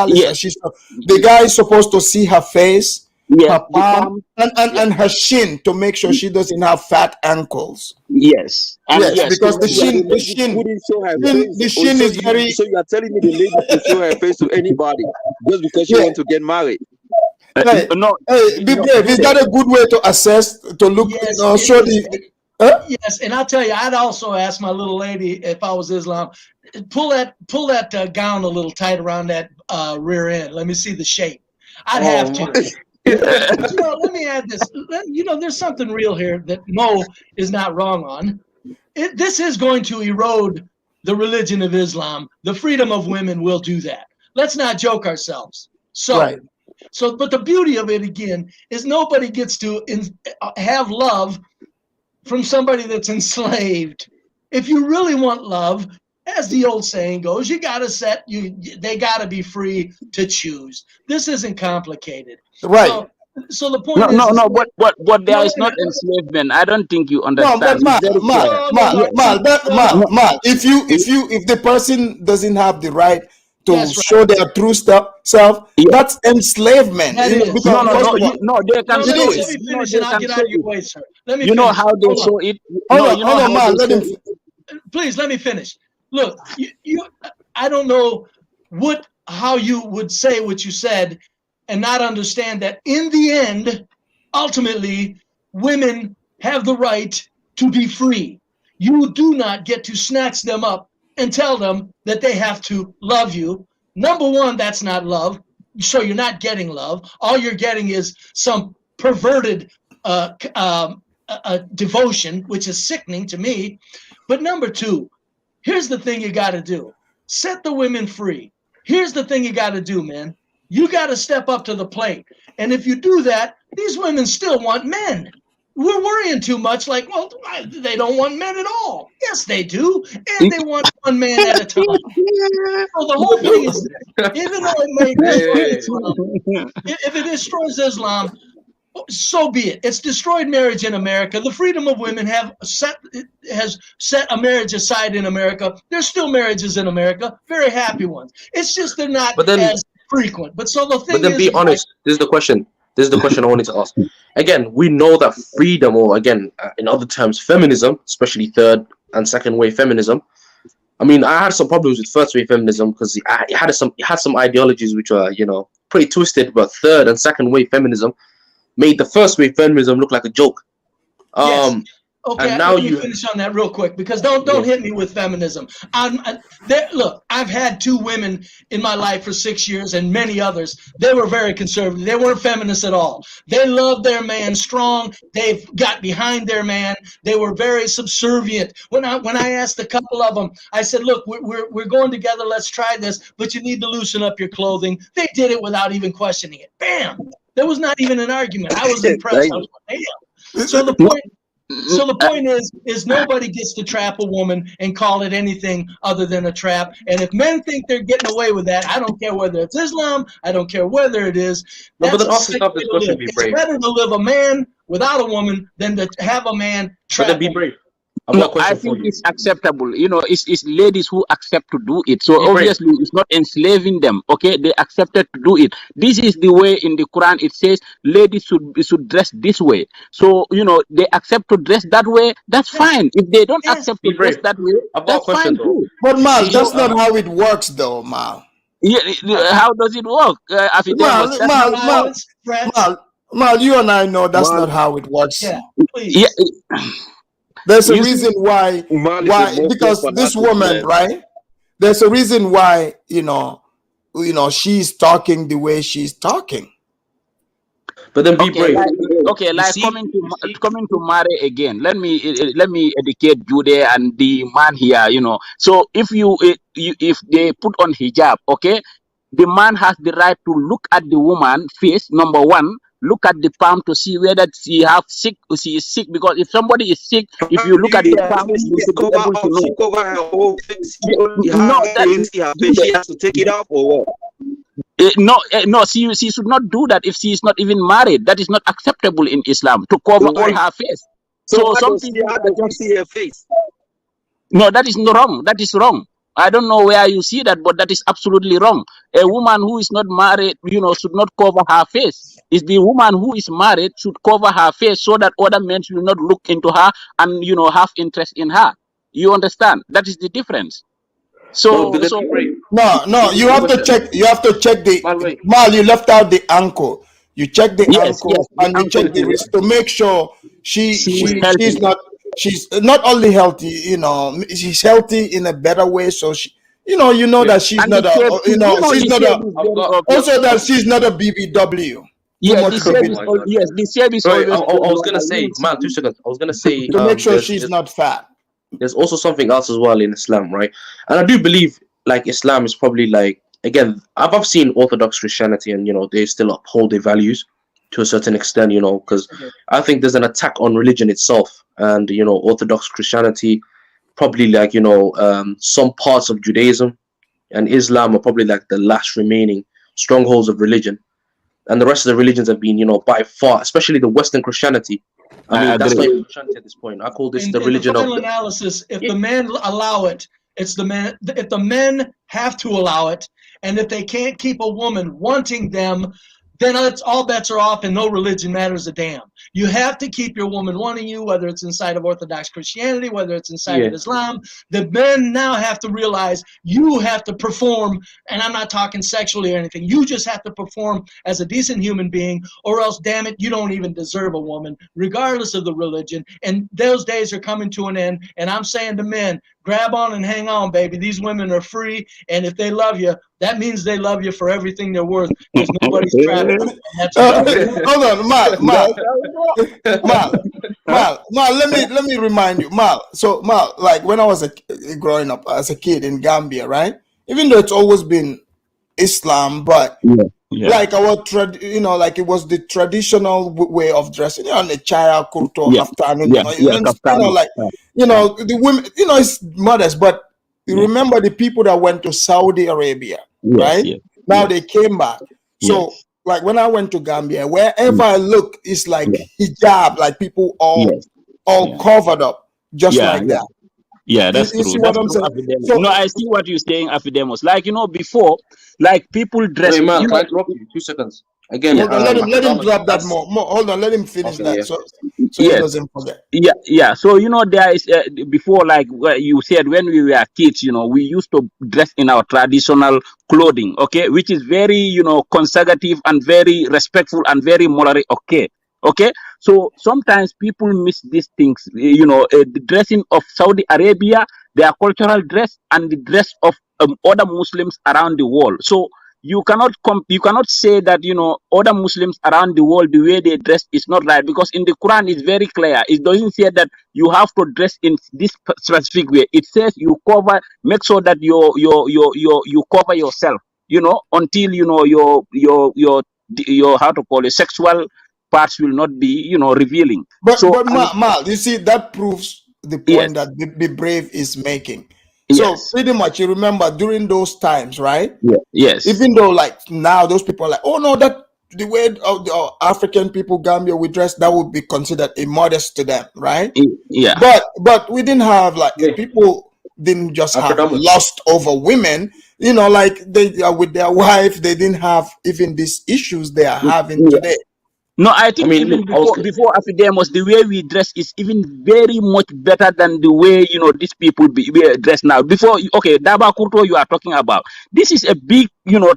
Speaker 12: Yes.
Speaker 4: The guy is supposed to see her face,
Speaker 12: Yes,
Speaker 4: her palm, and her shin to make sure she doesn't have fat ankles.
Speaker 12: Yes. And
Speaker 4: Yes, because the shin
Speaker 9: Couldn't show her face.
Speaker 4: the shin is very.
Speaker 9: So you are telling me the lady could show her face to anybody just because she wants to get married?
Speaker 4: Hey,
Speaker 12: no.
Speaker 4: Be brave. Is that a good way to assess, to look,
Speaker 13: Yes,
Speaker 4: show the?
Speaker 13: Yes, and I'll tell you, I'd also ask my little lady if I was Islam, pull that gown a little tight around that rear end. Let me see the shape. I'd have to. But, let me add this. There's something real here that Mo is not wrong on. This is going to erode the religion of Islam. The freedom of women will do that. Let's not joke ourselves. But the beauty of it, again, is nobody gets to have love from somebody that's enslaved. If you really want love, as the old saying goes, they got to be free to choose. This isn't complicated.
Speaker 4: Right.
Speaker 13: So the point
Speaker 12: But there is not enslavement. I don't think you understand.
Speaker 4: Mal, if the person doesn't have the right to show their true self, that's enslavement.
Speaker 13: That is.
Speaker 12: They can show it.
Speaker 13: Let me finish and I'll get out of your way, sir. Let me
Speaker 12: You know
Speaker 13: finish.
Speaker 12: how they show it?
Speaker 4: Hold on, Mal, let him.
Speaker 13: Please let me finish. Look, I don't know how you would say what you said and not understand that in the end, ultimately, women have the right to be free. You do not get to snatch them up and tell them that they have to love you. Number one, that's not love. So you're not getting love. All you're getting is some perverted devotion, which is sickening to me. But number two, here's the thing you got to do. Set the women free. Here's the thing you got to do, man. You got to step up to the plate. And if you do that, these women still want men. We're worrying too much like, well, they don't want men at all. Yes, they do. And they want one man at a time. So the whole thing is, even though it may destroy Islam, if it destroys Islam, so be it. It's destroyed marriage in America. The freedom of women has set a marriage aside in America. There's still marriages in America, very happy ones. It's just they're not as frequent. But so the thing is,
Speaker 14: be honest. This is the question. This is the question I wanted to ask. Again, we know that freedom, or again, in other terms, feminism, especially third and second wave feminism. I mean, I had some problems with first wave feminism because it had some ideologies which were, you know, pretty twisted. But third and second wave feminism made the first wave feminism look like a joke.
Speaker 13: Yes. Okay,
Speaker 14: and now
Speaker 13: let me finish on that real quick, because don't hit me with feminism. Look, I've had 2 women in my life for 6 years, and many others. They were very conservative. They weren't feminists at all. They loved their man strong. They got behind their man. They were very subservient. When I asked a couple of them, I said, "Look, we're going together. Let's try this, but you need to loosen up your clothing." They did it without even questioning it. Bam! There was not even an argument. I was impressed. I was like, damn. So the point is nobody gets to trap a woman and call it anything other than a trap. And if men think they're getting away with that, I don't care whether it's Islam, I don't care whether it is.
Speaker 14: No, but then
Speaker 13: That's
Speaker 14: also stop this question, be brave.
Speaker 13: It's better to live a man without a woman than to have a man trap.
Speaker 14: But then be brave.
Speaker 12: No, I think it's acceptable. You know, it's ladies who accept to do it. So obviously, it's not enslaving them. Okay, they accepted to do it. This is the way in the Quran it says ladies should dress this way. So you know, they accept to dress that way. That's fine. If they don't accept to dress that way, that's fine too.
Speaker 4: But Mal, that's not how it works, though, Mal.
Speaker 12: Yeah, how does it work?
Speaker 4: Mal, you and I know that's not how it works.
Speaker 13: Yeah, please.
Speaker 12: Yeah.
Speaker 4: There's a reason why because this woman, right? There's a reason why, you know, she's talking the way she's talking.
Speaker 14: But then be brave.
Speaker 12: Like coming to marry again. Let me educate you there and the man here. You know, so if if they put on hijab, okay, the man has the right to look at the woman face. Number one. Look at the palm to see whether she is sick, because if somebody is sick, if you look at the palm, you should be able to know.
Speaker 9: Cover her whole face. She has to take it off or what?
Speaker 12: No, she should not do that if she is not even married. That is not acceptable in Islam, to cover all her face. So some people
Speaker 9: don't see her face.
Speaker 12: No, that is wrong. That is wrong. I don't know where you see that, but that is absolutely wrong. A woman who is not married, should not cover her face. It's the woman who is married should cover her face so that other men will not look into her and, have interest in her. You understand? That is the difference. So
Speaker 4: no, you have to check. You have to check the Mal. You left out the ankle. You check the ankle and you check the wrist to make sure she's not only healthy. She's healthy in a better way. So she, that she's not also that she's not a BBW.
Speaker 12: Yeah, the service.
Speaker 14: I was gonna say, man, 2 seconds. I was gonna say
Speaker 4: to make sure she's not fat.
Speaker 14: There's also something else as well in Islam, right? And I do believe like Islam is probably like, again, I've seen Orthodox Christianity and they still uphold their values to a certain extent, because I think there's an attack on religion itself, and Orthodox Christianity, probably like some parts of Judaism and Islam are probably like the last remaining strongholds of religion, and the rest of the religions have been by far, especially the Western Christianity. I mean, that's not even Christianity at this point. I call this the religion
Speaker 13: of analysis. If the men allow it, it's the men. If the men have to allow it, and if they can't keep a woman wanting them, then all bets are off and no religion matters a damn. You have to keep your woman wanting you, whether it's inside of Orthodox Christianity, whether it's inside of Islam. The men now have to realize you have to perform, and I'm not talking sexually or anything. You just have to perform as a decent human being, or else, damn it, you don't even deserve a woman, regardless of the religion. And those days are coming to an end, and I'm saying to men, grab on and hang on, baby. These women are free, and if they love you, that means they love you for everything they're worth, because nobody's trapped.
Speaker 4: Hold on, Mal, let me remind you, Mal. So, Mal, like when I was growing up as a kid in Gambia, right? Even though it's always been Islam, but like our like it was the traditional way of dressing, on the chaya kurto afternoon, like the women, it's modest, but you remember the people that went to Saudi Arabia, right? Now they came back. So like when I went to Gambia, wherever I look, it's like hijab, like people all covered up, just like that.
Speaker 12: Yeah, that's
Speaker 4: You
Speaker 12: true.
Speaker 4: see
Speaker 12: That's
Speaker 4: what I'm
Speaker 12: true,
Speaker 4: saying?
Speaker 12: Afridamus.
Speaker 4: So,
Speaker 12: No, I see what you're saying, Afridamus. Like, before, like people dress.
Speaker 14: Wait, man, can I interrupt you? 2 seconds. Again,
Speaker 4: hold on, let him
Speaker 14: Afridamus,
Speaker 4: drop that
Speaker 14: that's
Speaker 4: more. Hold on, let him finish
Speaker 14: okay.
Speaker 4: that
Speaker 14: Yeah.
Speaker 4: so he doesn't forget.
Speaker 12: Yeah. So there is before, like you said, when we were kids, we used to dress in our traditional clothing, okay, which is very conservative and very respectful and very morally okay. So sometimes people miss these things, the dressing of Saudi Arabia, their cultural dress, and the dress of other Muslims around the world. So you cannot say that other Muslims around the world, the way they dress is not right, because in the Quran it's very clear. It doesn't say that you have to dress in this specific way. It says you make sure that you cover yourself, until your how to call it, sexual parts will not be revealing.
Speaker 4: But Mal, you see, that proves the point that Be Brave is making. So pretty much, you remember during those times, right?
Speaker 12: Yes.
Speaker 4: Even though like now those people are like, oh no, that the way of the African people, Gambia, we dress, that would be considered immodest to them, right?
Speaker 12: Yeah.
Speaker 4: But we didn't have like people didn't just have lust over women, like they are with their wife. They didn't have even these issues they are having today.
Speaker 12: No, I think even before Afridamus, the way we dress is even very much better than the way these people be dressed now. Before, okay, Daba Kurto you are talking about. This is a big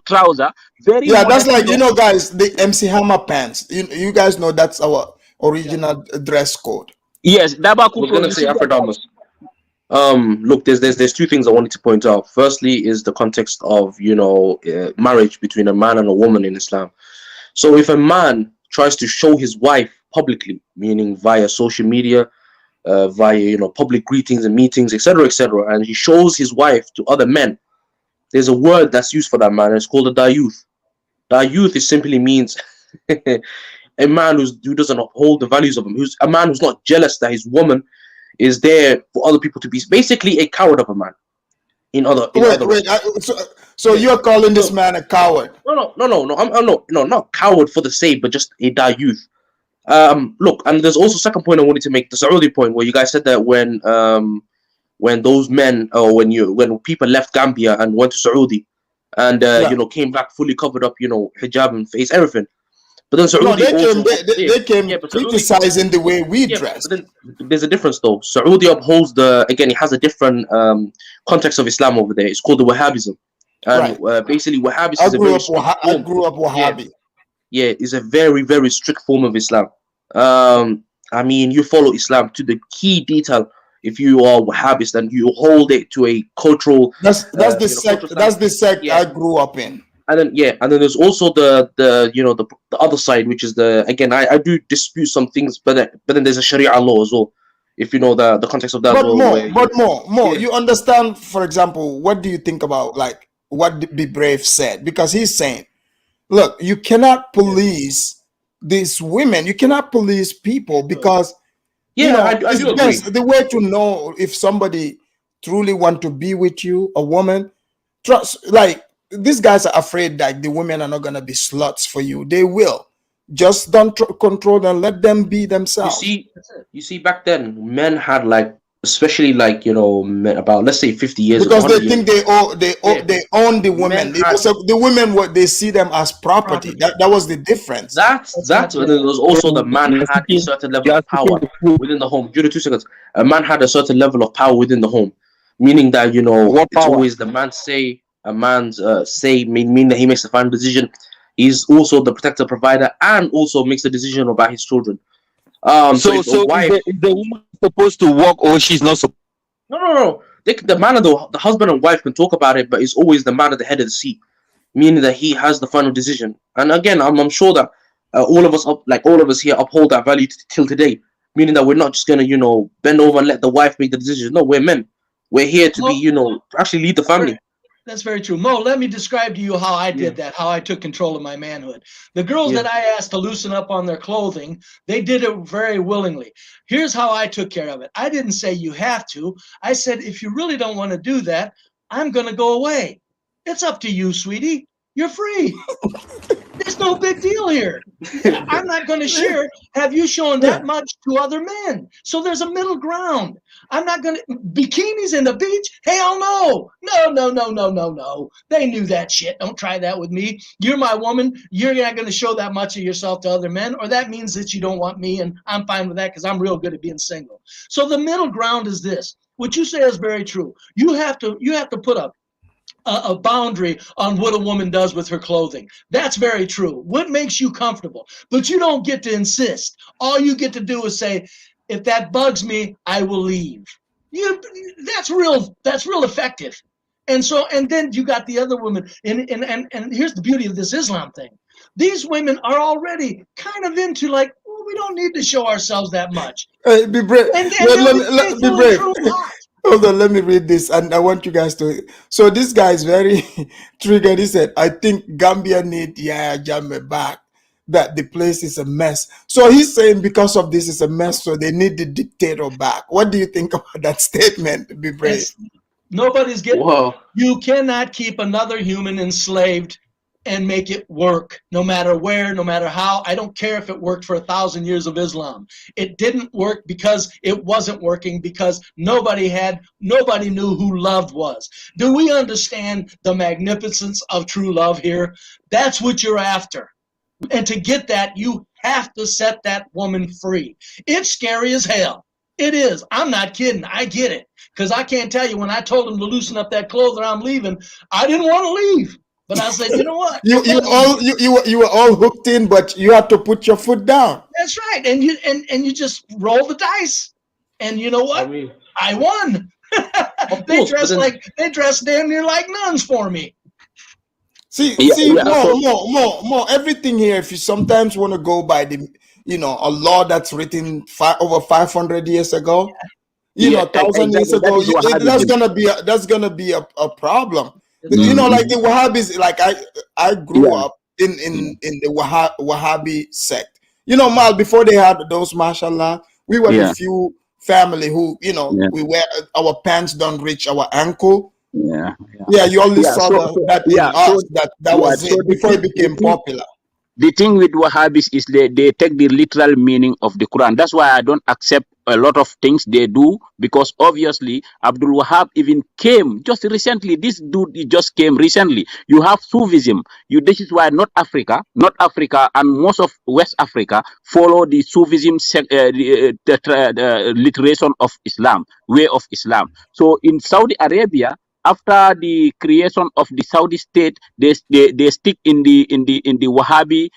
Speaker 12: trouser, very
Speaker 4: that's like guys, the MC Hammer pants. You guys know that's our original dress code.
Speaker 12: Yes, Daba Kurto.
Speaker 14: I was gonna say Afridamus. Look, there's 2 things I wanted to point out. Firstly is the context of marriage between a man and a woman in Islam. So if a man tries to show his wife publicly, meaning via social media, via public greetings and meetings, etc., and he shows his wife to other men, there's a word that's used for that man, and it's called a dayuth. Dayuth simply means a man who doesn't uphold the values of him, who's a man who's not jealous that his woman is there for other people to be, basically a coward of a man.
Speaker 4: So you're calling this man a coward?
Speaker 14: No. I'm not coward for the sake, but just a dayuth. Look, and there's also a second point I wanted to make, the Saudi point, where you guys said that when those men, or when people left Gambia and went to Saudi, and came back fully covered up, hijab and face, everything. But then Saudi
Speaker 4: they came criticizing the way we dress.
Speaker 14: But then there's a difference though. Saudi upholds it has a different context of Islam over there. It's called the Wahhabism. And basically Wahhabism
Speaker 4: I grew up Wahhabi.
Speaker 14: Yeah, it's a very, very strict form of Islam. I mean, you follow Islam to the key detail. If you are Wahhabist and you hold it to a cultural,
Speaker 4: that's the sect. That's the sect I grew up in.
Speaker 14: And then there's also the other side, which is I do dispute some things, but then there's a Sharia law as well. If you know the context of that.
Speaker 4: But more. You understand? For example, what do you think about like what Be Brave said? Because he's saying, look, you cannot police these women. You cannot police people because
Speaker 14: I do agree.
Speaker 4: The way to know if somebody truly want to be with you, a woman, trust. Like these guys are afraid that the women are not gonna be sluts for you. They will. Just don't control them. Let them be themselves.
Speaker 14: You see, back then, men had especially about, let's say, 50 years
Speaker 4: because they think they own the women. The women, they see them as property. That was the difference.
Speaker 14: That's and there was also the man had a certain level of power within the home. 2 seconds. A man had a certain level of power within the home, meaning that it's always the man's say. A man's say mean that he makes the final decision. He's also the protector, provider, and also makes the decision about his children. So is the woman supposed to work, or she's not supposed? No. The man and the husband and wife can talk about it, but it's always the man at the head of the seat, meaning that he has the final decision. And again, I'm sure that all of us here uphold that value till today, meaning that we're not just gonna bend over and let the wife make the decision. No, we're men. We're here to be to actually lead the family.
Speaker 13: That's very true. Mo, let me describe to you how I did that, how I took control of my manhood. The girls that I asked to loosen up on their clothing, they did it very willingly. Here's how I took care of it. I didn't say you have to. I said, if you really don't want to do that, I'm going to go away. It's up to you, sweetie. You're free. There's no big deal here. I'm not going to share. Have you shown that much to other men? So there's a middle ground. I'm not going to bikinis in the beach. Hell no. No. They knew that shit. Don't try that with me. You're my woman. You're not going to show that much of yourself to other men, or that means that you don't want me, and I'm fine with that because I'm real good at being single. So the middle ground is this. What you say is very true. You have to put up a boundary on what a woman does with her clothing. That's very true. What makes you comfortable? But you don't get to insist. All you get to do is say, if that bugs me, I will leave. That's real effective. And then you got the other women. And here's the beauty of this Islam thing. These women are already kind of into like, well, we don't need to show ourselves that much.
Speaker 4: Be brave. Be brave. Hold on, let me read this, and I want you guys to. So this guy is very triggered. He said, "I think Gambia need Yaya Jammeh back. That the place is a mess." So he's saying because of this is a mess, so they need the dictator back. What do you think about that statement? Be brave.
Speaker 13: Nobody's getting. You cannot keep another human enslaved and make it work, no matter where, no matter how. I don't care if it worked for 1,000 years of Islam. It didn't work because it wasn't working, because nobody knew who love was. Do we understand the magnificence of true love here? That's what you're after. And to get that, you have to set that woman free. It's scary as hell. It is. I'm not kidding. I get it. Because I can't tell you, when I told him to loosen up that clothing, I'm leaving, I didn't want to leave. But I said, you know what?
Speaker 4: You were all hooked in, but you had to put your foot down.
Speaker 13: That's right, and you just roll the dice, and you know what? I won. They dressed damn near like nuns for me.
Speaker 4: More. Everything here. If you sometimes want to go by the, a law that's written over 500 years ago, 1,000 years ago, that's gonna be a problem. Like the Wahhabis, like I grew up in the Wahhabi sect. Mal, before they had those, mashallah, we were the few family who, we wear our pants don't reach our ankle. You only saw that was it before it became popular.
Speaker 12: The thing with Wahhabis is they take the literal meaning of the Quran. That's why I don't accept a lot of things they do, because obviously Abdul Wahab even came just recently. This dude just came recently. You have Sufism. This is why North Africa, and most of West Africa follow the Sufism literation of Islam, way of Islam. So in Saudi Arabia, after the creation of the Saudi state, they stick in the Wahhabi,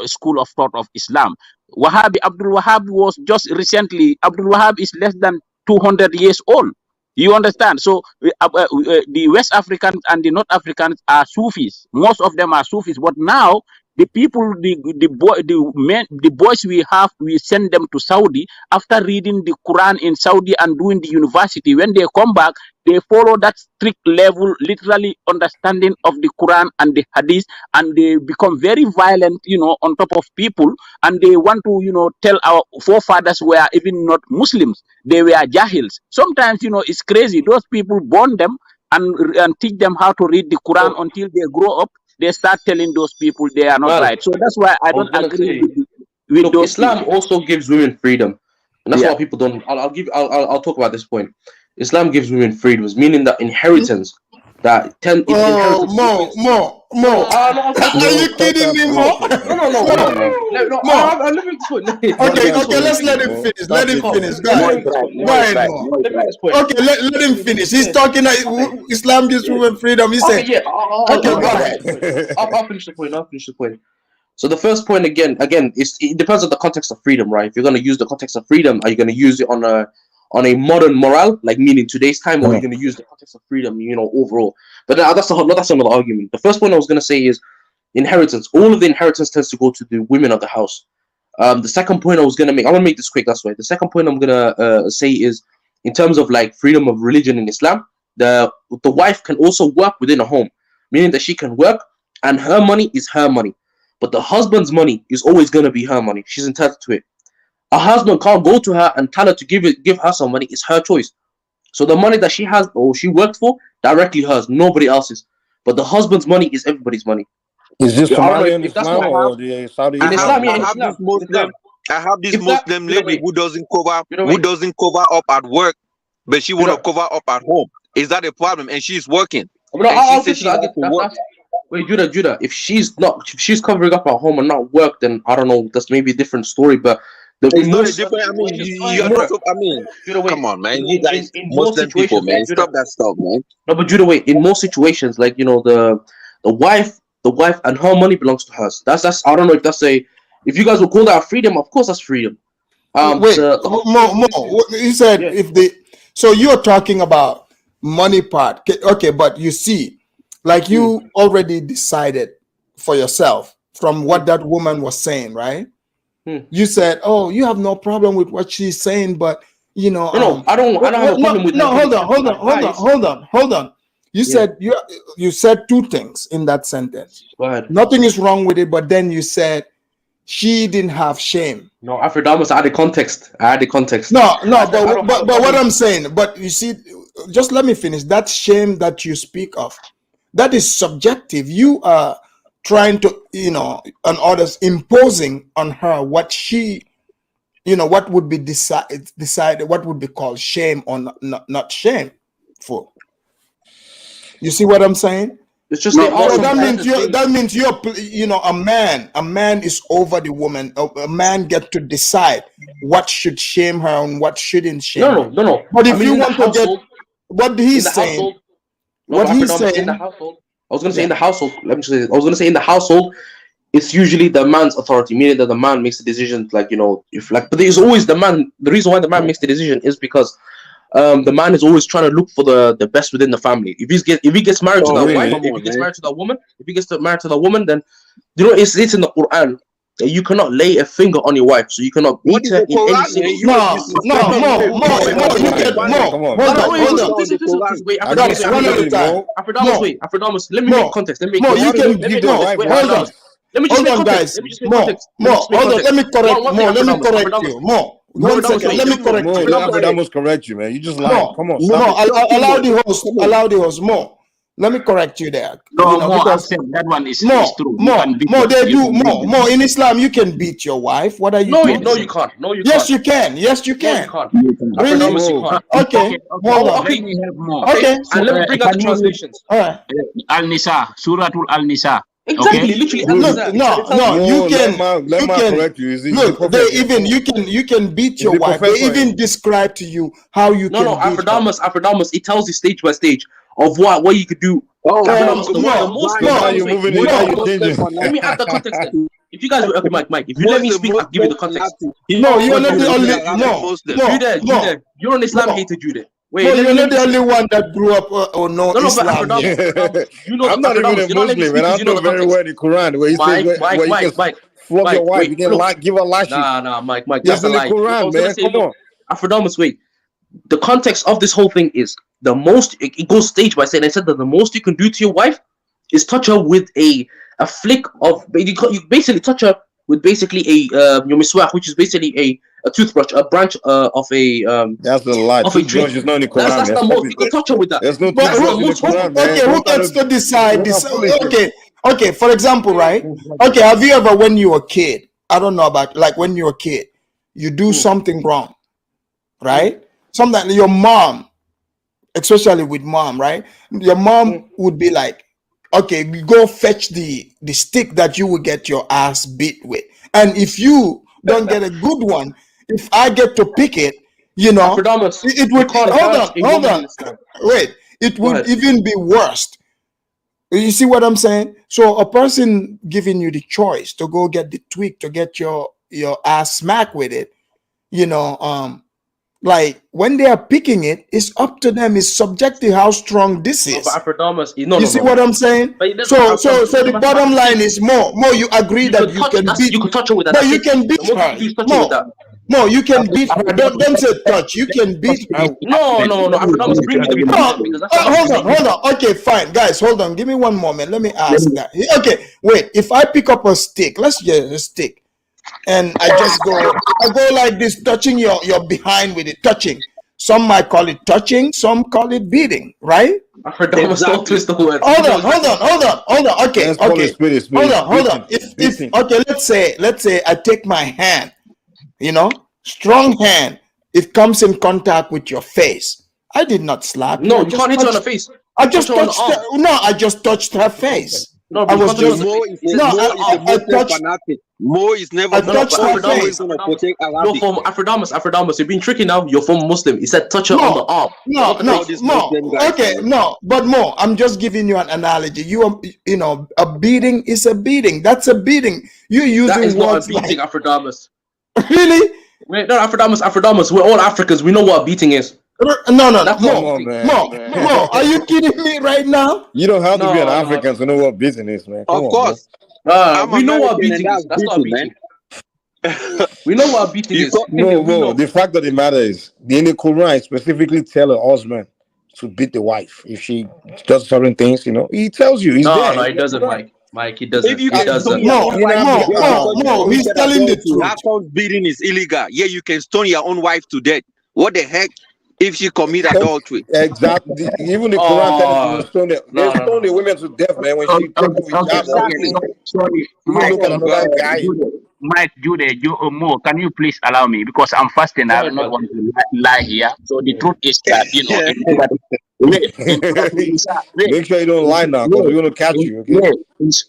Speaker 12: school of thought of Islam. Abdul Wahab was just recently. Abdul Wahab is less than 200 years old. You understand? So the West Africans and the North Africans are Sufis. Most of them are Sufis. But now the people, the boys we have, we send them to Saudi after reading the Quran in Saudi and doing the university. When they come back, they follow that strict level, literally understanding of the Quran and the Hadith, and they become very violent, on top of people, and they want to, tell our forefathers were even not Muslims, they were Jahils. Sometimes, it's crazy. Those people born them and teach them how to read the Quran until they grow up. They start telling those people they are not right. So that's why I don't agree with those.
Speaker 14: Islam also gives women freedom, and that's why people don't. I'll talk about this point. Islam gives women freedoms, meaning that inheritance. That
Speaker 4: more. Are you kidding me, more? No. Okay. Let's let him finish. Let him finish. Go ahead, more. Okay, let him finish. He's talking. Islam gives women freedom. He said. Okay, go ahead.
Speaker 14: I'll finish the point. So the first point again, it depends on the context of freedom, right? If you're going to use the context of freedom, are you going to use it on a modern morale, like meaning today's time, or are you going to use the context of freedom, overall? But that's another argument. The first point I was going to say is inheritance. All of the inheritance tends to go to the women of the house. The second point I was going to make, I'm going to make this quick, that's why. The second point I'm going to say is in terms of like freedom of religion in Islam, the wife can also work within a home, meaning that she can work and her money is her money. But the husband's money is always going to be her money. She's entitled to it. A husband can't go to her and tell her to give her some money. It's her choice. So the money that she has or she worked for, directly hers, nobody else's. But the husband's money is everybody's money.
Speaker 15: Is this
Speaker 14: Yeah, I don't know
Speaker 15: Somali in
Speaker 14: if that's
Speaker 15: Islam
Speaker 14: not
Speaker 15: or the Saudi
Speaker 14: in Islam. Yeah, in
Speaker 9: I have
Speaker 14: Islam.
Speaker 9: this Muslim. I have this
Speaker 14: If that,
Speaker 9: Muslim
Speaker 14: you know,
Speaker 9: lady
Speaker 14: wait,
Speaker 9: who doesn't cover
Speaker 14: you know,
Speaker 9: who
Speaker 14: wait,
Speaker 9: doesn't cover up at work, but she
Speaker 14: you
Speaker 9: want to
Speaker 14: know,
Speaker 9: cover up at home. Is that a problem? And she's working,
Speaker 14: no,
Speaker 9: and she
Speaker 14: I'll
Speaker 9: says
Speaker 14: get
Speaker 9: she
Speaker 14: to that. I'll
Speaker 9: has
Speaker 14: get
Speaker 9: to
Speaker 14: to that.
Speaker 9: work.
Speaker 14: Wait, Judah. If she's covering up at home and not work, then I don't know. That's maybe a different story. But
Speaker 9: It's
Speaker 14: in
Speaker 9: not a
Speaker 14: most
Speaker 9: different. I mean,
Speaker 14: situations,
Speaker 9: you're not. I mean,
Speaker 14: Judah, wait.
Speaker 9: come on, man. You guys,
Speaker 14: In most
Speaker 9: Muslim people,
Speaker 14: situations,
Speaker 9: man,
Speaker 14: Judah.
Speaker 9: stop that stuff, man.
Speaker 14: No, but Judah, wait. In most situations, like, you know, the wife and her money belongs to hers. That's I don't know if that's a, if you guys would call that freedom. Of course, that's freedom.
Speaker 4: Wait, more. You said
Speaker 14: Yeah.
Speaker 4: if they, so you're talking about money part. Okay, but you see, like you already decided for yourself from what that woman was saying, right? You said, "Oh, you have no problem with what she's saying, but you know,
Speaker 14: No, I don't have a problem with
Speaker 4: no.
Speaker 14: her
Speaker 4: Hold on. You said you said two things in that sentence.
Speaker 14: Go ahead.
Speaker 4: Nothing is wrong with it, but then you said she didn't have shame.
Speaker 14: No, Afridamus, I added context.
Speaker 4: No, but what I'm saying, but you see, just let me finish. That shame that you speak of, that is subjective. You are trying to, you know, on others, imposing on her what she, you know, what would be decided, what would be called shame or not shameful. You see what I'm saying?
Speaker 14: It's just
Speaker 4: that means you're, you know, a man is over the woman. A man get to decide what should shame her and what shouldn't shame her.
Speaker 14: No.
Speaker 4: But if you want to get what he's saying, what he's saying
Speaker 14: in the household, I was going to say in the household. Let me say this. I was going to say in the household, it's usually the man's authority, meaning that the man makes the decision. Like, you know, if like, but there's always the man. The reason why the man makes the decision is because the man is always trying to look for the best within the family. If he gets married to that wife, if he gets married to that woman, then you know it's in the Quran that you cannot lay a finger on your wife, so you cannot beat her in any single. Afridamus, let me make context. Let me make context. Let me just hold on,
Speaker 4: let me correct you. More. 1 second, let me correct you.
Speaker 15: Afridamus correct you, man. You just lied. Come on.
Speaker 4: Allow the host more. Let me correct you there.
Speaker 12: No,
Speaker 4: you know,
Speaker 12: more
Speaker 4: because
Speaker 12: that one is true.
Speaker 4: More. They do more. In Islam, you can beat your wife. What are you?
Speaker 14: No, you can't.
Speaker 4: Yes, you can. Yes, you can.
Speaker 14: No, you can't.
Speaker 4: Really? Okay. Hold on.
Speaker 12: Let me help more.
Speaker 4: Okay.
Speaker 14: And let me bring out the translations.
Speaker 4: All right.
Speaker 12: Al-Nisa, Suratul Al-Nisa.
Speaker 14: Exactly, literally.
Speaker 4: You can
Speaker 15: correct you.
Speaker 4: Look, you can beat your wife. They even describe to you how you can.
Speaker 14: No, Afridamus. It tells you stage by stage of what you could do.
Speaker 4: Let
Speaker 14: me add the context then. If you guys, okay, Mike, if you let me speak, I'll give you the context.
Speaker 4: No, you're not the only.
Speaker 14: Judah, you're an Islam hater, Judah. Wait,
Speaker 4: you're not the only one that grew up or know Islam.
Speaker 15: I'm not even a Muslim, and I know very well the Quran where he says Mike, flog your wife, you can give her lashes.
Speaker 14: Nah, Mike,
Speaker 15: that's in the Quran, man. Come on.
Speaker 14: Afridamus, wait. The context of this whole thing is the most. It goes stage by stage. I said that the most you can do to your wife is touch her with a flick of. You basically touch her with basically a your miswak, which is basically a toothbrush, a branch of a
Speaker 15: that's the lie.
Speaker 14: Of a tree.
Speaker 15: Is not in the Quran.
Speaker 14: That's the most. You can touch her with that.
Speaker 15: There's no toothbrush in the Quran, man.
Speaker 4: Okay, who gets to decide this? Okay. For example, right? Okay, have you ever, when you were a kid? I don't know about like when you were a kid, you do something wrong, right? Sometimes your mom, especially with mom, right? Your mom would be like, okay, we go fetch the stick that you will get your ass beat with. And if you don't get a good one, if I get to pick it, you know, it would hold on. Wait, it would even be worse. You see what I'm saying? So a person giving you the choice to go get the tweak, to get your ass smacked with it, you know, like when they are picking it, it's up to them. It's subjective how strong this is. You see what I'm saying? So the bottom line is more. You agree that you can beat.
Speaker 14: You can touch her with that.
Speaker 4: But you can beat her. No, you can beat her. Don't say touch. You can beat her.
Speaker 14: No. Afridamus, bring me the
Speaker 4: No,
Speaker 14: because that's
Speaker 4: hold on. Okay, fine, guys, hold on. Give me one moment. Let me ask that. Okay, wait. If I pick up a stick, let's just a stick, and I go like this, touching your behind with it, touching. Some might call it touching. Some call it beating. Right?
Speaker 14: Afridamus, don't twist the word.
Speaker 4: Hold on. Okay. Hold on. If okay, let's say I take my hand, strong hand. It comes in contact with your face. I did not slap you.
Speaker 14: No, you can't hit her on the face.
Speaker 4: I just touched her. No, I just touched her face.
Speaker 14: No,
Speaker 4: I was just
Speaker 9: Mo is never
Speaker 4: I touched her face.
Speaker 14: You're from Afridamus. You're being tricky now. You're from Muslim. He said touch her on the arm.
Speaker 4: No. Okay, no. But Mo, I'm just giving you an analogy. A beating is a beating. That's a beating. You're using
Speaker 14: that is
Speaker 4: words
Speaker 14: not a beating,
Speaker 4: like
Speaker 14: Afridamus.
Speaker 4: Really?
Speaker 14: Wait, no, Afridamus. We're all Africans. We know what a beating is.
Speaker 4: No.
Speaker 14: Mo,
Speaker 4: are you kidding me right now?
Speaker 15: You don't have to be an African to know what beating is, man.
Speaker 9: Of course.
Speaker 14: We know what beating is. That's not a beating. We know what beating is.
Speaker 15: No. The fact of the matter is, in the Quran specifically tell a husband to beat the wife if she does certain things. He tells you.
Speaker 14: No, he doesn't, Mike. Mike, he doesn't. He doesn't.
Speaker 4: No. He's telling the truth.
Speaker 9: Husband beating is illegal. Yeah, you can stone your own wife to death. What the heck? If she commit adultery.
Speaker 15: Exactly. Even the Quran tells you stone the women to death, man. When she
Speaker 12: Mike, Jude, Mo, can you please allow me? Because I'm fasting. I don't want to lie here. So the truth is that,
Speaker 15: make sure you don't lie now, because we're going to catch you. Okay?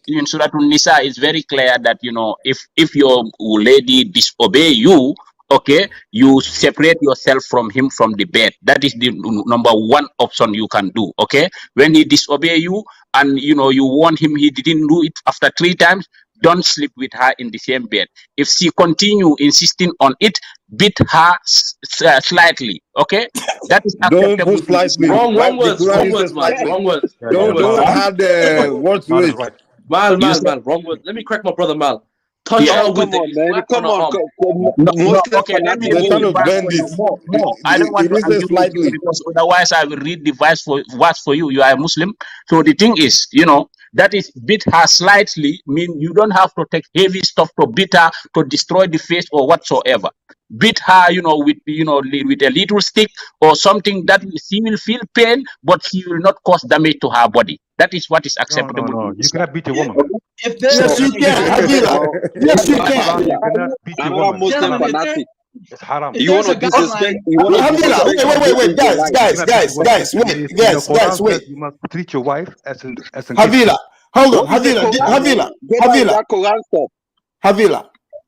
Speaker 12: In Surah Nisa, it's very clear that, if your lady disobey you, okay, you separate yourself from him from the bed. That is the number one option you can do. Okay, when he disobey you and you warn him he didn't do it after 3 times, don't sleep with her in the same bed. If she continue insisting on it, beat her slightly. Okay, that is acceptable.
Speaker 15: Don't slightly.
Speaker 14: Wrong words, Mike. Wrong words.
Speaker 15: Don't have the words to it.
Speaker 14: Mal, wrong words. Let me correct my brother Mal. Touch her with the
Speaker 9: come on.
Speaker 12: Okay, let me I don't want to argue because otherwise I will read the verse for you. You are a Muslim. So the thing is, that is beat her slightly, mean you don't have to take heavy stuff to beat her to destroy the face or whatsoever. Beat her, with a little stick or something that she will feel pain, but she will not cause damage to her body. That is what is acceptable.
Speaker 16: No. You cannot beat a woman.
Speaker 4: Yes, you can. Yes, you can.
Speaker 16: You cannot beat a woman.
Speaker 9: Muslim fanatic.
Speaker 16: It's haram.
Speaker 9: You want to disrespect?
Speaker 4: Wait, guys, wait.
Speaker 16: You must treat your wife as an
Speaker 4: Havila, hold on,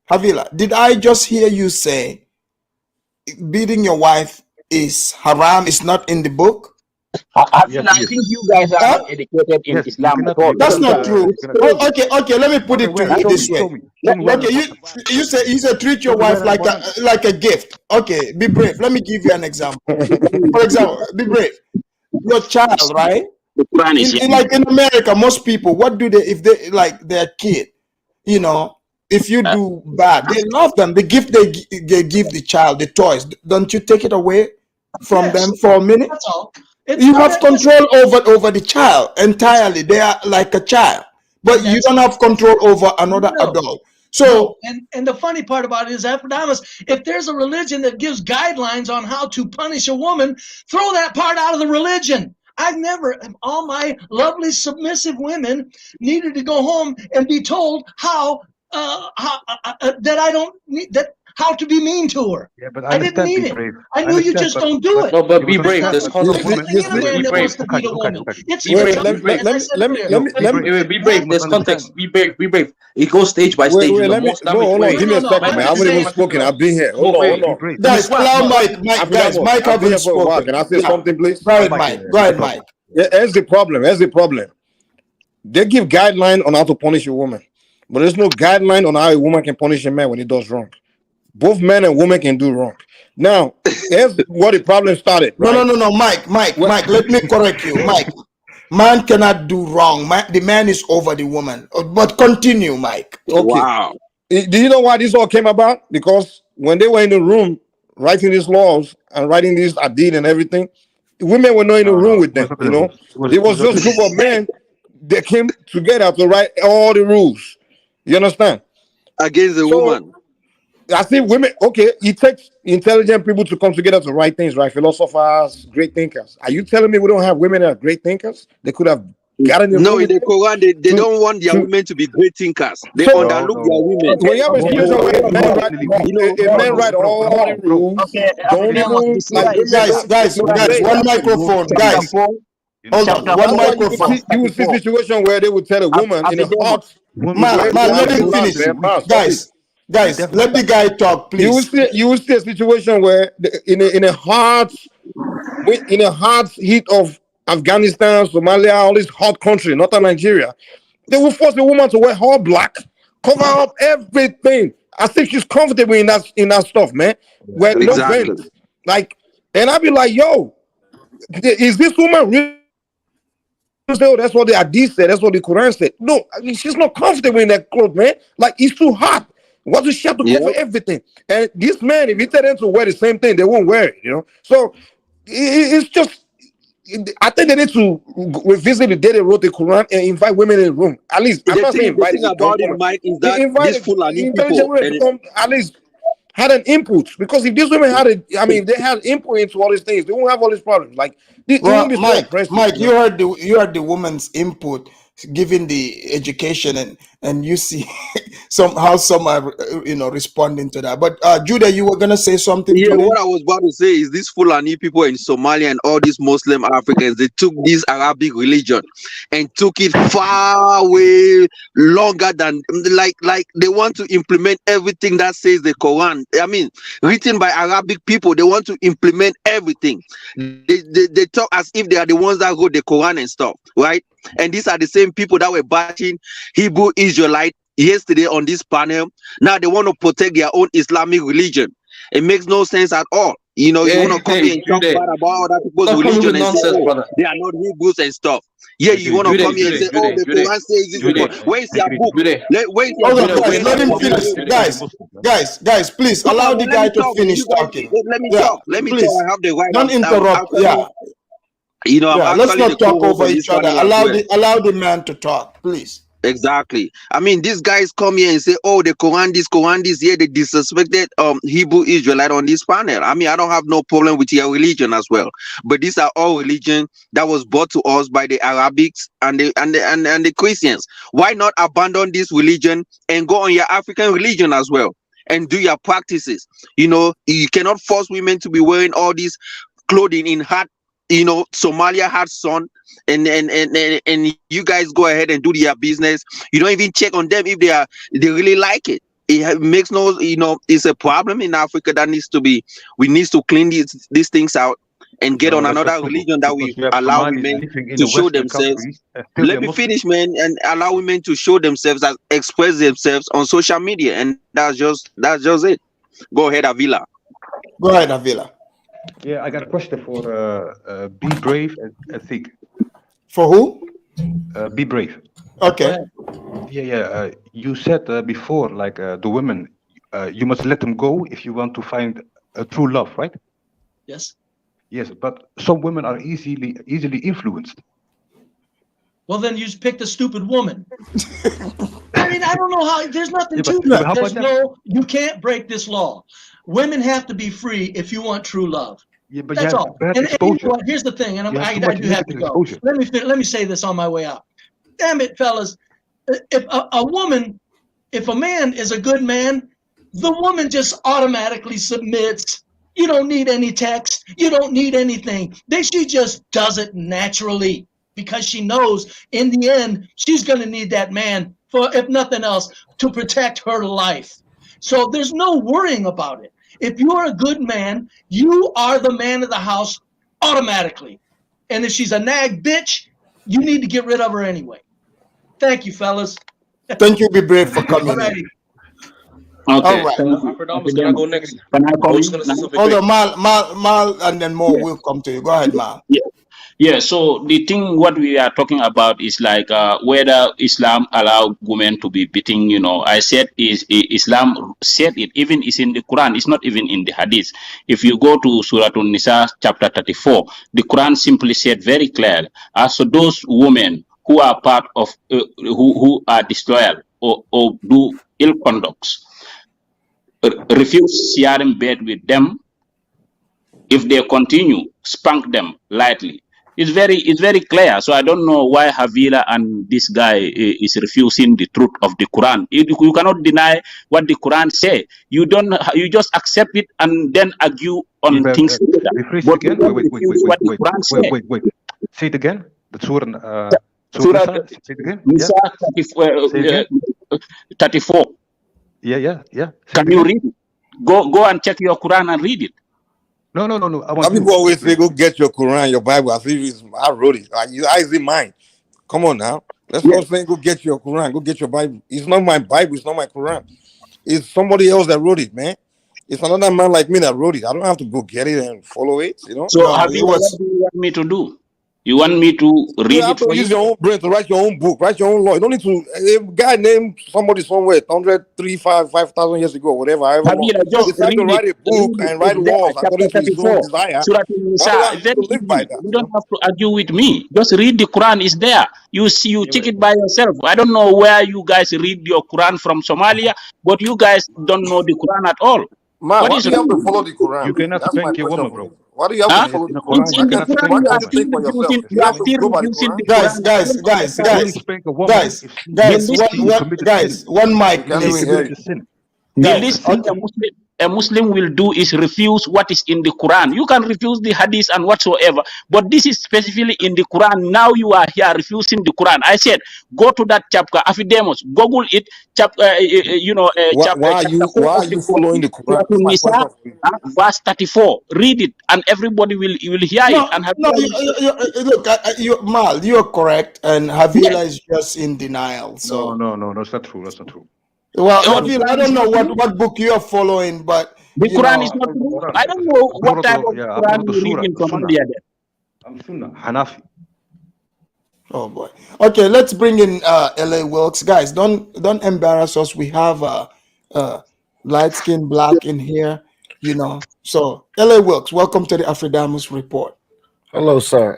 Speaker 4: Havila, did I just hear you say beating your wife is haram, is not in the book?
Speaker 12: I think you guys are not educated in Islam at all.
Speaker 4: That's not true. Okay, let me put it to you this way. Okay, you say treat your wife like a gift. Okay, be brave. Let me give you an example. For example, be brave. Your child, right? In America, most people, what do they if they like their kid? If you do bad, they love them. The gift they give the child, the toys. Don't you take it away from them for a minute?
Speaker 13: That's all.
Speaker 4: You have control over the child entirely. They are like a child, but you don't have control over another adult. So,
Speaker 13: and the funny part about it is, Afridamus, if there's a religion that gives guidelines on how to punish a woman, throw that part out of the religion. All my lovely submissive women needed to go home and be told how how to be mean to her.
Speaker 16: Yeah, but
Speaker 13: I didn't need it. I knew you just don't do it.
Speaker 14: No, but be brave. There's
Speaker 13: Be
Speaker 14: brave. There's context. Be brave. It goes stage by stage.
Speaker 15: Hold on. Give me a second, man. I haven't even spoken. I've been here. Hold on.
Speaker 4: Guys, allow Mike. Mike, I've been spoken.
Speaker 15: Can I say something, please?
Speaker 4: Go ahead, Mike.
Speaker 15: Yeah, here's the problem. They give guideline on how to punish a woman, but there's no guideline on how a woman can punish a man when he does wrong. Both men and women can do wrong. Now, here's what the problem started. Right?
Speaker 4: No, Mike, let me correct you. Mike, man cannot do wrong. The man is over the woman. But continue, Mike. Okay.
Speaker 9: Wow.
Speaker 15: Do you know why this all came about? Because when they were in the room writing these laws and writing these adid and everything, women were not in the room with them. You know, it was just a group of men that came together to write all the rules. You understand?
Speaker 9: Against the woman.
Speaker 15: I think women. Okay, it takes intelligent people to come together to write things, right? Philosophers, great thinkers. Are you telling me we don't have women that are great thinkers? They could have gotten
Speaker 9: No, in the Quran, they don't want their women to be great thinkers. They underlook their women.
Speaker 15: When you have a situation where a man write all the rules, don't even
Speaker 4: guys, one microphone, guys. Hold on, one microphone.
Speaker 15: You would see a situation where they would tell a woman in a hot.
Speaker 4: Let him finish, guys. Let the guy talk, please.
Speaker 15: You will see a situation where in a hot heat of Afghanistan, Somalia, all these hot countries, not Nigeria, they will force a woman to wear all black, cover up everything. I think she's comfortable in that stuff, man. Where no vent. Like, and I'd be like, yo, is this woman really? Oh, that's what the hadith said. That's what the Quran said. No, I mean, she's not comfortable in that clothes, man. Like, it's too hot. What does she have to cover everything? And this man, if you tell them to wear the same thing, they won't wear it, you know? So it's just, I think they need to revisit the day they wrote the Quran and invite women in the room. At least, I'm not saying invite
Speaker 9: about it, Mike, is that this Fulani people
Speaker 15: at least had an input, because if these women they had input into all these things, they won't have all these problems. Like,
Speaker 4: Mike, you heard the woman's input, giving the education, and you see some are responding to that. But Judah, you were gonna say something.
Speaker 9: Yeah, what I was about to say is these Fulani people in Somalia and all these Muslim Africans, they took this Arabic religion and took it far way longer than like they want to implement everything that says the Quran. I mean, written by Arabic people, they want to implement everything. They talk as if they are the ones that wrote the Quran and stuff, right? And these are the same people that were bashing Hebrew Israelite yesterday on this panel. Now they want to protect their own Islamic religion. It makes no sense at all. You know, you want to come here and talk bad about other people's religion and say, they are not Hebrews and stuff. Yeah, you want to come here and say, oh, the Quran says this. Where's your book?
Speaker 4: Let him finish. Guys, please allow the guy to finish talking.
Speaker 9: Let me talk. Let me talk. I have the right.
Speaker 4: Don't interrupt. Let's not talk over each other. Allow the man to talk, please.
Speaker 9: Exactly. I mean, these guys come here and say, oh, the Quran this, yeah, they disrespected Hebrew Israelite on this panel. I mean, I don't have no problem with your religion as well. But these are all religion that was brought to us by the Arabics and the Christians. Why not abandon this religion and go on your African religion as well and do your practices? You know, you cannot force women to be wearing all these clothing in hot, Somalia had sun, and you guys go ahead and do their business. You don't even check on them if they really like it. It makes no, it's a problem in Africa that we need to clean these things out and get on another religion that we allow women to show themselves. Let me finish, man, and allow women to show themselves and express themselves on social media, and that's just it. Go ahead, Avila.
Speaker 16: Yeah, I got a question for Be Brave and Think.
Speaker 4: For who?
Speaker 16: Be Brave.
Speaker 4: Okay.
Speaker 16: Yeah. You said before, like the women, you must let them go if you want to find a true love, right?
Speaker 13: Yes.
Speaker 16: Yes, but some women are easily influenced.
Speaker 13: Well, then you picked a stupid woman. I mean, I don't know how. There's nothing to that. You can't break this law. Women have to be free if you want true love.
Speaker 16: Yeah, but
Speaker 13: that's all. And here's the thing, and I do have to go. Let me say this on my way out. Damn it, fellas! If if a man is a good man, the woman just automatically submits. You don't need any text. You don't need anything. She just does it naturally because she knows in the end she's going to need that man for, if nothing else, to protect her life. So there's no worrying about it. If you are a good man, you are the man of the house automatically. And if she's a nag bitch, you need to get rid of her anyway. Thank you, fellas.
Speaker 4: Thank you, Be Brave, for coming.
Speaker 14: Okay.
Speaker 4: All right.
Speaker 14: Afridamus, can I go next?
Speaker 1: Can I come in?
Speaker 4: Hold on, Mal, and then more will come to you. Go ahead, Mal.
Speaker 12: Yeah, so the thing what we are talking about is like whether Islam allow women to be beating. I said Islam said it, even is in the Quran. It's not even in the Hadith. If you go to Surah An-Nisa chapter 34, the Quran simply said very clear, as to those women who are part of who are disloyal or do ill conducts, refuse sharing bed with them. If they continue, spank them lightly. It's very clear. So I don't know why Havila and this guy is refusing the truth of the Quran. You cannot deny what the Quran say. You don't. You just accept it and then argue on things later.
Speaker 16: Rephrase
Speaker 12: But
Speaker 16: it again.
Speaker 12: you don't refuse what the Quran say.
Speaker 16: Wait. Say it again. The Surah.
Speaker 12: Surah
Speaker 16: Say it again.
Speaker 12: Nisa
Speaker 16: Say it again.
Speaker 12: 34.
Speaker 16: Yeah.
Speaker 12: Can you read it? Go and check your Quran and read it.
Speaker 16: No. I
Speaker 15: Some people always say, "Go get your Quran, your Bible." I wrote it. I is it mine? Come on now. Let's not say, "Go get your Quran, go get your Bible." It's not my Bible. It's not my Quran. It's somebody else that wrote it, man. It's another man like me that wrote it. I don't have to go get it and follow it.
Speaker 12: So what do you want me to do? You want me to read
Speaker 15: You have
Speaker 12: it for
Speaker 15: to use
Speaker 12: you?
Speaker 15: your own brain to write your own book, write your own law. You don't need to. A guy named somebody somewhere 5,000 years ago, whatever. However long.
Speaker 12: Habila, just
Speaker 15: It's like to
Speaker 12: read
Speaker 15: write a book
Speaker 12: it.
Speaker 15: and write
Speaker 12: It's there,
Speaker 15: laws according
Speaker 12: chapter
Speaker 15: to his own
Speaker 12: 34,
Speaker 15: desire.
Speaker 12: Surah
Speaker 15: Why do
Speaker 12: Nisa.
Speaker 15: I have
Speaker 12: Very
Speaker 15: to live by
Speaker 12: easy.
Speaker 15: that?
Speaker 12: You don't have to argue with me. Just read the Quran. It's there. You see, you check it by yourself. I don't know where you guys read your Quran from Somalia, but you guys don't know the Quran at all.
Speaker 15: Man,
Speaker 12: What
Speaker 15: why
Speaker 12: is
Speaker 15: do you have to
Speaker 12: wrong?
Speaker 15: follow the Quran?
Speaker 16: You cannot
Speaker 15: That's my
Speaker 16: spank your
Speaker 15: question
Speaker 16: woman,
Speaker 15: for you.
Speaker 16: bro.
Speaker 15: Why do you have
Speaker 12: Huh?
Speaker 15: to follow
Speaker 16: In
Speaker 15: the
Speaker 16: the Quran,
Speaker 12: It's
Speaker 15: Quran?
Speaker 16: you
Speaker 12: in the
Speaker 16: cannot
Speaker 12: Quran.
Speaker 16: spank
Speaker 15: Why
Speaker 16: a
Speaker 12: You
Speaker 15: can't
Speaker 12: are
Speaker 15: you
Speaker 16: woman.
Speaker 12: still
Speaker 15: think for yourself?
Speaker 12: refusing.
Speaker 15: You
Speaker 12: You are
Speaker 15: have to
Speaker 12: still
Speaker 15: go by the
Speaker 12: refusing
Speaker 15: Quran?
Speaker 12: the Quran.
Speaker 10: Guys, one mic,
Speaker 15: Can't even
Speaker 10: please.
Speaker 15: hear you.
Speaker 12: The
Speaker 10: Guys,
Speaker 12: least thing a Muslim will do is refuse what is in the Quran. You can refuse the hadith and whatsoever, but this is specifically in the Quran. Now you are here refusing the Quran. I said, go to that chapter, Afridamus, Google it, chapter,
Speaker 15: Why
Speaker 12: chapter 4
Speaker 15: are
Speaker 12: of the
Speaker 15: you following the
Speaker 12: Surah
Speaker 15: Quran? That's my
Speaker 12: Nisa,
Speaker 15: question for you.
Speaker 12: verse 34. Read it, and everybody will hear it. And
Speaker 10: Look, Mal, you're correct, and Havila is just in denial. So,
Speaker 16: No, that's not true. That's not true.
Speaker 10: well,
Speaker 12: the
Speaker 10: Havila, I
Speaker 12: Quran is
Speaker 10: don't know
Speaker 12: not true.
Speaker 10: what book you are following, but
Speaker 12: The Quran is not true. I don't know what type of Quran
Speaker 16: according to
Speaker 12: you read
Speaker 16: Surah,
Speaker 12: in
Speaker 16: Sunnah.
Speaker 12: Somalia there.
Speaker 16: I'm Sunnah, Hanafi.
Speaker 10: oh boy. Okay, let's bring in LA Wilkes, guys. Don't embarrass us. We have light skin black in here, So, LA Wilkes, welcome to the Afridamus Report.
Speaker 17: Hello, sir.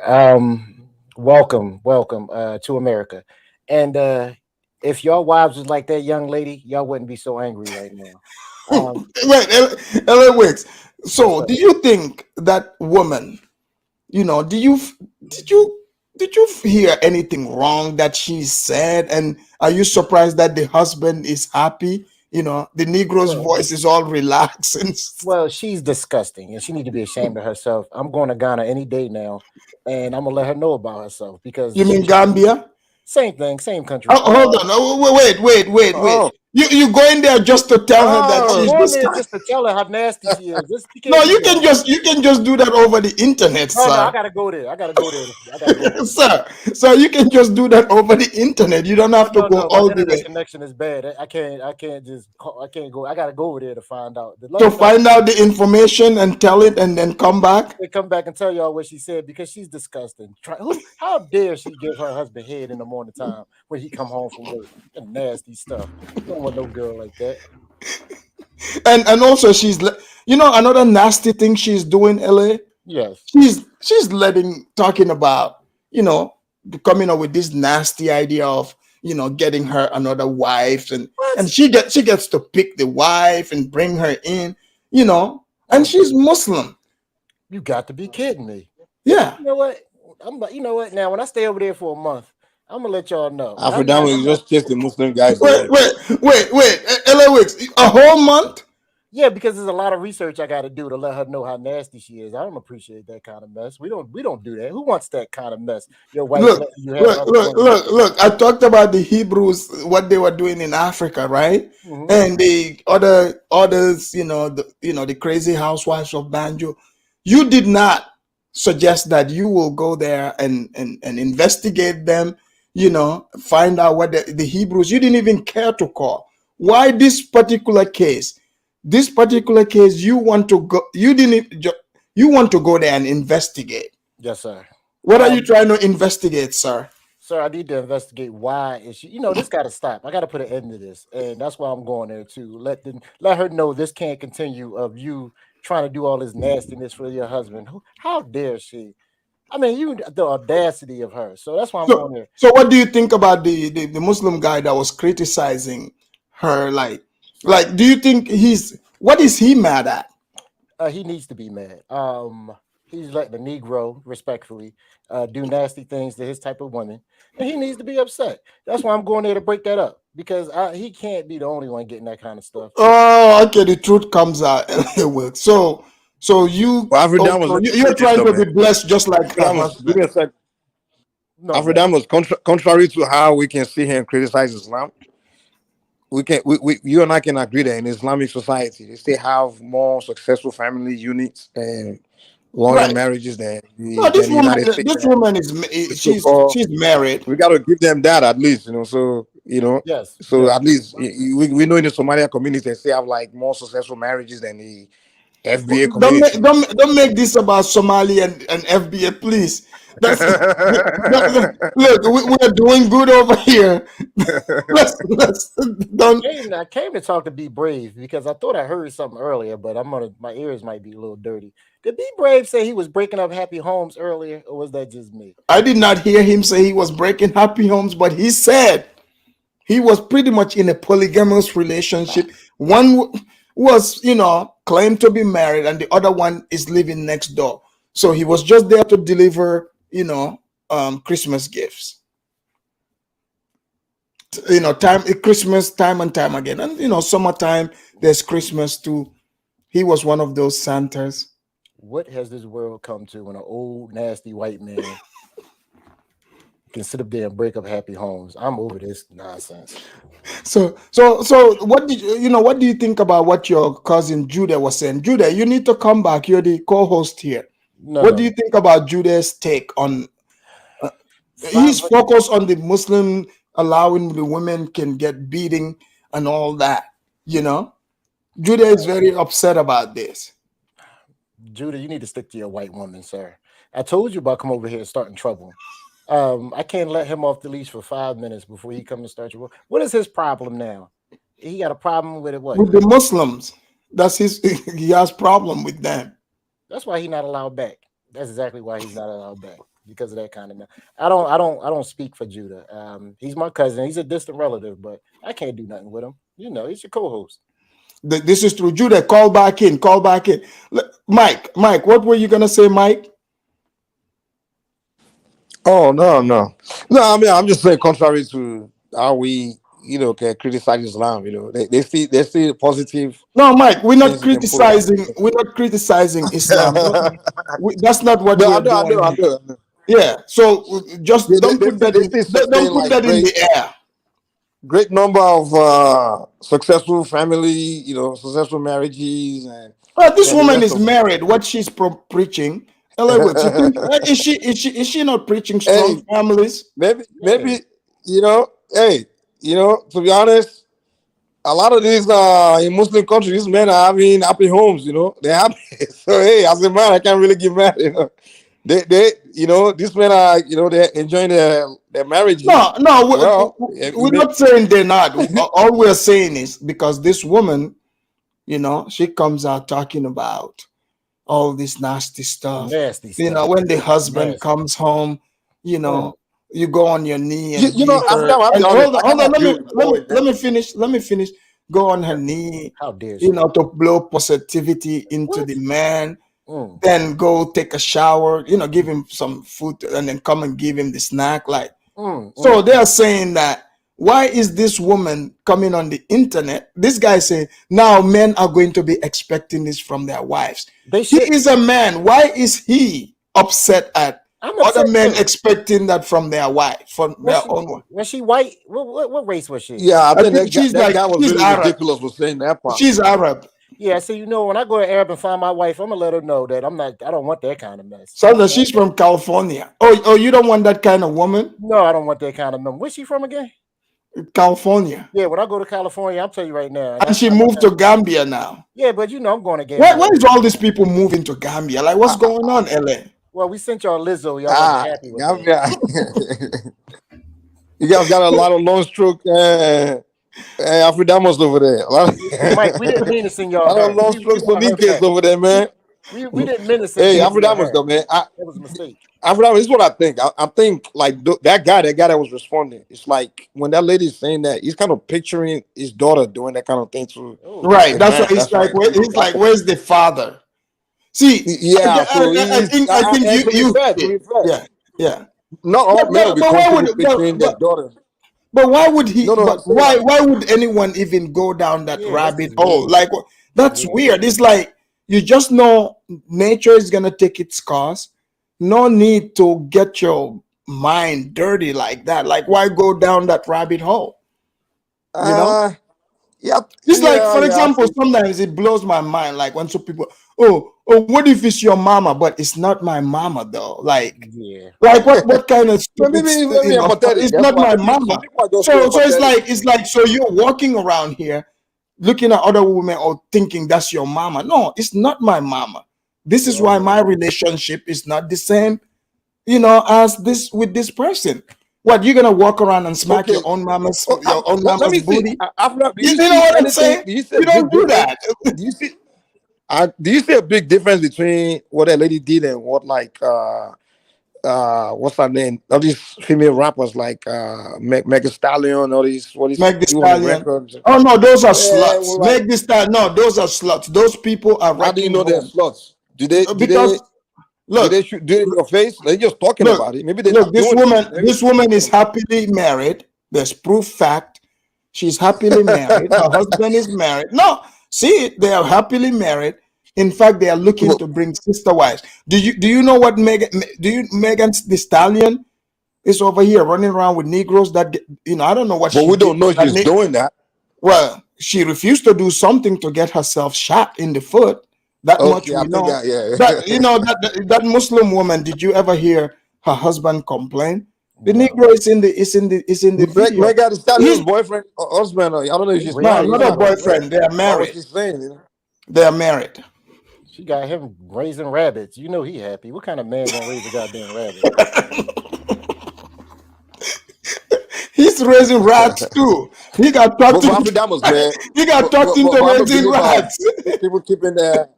Speaker 17: Welcome to America. And if your wives was like that young lady, y'all wouldn't be so angry right now.
Speaker 10: Wait, LA Wilkes. So, do you think that woman, did you hear anything wrong that she said? And are you surprised that the husband is happy? The Negro's voice is all relaxed.
Speaker 17: Well, she's disgusting, and she need to be ashamed of herself. I'm going to Ghana any day now, and I'm gonna let her know about herself because
Speaker 10: You mean Gambia?
Speaker 17: Same thing, same country.
Speaker 10: Oh, hold on. Oh, wait. You going there just to tell her that
Speaker 17: I'm
Speaker 10: she's
Speaker 17: going there
Speaker 10: disgusting?
Speaker 17: just to tell her how nasty she is.
Speaker 10: No, you can just do that over the internet,
Speaker 17: No,
Speaker 10: sir.
Speaker 17: I gotta go there.
Speaker 10: Sir, you can just do that over the internet. You don't have to go all
Speaker 17: my
Speaker 10: the
Speaker 17: internet
Speaker 10: way
Speaker 17: connection is bad. I can't go. I gotta go over there to find out.
Speaker 10: to find out the information and tell it and then come back.
Speaker 17: They come back and tell y'all what she said because she's disgusting. How dare she give her husband head in the morning time when he come home from work? That nasty stuff. You don't want no girl like that.
Speaker 10: And also she's another nasty thing she's doing, LA.
Speaker 17: Yes.
Speaker 10: She's talking about, coming up with this nasty idea of, getting her another wife and she gets to pick the wife and bring her in, and she's Muslim.
Speaker 17: You got to be kidding me.
Speaker 10: Yeah.
Speaker 17: You know what? Now when I stay over there for a month, I'm gonna let y'all know.
Speaker 15: Afridamus, you just chase the Muslim guys.
Speaker 10: Wait, LA Wicks, a whole month?
Speaker 17: Yeah, because there's a lot of research I got to do to let her know how nasty she is. I don't appreciate that kind of mess. We don't do that. Who wants that kind of mess? Your wife.
Speaker 10: Look. I talked about the Hebrews, what they were doing in Africa, right? Mm-hmm. And the others, the crazy housewives of Banjo. You did not suggest that you will go there and investigate them, find out what the Hebrews. You didn't even care to call. Why this particular case? This particular case, you want to go. You want to go there and investigate.
Speaker 17: Yes, sir.
Speaker 4: What are you trying to investigate, sir?
Speaker 17: Sir, I need to investigate why is she. You know, this got to stop. I got to put an end to this, and that's why I'm going there to let her know this can't continue. Of you trying to do all this nastiness for your husband. How dare she? I mean, the audacity of her. So that's why I'm going there.
Speaker 4: So what do you think about the Muslim guy that was criticizing her? Like, do you think what is he mad at?
Speaker 17: He needs to be mad. He's letting the Negro, respectfully, do nasty things to his type of women, and he needs to be upset. That's why I'm going there to break that up, because he can't be the only one getting that kind of stuff.
Speaker 4: Oh, okay. The truth comes out. So you're trying to be blessed just like her husband.
Speaker 15: Give me a sec.
Speaker 17: No,
Speaker 15: Afridamus, contrary to how we can see him criticize Islam, you and I can agree that in Islamic society they still have more successful family units and longer marriages than the United States.
Speaker 4: This woman she's married.
Speaker 15: We got to give them that at least, So
Speaker 17: yes.
Speaker 15: So at least we know in the Somalia community they still have like more successful marriages than the FBA community.
Speaker 4: Don't make this about Somali and FBA, please. Look, we're doing good over here.
Speaker 17: I came to talk to Be Brave because I thought I heard something earlier, but my ears might be a little dirty. Did Be Brave say he was breaking up happy homes earlier, or was that just me?
Speaker 4: I did not hear him say he was breaking happy homes, but he said he was pretty much in a polygamous relationship. One was, claimed to be married, and the other one is living next door. So he was just there to deliver, Christmas gifts. Christmas time and time again. And, summertime, there's Christmas too. He was one of those Santas.
Speaker 17: What has this world come to when an old, nasty white man can sit up there and break up happy homes? I'm over this nonsense.
Speaker 4: So what do you think about what your cousin Judah was saying? Judah, you need to come back. You're the co-host here. What do you think about Judah's take on he's focused on the Muslim allowing the women can get beating and all that, Judah is very upset about this.
Speaker 17: Judah, you need to stick to your white woman, sir. I told you about come over here and starting trouble. I can't let him off the leash for 5 minutes before he comes and start your. What is his problem now? He got a problem with it. What?
Speaker 4: With the Muslims. That's he has problem with them.
Speaker 17: That's why he's not allowed back. That's exactly why he's not allowed back, because of that kind of. I don't speak for Judah. He's my cousin. He's a distant relative, but I can't do nothing with him. He's your co-host.
Speaker 4: This is true. Judah, call back in. Mike, what were you gonna say, Mike?
Speaker 15: Oh no. I mean, I'm just saying, contrary to how we, can criticize Islam, they see positive.
Speaker 4: No, Mike, we're not criticizing. We're not criticizing Islam. That's not what we're doing. I know. Yeah. So just don't put that in the air.
Speaker 15: Great number of successful family, successful marriages, and
Speaker 4: this woman is married. What she's preaching, is she not preaching strong families?
Speaker 15: Maybe, to be honest, a lot of these in Muslim countries, these men are having happy homes. They're happy. So as a man, I can't really get mad. They these men are, they're enjoying their marriage.
Speaker 4: No, we're not saying they're not. All we're saying is because this woman, she comes out talking about all this nasty stuff. When the husband comes home, you go on your knee and hold on. Let me finish. Go on her knee.
Speaker 17: How dare she?
Speaker 4: To blow positivity into the man. Then go take a shower, give him some food, and then come and give him the snack. So they are saying that why is this woman coming on the internet? This guy saying now men are going to be expecting this from their wives. He is a man. Why is he upset at other men expecting that from their wife, from their own wife?
Speaker 17: Was she white? What race was she?
Speaker 15: Yeah, I think that guy was really Arab. Ridiculous for saying that part.
Speaker 4: She's Arab.
Speaker 17: Yeah, so when I go to Arab and find my wife, I'm gonna let her know that I don't want that kind of mess.
Speaker 4: So she's from California. Oh, you don't want that kind of woman?
Speaker 17: No, I don't want that kind of woman. Where's she from again?
Speaker 4: California.
Speaker 17: Yeah, when I go to California, I'll tell you right now.
Speaker 4: And she moved to Gambia now.
Speaker 17: Yeah, but I'm going to Gambia.
Speaker 4: Why is all these people moving to Gambia? What's going on, LA?
Speaker 17: Well, we sent y'all Lizzo. Y'all wasn't happy with that.
Speaker 15: Gambia. You guys got a lot of long stroke Afridamus over there.
Speaker 17: Mike, we didn't mean to send y'all
Speaker 15: A lot
Speaker 17: her.
Speaker 15: of long
Speaker 17: We
Speaker 15: strokes
Speaker 17: want her
Speaker 15: Felices
Speaker 17: back.
Speaker 15: over there, man.
Speaker 17: We didn't mean to send
Speaker 15: Hey,
Speaker 17: you
Speaker 15: Afridamus
Speaker 17: her.
Speaker 15: though, man.
Speaker 17: That was a mistake.
Speaker 15: Afridamus, this is what I think. I think like that guy that was responding. It's like when that lady's saying that, he's kind of picturing his daughter doing that kind of thing too.
Speaker 1: Right. That's what it's like. He's like, where's the father? See,
Speaker 15: Yeah, so
Speaker 1: I think you yeah.
Speaker 15: Not all men will be comfortable picturing their daughter.
Speaker 1: But why would he?
Speaker 15: No,
Speaker 1: But why would anyone even go down that rabbit hole? Like that's weird. It's like you just know nature is gonna take its course. No need to get your mind dirty like that. Like why go down that rabbit hole? You know?
Speaker 15: Yeah.
Speaker 1: It's like, for example, sometimes it blows my mind. Like when some people, oh, what if it's your mama? But it's not my mama though. Like, like what kind of stupid, it's not my mama. So it's like so you're walking around here looking at other women or thinking that's your mama. No, it's not my mama. This is why my relationship is not the same, as this with this person. What, you're gonna walk around and smack your own mama's booty? You know what I'm saying? You don't do that.
Speaker 15: Do you see a big difference between what that lady did and what what's her name? All these female rappers like Meg Stallion, all these
Speaker 1: Meg Thee
Speaker 15: doing
Speaker 1: Stallion.
Speaker 15: records.
Speaker 1: Oh no, those are sluts. Meg Thee Stallion. No, those are sluts. Those people are.
Speaker 15: How do you know they're sluts? Do they?
Speaker 1: Look,
Speaker 15: do it in your face? They're just talking about it. Maybe they
Speaker 1: look. This woman is happily married. There's proof fact. She's happily married. Her husband is married. No, see, they are happily married. In fact, they are looking to bring sister wives. Do you know what Megan Thee Stallion is over here running around with Negroes that I don't know what.
Speaker 15: But we don't know she's doing that.
Speaker 1: Well, she refused to do something to get herself shot in the foot. That much we know. That Muslim woman. Did you ever hear her husband complain? The Negro is in the video.
Speaker 15: Megan Thee Stallion's boyfriend or husband. I don't know if she's married.
Speaker 1: No, not a boyfriend. They are married.
Speaker 15: She's saying,
Speaker 1: They are married.
Speaker 17: She got him raising rabbits. You know he happy. What kind of man gonna raise a goddamn rabbit?
Speaker 1: He's raising rats too. He got talked into. He got talked into raising rats.
Speaker 15: People keeping their.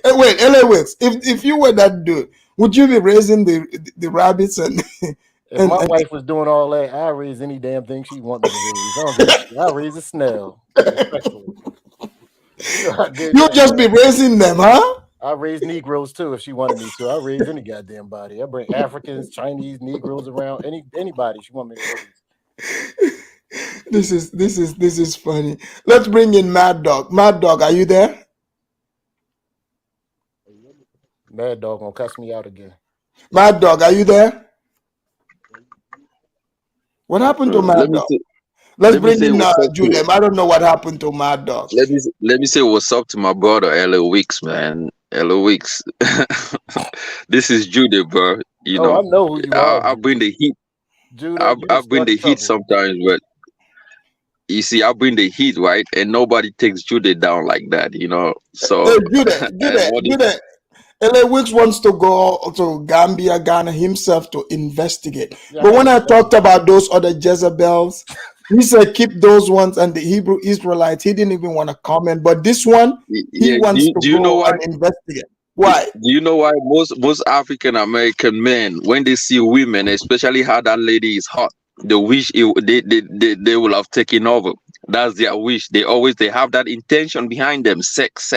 Speaker 1: Wait, anyways, if you were that dude, would you be raising the rabbits and?
Speaker 17: If my wife was doing all that, I'd raise any damn thing she want me to raise. I'll raise a snail.
Speaker 1: You'll just be raising them, huh?
Speaker 17: I raise Negroes too if she wanted me to. I raise any goddamn body. I bring Africans, Chinese, Negroes around. Anybody she want me to raise.
Speaker 1: This is funny. Let's bring in Mad Dog. Mad Dog, are you there?
Speaker 17: Mad Dog gonna cuss me out again.
Speaker 1: Mad Dog, are you there? What happened to Mad Dog? Let's bring in Julian. I don't know what happened to Mad Dog.
Speaker 9: Let me say what's up to my brother Ella Weeks, man. Ella Weeks. This is Judy, bro. You know,
Speaker 17: I know who you are.
Speaker 9: I bring the heat.
Speaker 17: Judy,
Speaker 9: I bring the heat sometimes, but you see, I bring the heat, right? And nobody takes Judy down like that, So
Speaker 1: Judy. LA Wicks wants to go to Gambia, Ghana himself to investigate. But when I talked about those other Jezebels, he said keep those ones and the Hebrew Israelites. He didn't even want to comment. But this one, he wants to go and investigate. Why?
Speaker 9: Do you know why most African American men, when they see women, especially how that lady is hot, they wish they will have taken over. That's their wish. They have that intention behind them, sex,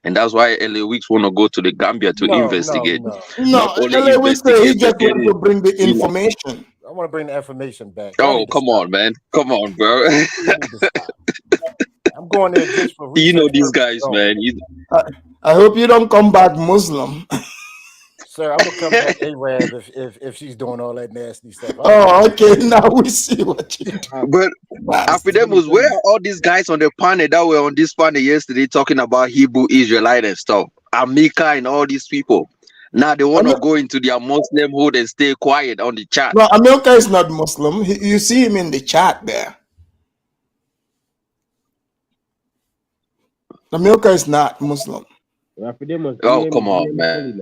Speaker 9: and that's why LA Weeks want to go to the Gambia to investigate.
Speaker 1: No, LA Weeks he just want to bring the information.
Speaker 17: I want to bring the information back.
Speaker 9: Oh, come on, man. Come on, bro.
Speaker 17: I'm going there just for research.
Speaker 9: You know these guys, man.
Speaker 1: I hope you don't come back Muslim.
Speaker 17: Sir, I'm gonna come back Arab if she's doing all that nasty stuff.
Speaker 1: Oh, okay. Now we see what you do.
Speaker 9: But Afridamus, where are all these guys on the panel that were on this panel yesterday talking about Hebrew Israelite and stuff? Amika and all these people. Now they want to go into their Muslim hood and stay quiet on the chat.
Speaker 1: No, Amilka is not Muslim. You see him in the chat there. Amilka is not Muslim.
Speaker 9: Oh, come on, man.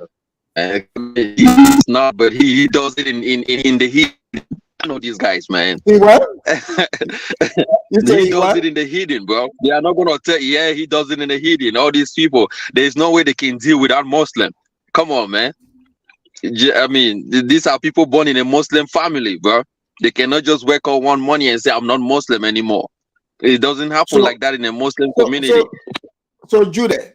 Speaker 9: He's not, but he does it in the heat. I know these guys, man.
Speaker 4: He what?
Speaker 9: He does it in the hidden, bro. They are not gonna tell. Yeah, he does it in the hidden. All these people, there's no way they can deal with that Muslim. Come on, man. I mean, these are people born in a Muslim family, bro. They cannot just wake up one morning and say, "I'm not Muslim anymore." It doesn't happen like that in a Muslim community.
Speaker 4: So Judah,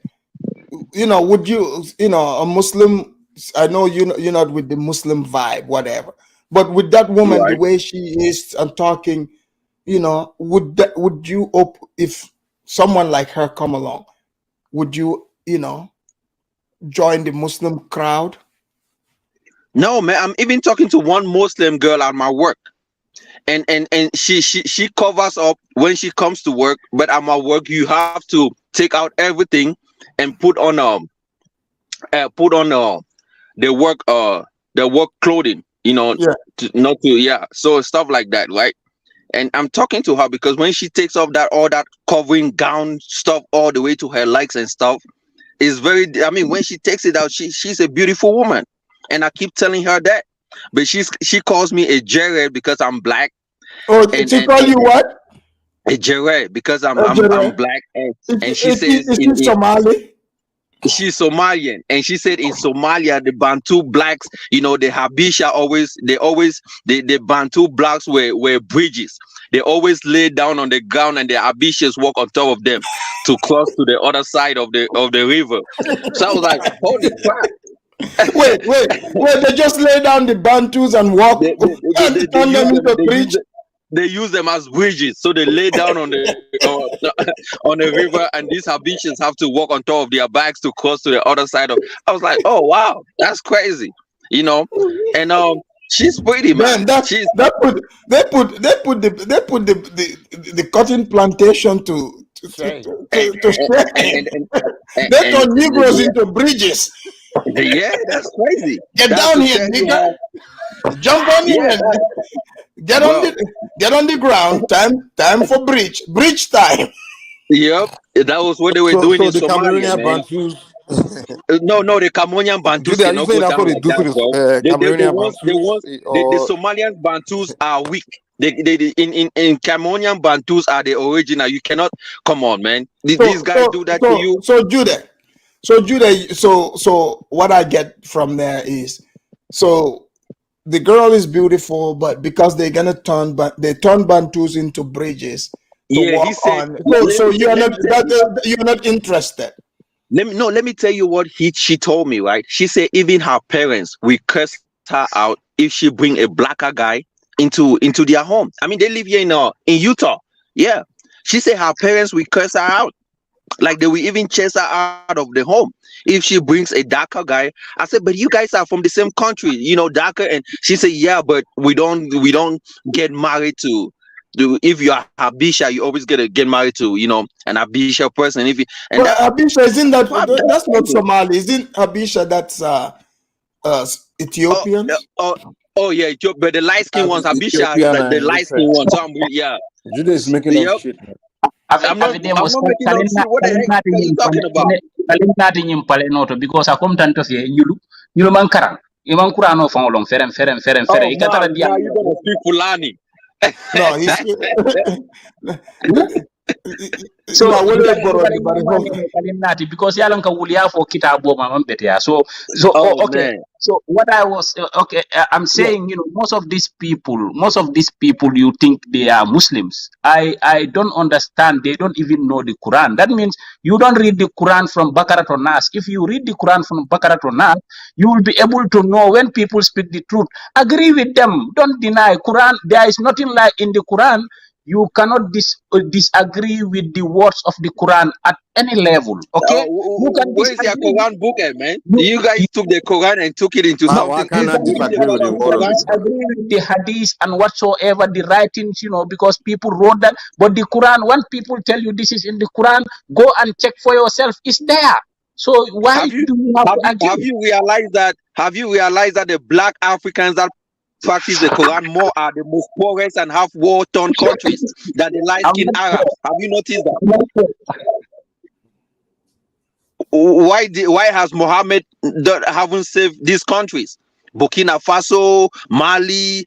Speaker 4: would you, a Muslim? I know you're not with the Muslim vibe, whatever. But with that woman, the way she is and talking, would you if someone like her come along, would you, join the Muslim crowd?
Speaker 9: No, man. I'm even talking to one Muslim girl at my work, and she covers up when she comes to work. But at my work, you have to take out everything and put on the work clothing. So stuff like that, right? And I'm talking to her because when she takes off all that covering gown stuff all the way to her legs and stuff, is very. I mean, when she takes it out, she's a beautiful woman, and I keep telling her that. But she calls me a Jared because I'm black.
Speaker 4: Oh, she call you what?
Speaker 9: A Jared because I'm black, and she says
Speaker 4: is she Somali?
Speaker 9: She's Somalian, and she said in Somalia the Bantu blacks, the Habisha the Bantu blacks were bridges. They always lay down on the ground, and the Habishas walk on top of them to cross to the other side of the river. So I was like, holy crap!
Speaker 4: Wait! They just lay down the Bantus and walk and turn them into bridge.
Speaker 9: They use them as bridges, so they lay down on the on the river, and these Habishans have to walk on top of their backs to cross to the other side of. I was like, oh wow, that's crazy, And she's pretty, man.
Speaker 4: They put the cotton plantation to stay. They turn Negroes into bridges.
Speaker 9: Yeah, that's crazy.
Speaker 4: Get down here, nigga. Jump on in. Get on the ground. Time for bridge time.
Speaker 9: Yep, that was what they were doing in Somalia, man.
Speaker 15: Bantus.
Speaker 9: No, the Cameroonian Bantus cannot go down like that, bro. The Somalian Bantus are weak. In Cameroonian Bantus are the original. You cannot come on, man. These guys do that to you.
Speaker 4: So Judah. So what I get from there is the girl is beautiful, but because they're gonna turn Bantus into bridges.
Speaker 9: Yeah, he said.
Speaker 4: So you're not interested.
Speaker 9: Let me tell you what she told me, right? She said even her parents will curse her out if she bring a blacker guy into their home. I mean, they live here in Utah. Yeah, she said her parents will curse her out. Like they will even chase her out of the home if she brings a darker guy. I said, but you guys are from the same country, darker. And she said, yeah, but we don't get married to. If you are Habisha, you always get married to an Habisha person.
Speaker 4: Habisha isn't that's not Somali? Isn't Habisha that's Ethiopians?
Speaker 9: Oh yeah, but the light skin ones, Habisha, the light skin ones. So
Speaker 15: Judah is making up shit.
Speaker 9: I'm not making up shit. What the heck are you talking about?
Speaker 12: Because I come to say you man karang. You man kurano fangolong ferem.
Speaker 9: Now you're gonna speak Fulani.
Speaker 12: So because yalan ka wuliya for kitabo mamam betia. So okay. Man. So what I was I'm saying, most of these people you think they are Muslims. I don't understand. They don't even know the Quran. That means you don't read the Quran from Baqarah to Nas. If you read the Quran from Baqarah to Nas, you will be able to know when people speak the truth. Agree with them. Don't deny Quran. There is nothing like in the Quran. You cannot disagree with the words of the Quran at any level. Okay?
Speaker 9: Where is your Quran book, man? You guys took the Quran and took it into something.
Speaker 15: Why can't I disagree with the word?
Speaker 12: Disagree with the hadith and whatsoever the writings, because people wrote that. But the Quran, when people tell you this is in the Quran, go and check for yourself. It's there. So why do you have to argue?
Speaker 9: Have you realized that the black Africans that practice the Quran more are the most poorest and have war-torn countries than the light-skinned Arabs? Have you noticed that? why has Mohammed haven't saved these countries? Burkina Faso, Mali,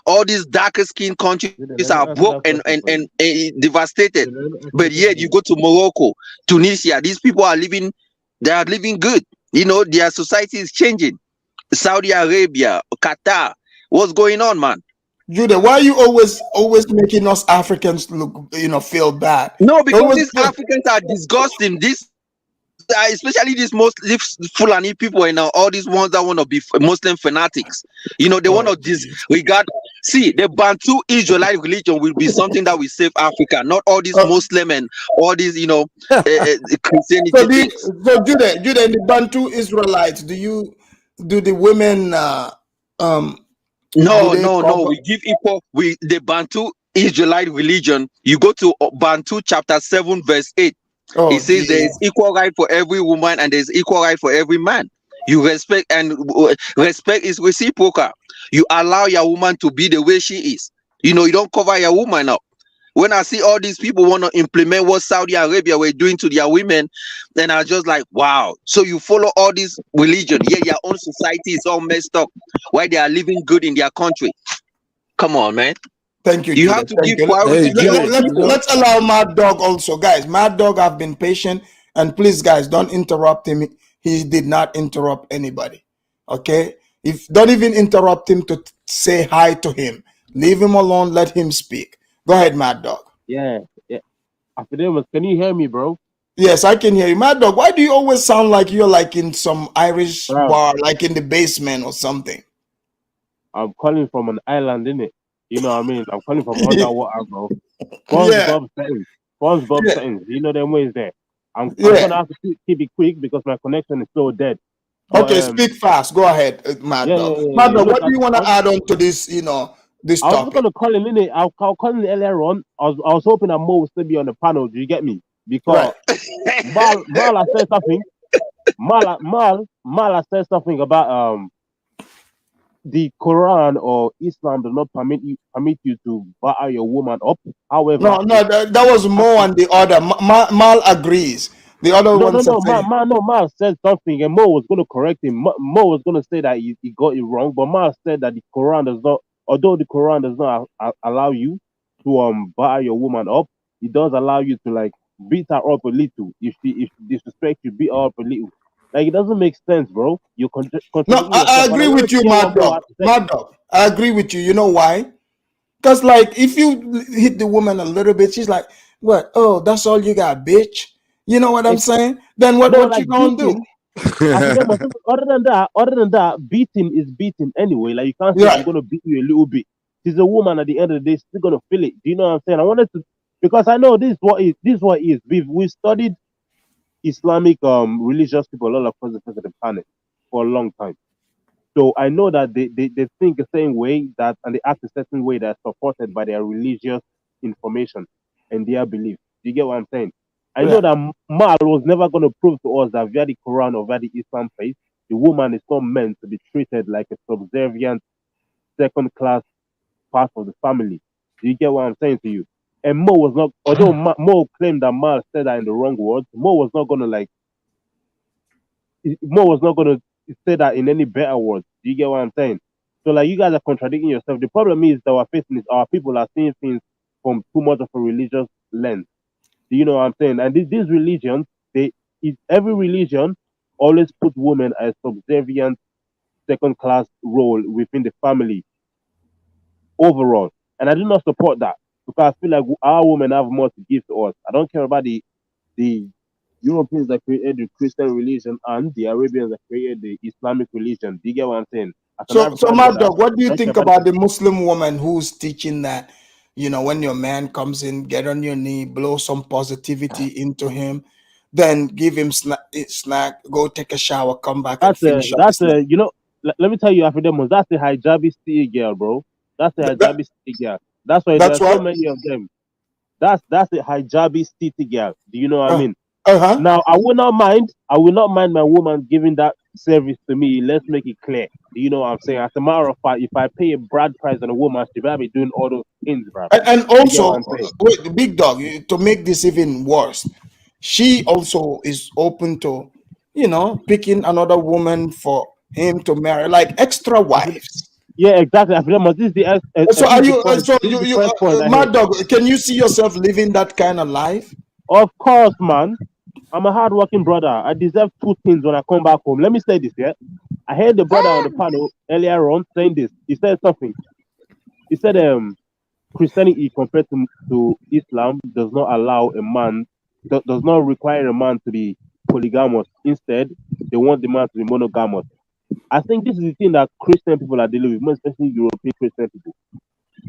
Speaker 9: all these darker skinned countries
Speaker 18: Let me
Speaker 9: are
Speaker 18: answer
Speaker 9: broke
Speaker 18: that question for you.
Speaker 9: and devastated.
Speaker 18: Let me answer
Speaker 9: But
Speaker 18: the
Speaker 9: yet
Speaker 18: question
Speaker 9: you
Speaker 18: for
Speaker 9: go to Morocco, Tunisia, these people are living, they are living good. Their society is changing. Saudi Arabia, Qatar, what's going on, man?
Speaker 4: Judah, why are you always making us Africans look, feel bad?
Speaker 9: No, because
Speaker 4: Always
Speaker 9: these Africans are disgusting. Especially these Fulani people and all these ones that want to be Muslim fanatics. They want to disregard. See, the Bantu Israelite religion will be something that will save Africa, not all these Muslim and all these, Christianity
Speaker 4: so
Speaker 9: things.
Speaker 4: Judah, in the Bantu Israelites, do the women do
Speaker 9: No,
Speaker 4: they
Speaker 9: no, no.
Speaker 4: cover?
Speaker 9: We give equal. The Bantu Israelite religion. You go to Bantu chapter 7, verse 8.
Speaker 4: Oh,
Speaker 9: It says there is equal right for every woman and there is equal right for every man. You respect, and respect is reciprocal. You allow your woman to be the way she is. You don't cover your woman up. When I see all these people want to implement what Saudi Arabia were doing to their women, then I just like, wow. So you follow all this religion, yet your own society is all messed up. Why they are living good in their country? Come on, man.
Speaker 4: Thank you,
Speaker 9: You
Speaker 4: Judah.
Speaker 9: have to
Speaker 4: Thank
Speaker 9: give
Speaker 4: you.
Speaker 9: priority to your own people.
Speaker 4: Let's allow Mad Dog also, guys. Mad Dog have been patient, and please, guys, don't interrupt him. He did not interrupt anybody. Okay, if don't even interrupt him to say hi to him. Leave him alone. Let him speak. Go ahead, Mad Dog.
Speaker 18: Yeah. Afridamus, can you hear me, bro?
Speaker 4: Yes, I can hear you, Mad Dog. Why do you always sound like you're like in some Irish bar, like in the basement or something?
Speaker 18: I'm calling from an island, innit? You know what I mean? I'm calling from underwater, bro. SpongeBob settings. You know them ways there. I'm gonna have to keep it quick because my connection is so dead.
Speaker 4: Okay, speak fast. Go ahead, Mad Dog. Mad Dog, what do you want to add on to this? This
Speaker 18: I was just
Speaker 4: topic.
Speaker 18: gonna call him in it. I'll call him earlier on. I was hoping that Mo would still be on the panel. Do you get me? Because Mal has said something. Mal has said something about the Quran or Islam does not permit you to batter your woman up. However,
Speaker 4: No, that was Mo and the other. Mal agrees. The other one said,
Speaker 18: Mal said something, and Mo was going to correct him. Mo was going to say that he got it wrong, but Mal said that the Quran does not, although the Quran does not allow you to batter your woman up, it does allow you to like beat her up a little. If she disrespects you, beat her up a little. Like it doesn't make sense, bro. You're
Speaker 4: no, I agree with you, Mad Dog. Mad Dog, I agree with you. You know why? Because like if you hit the woman a little bit, she's like, "What? Oh, that's all you got, bitch." You know what I'm saying? Then what you gonna do?
Speaker 18: Other than that, beating is beating anyway. Like you can't say I'm gonna beat you a little bit. She's a woman at the end of the day, she's still gonna feel it. Do you know what I'm saying? I wanted to, because I know this is what it is. We've studied Islamic religious people all across the face of the planet for a long time. So I know that they think the same way that, and they act a certain way that's supported by their religious information and their belief. Do you get what I'm saying? I know that Mal was never going to prove to us that via the Quran or via the Islam faith, the woman is not meant to be treated like a subservient, second-class part of the family. Do you get what I'm saying to you? And Mo was not, although Mo claimed that Mal said that in the wrong words, Mo was not going to say that in any better words. Do you get what I'm saying? So like you guys are contradicting yourself. The problem is that we're facing is our people are seeing things from too much of a religious lens. Do you know what I'm saying? And these religions, every religion always put women as subservient, second-class role within the family overall. And I do not support that because I feel like our women have more to give to us. I don't care about the Europeans that created the Christian religion and the Arabians that created the Islamic religion. Do you get what I'm saying?
Speaker 4: So Mad Dog, what do you think about the Muslim woman who's teaching that, when your man comes in, get on your knee, blow some positivity into him, then give him snack, go take a shower, come back and finish up.
Speaker 18: Let me tell you, Afridamus, that's the hijabi city girl, bro. That's the hijabi city girl. That's why there's so many of them. That's the hijabi city girl. Do you know what I mean? Now I will not mind my woman giving that service to me. Let's make it clear. Do you know what I'm saying? As a matter of fact, if I pay a bride price on a woman, she better be doing all those things, bro.
Speaker 4: And also, wait, Big Dog, to make this even worse, she also is open to, you know, picking another woman for him to marry, like extra wives.
Speaker 18: Yeah, exactly. Afridamus, this is the
Speaker 4: So
Speaker 18: this
Speaker 4: are
Speaker 18: is the
Speaker 4: you?
Speaker 18: point.
Speaker 4: So
Speaker 18: This is the
Speaker 4: you,
Speaker 18: first point I hit.
Speaker 4: Mad Dog, can you see yourself living that kind of life?
Speaker 18: Of course, man. I'm a hardworking brother. I deserve two things when I come back home. Let me say this, yeah. I heard the brother on the panel earlier on saying this. He said something. He said, Christianity compared to Islam does not allow a man, does not require a man to be polygamous. Instead, they want the man to be monogamous. I think this is the thing that Christian people are dealing with, more especially European Christian people.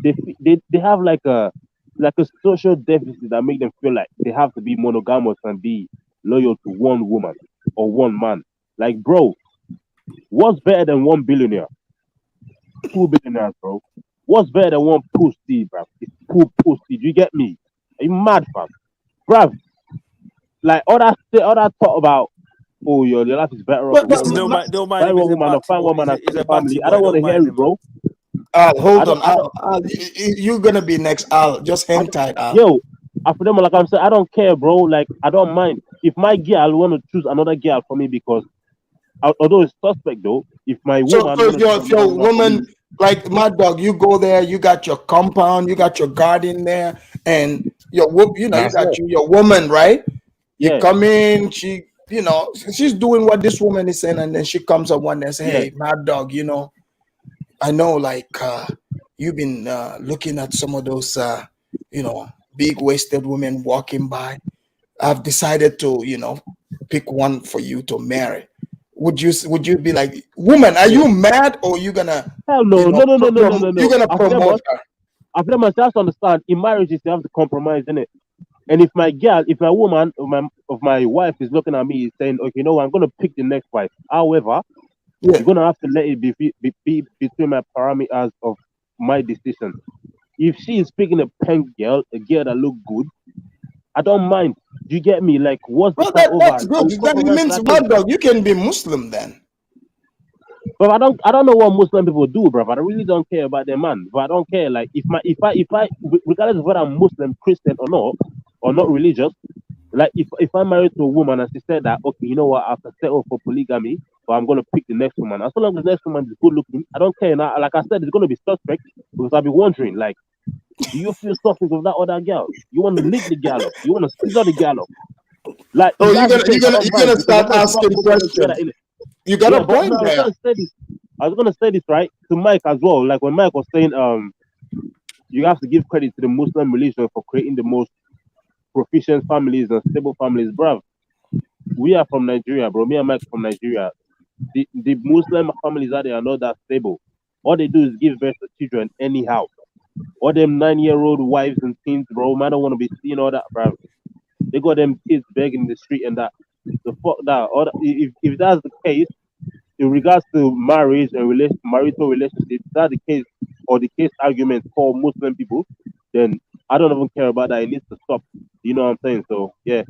Speaker 18: They have like a social deficit that make them feel like they have to be monogamous and be loyal to one woman or one man. Like, bro, what's better than 1 billionaire? 2 billionaires, bro. What's better than one pussy, bro? It's two pussy. Do you get me? Are you mad, fam? Bruv, like all that talk about, oh, your life is better off.
Speaker 19: Don't mind
Speaker 18: Find
Speaker 19: him.
Speaker 18: one
Speaker 19: He's a
Speaker 18: woman or
Speaker 19: batty
Speaker 18: find
Speaker 19: boy.
Speaker 18: one man and
Speaker 19: He's
Speaker 18: keep
Speaker 19: a
Speaker 18: the family.
Speaker 19: batty
Speaker 18: I
Speaker 19: boy.
Speaker 18: don't want
Speaker 19: Don't
Speaker 18: to hear
Speaker 19: mind
Speaker 18: it,
Speaker 19: him.
Speaker 18: bro.
Speaker 4: Hold on. You're gonna be next. Al, just hang tight, Al.
Speaker 18: Yo, after them, like I'm saying, I don't care, bro. Like, I don't mind if my girl want to choose another girl for me because, although it's suspect though, if my
Speaker 4: So
Speaker 18: woman
Speaker 4: if
Speaker 18: want to choose
Speaker 4: your
Speaker 18: another woman for
Speaker 4: woman,
Speaker 18: me,
Speaker 4: like Mad Dog, you go there, you got your compound, you got your garden there, and you know, you
Speaker 14: That's
Speaker 4: got
Speaker 14: it.
Speaker 4: your woman, right? You
Speaker 18: yeah,
Speaker 4: come in, she, you know, she's doing what this woman is saying, and then she comes up one day and say,
Speaker 18: yeah,
Speaker 4: "Hey, Mad Dog, you know, I know, like, you've been looking at some of those, you know, big-waisted women walking by. I've decided to, you know, pick one for you to marry." Would you be like, woman, are you mad, or you gonna,
Speaker 18: hell
Speaker 4: you
Speaker 18: no,
Speaker 4: know,
Speaker 18: no.
Speaker 4: you're gonna
Speaker 18: After them,
Speaker 4: promote her?
Speaker 18: you have to understand. In marriages, you have to compromise, innit? And if my girl, if my woman, of my wife is looking at me saying, okay, you know what, I'm gonna pick the next wife. However,
Speaker 4: Yeah.
Speaker 18: you're gonna have to let it be between my parameters of my decision. If she is picking a pink girl, a girl that look good, I don't mind. Do you get me? Like, what's the
Speaker 4: Well,
Speaker 18: fight over?
Speaker 4: that's good.
Speaker 18: I'll
Speaker 4: Then it
Speaker 18: compromise for
Speaker 4: means,
Speaker 18: that thing.
Speaker 4: Mad Dog, you can be Muslim then.
Speaker 18: But I don't know what Muslim people do, bro. But I really don't care about their man. But I don't care. Like, if I, regardless of whether I'm Muslim, Christian or not religious, like if I'm married to a woman and she said that, okay, you know what, I can settle for polygamy, but I'm gonna pick the next woman. As long as the next woman is good looking, I don't care. Now, like I said, it's gonna be suspect because I'll be wondering, like, do you feel something with that other girl? You want to lick the girl up? You want to scissor the girl up? Like,
Speaker 4: Oh,
Speaker 18: if that's the case, I don't
Speaker 4: you're
Speaker 18: mind
Speaker 4: gonna
Speaker 18: because I'm
Speaker 4: start
Speaker 18: gonna fuck
Speaker 4: asking
Speaker 18: both of them together.
Speaker 4: questions.
Speaker 18: Innit?
Speaker 4: You got
Speaker 18: Yeah,
Speaker 4: a
Speaker 18: but no,
Speaker 4: point there.
Speaker 18: I was gonna say this right to Mike as well. Like when Mike was saying, you have to give credit to the Muslim religion for creating the most proficient families and stable families, bruv. We are from Nigeria, bro. Me and Mike from Nigeria. The Muslim families out there are not that stable. All they do is give birth to children anyhow. All them 9-year-old wives and teens, bro. Man, I don't want to be seeing all that, bro. They got them kids begging in the street and that. The fuck that. If that's the case, in regards to marriage and marital relationships, if that's the case or the case argument for Muslim people, then I don't even care about that. It needs to stop. You know what I'm saying? So yeah.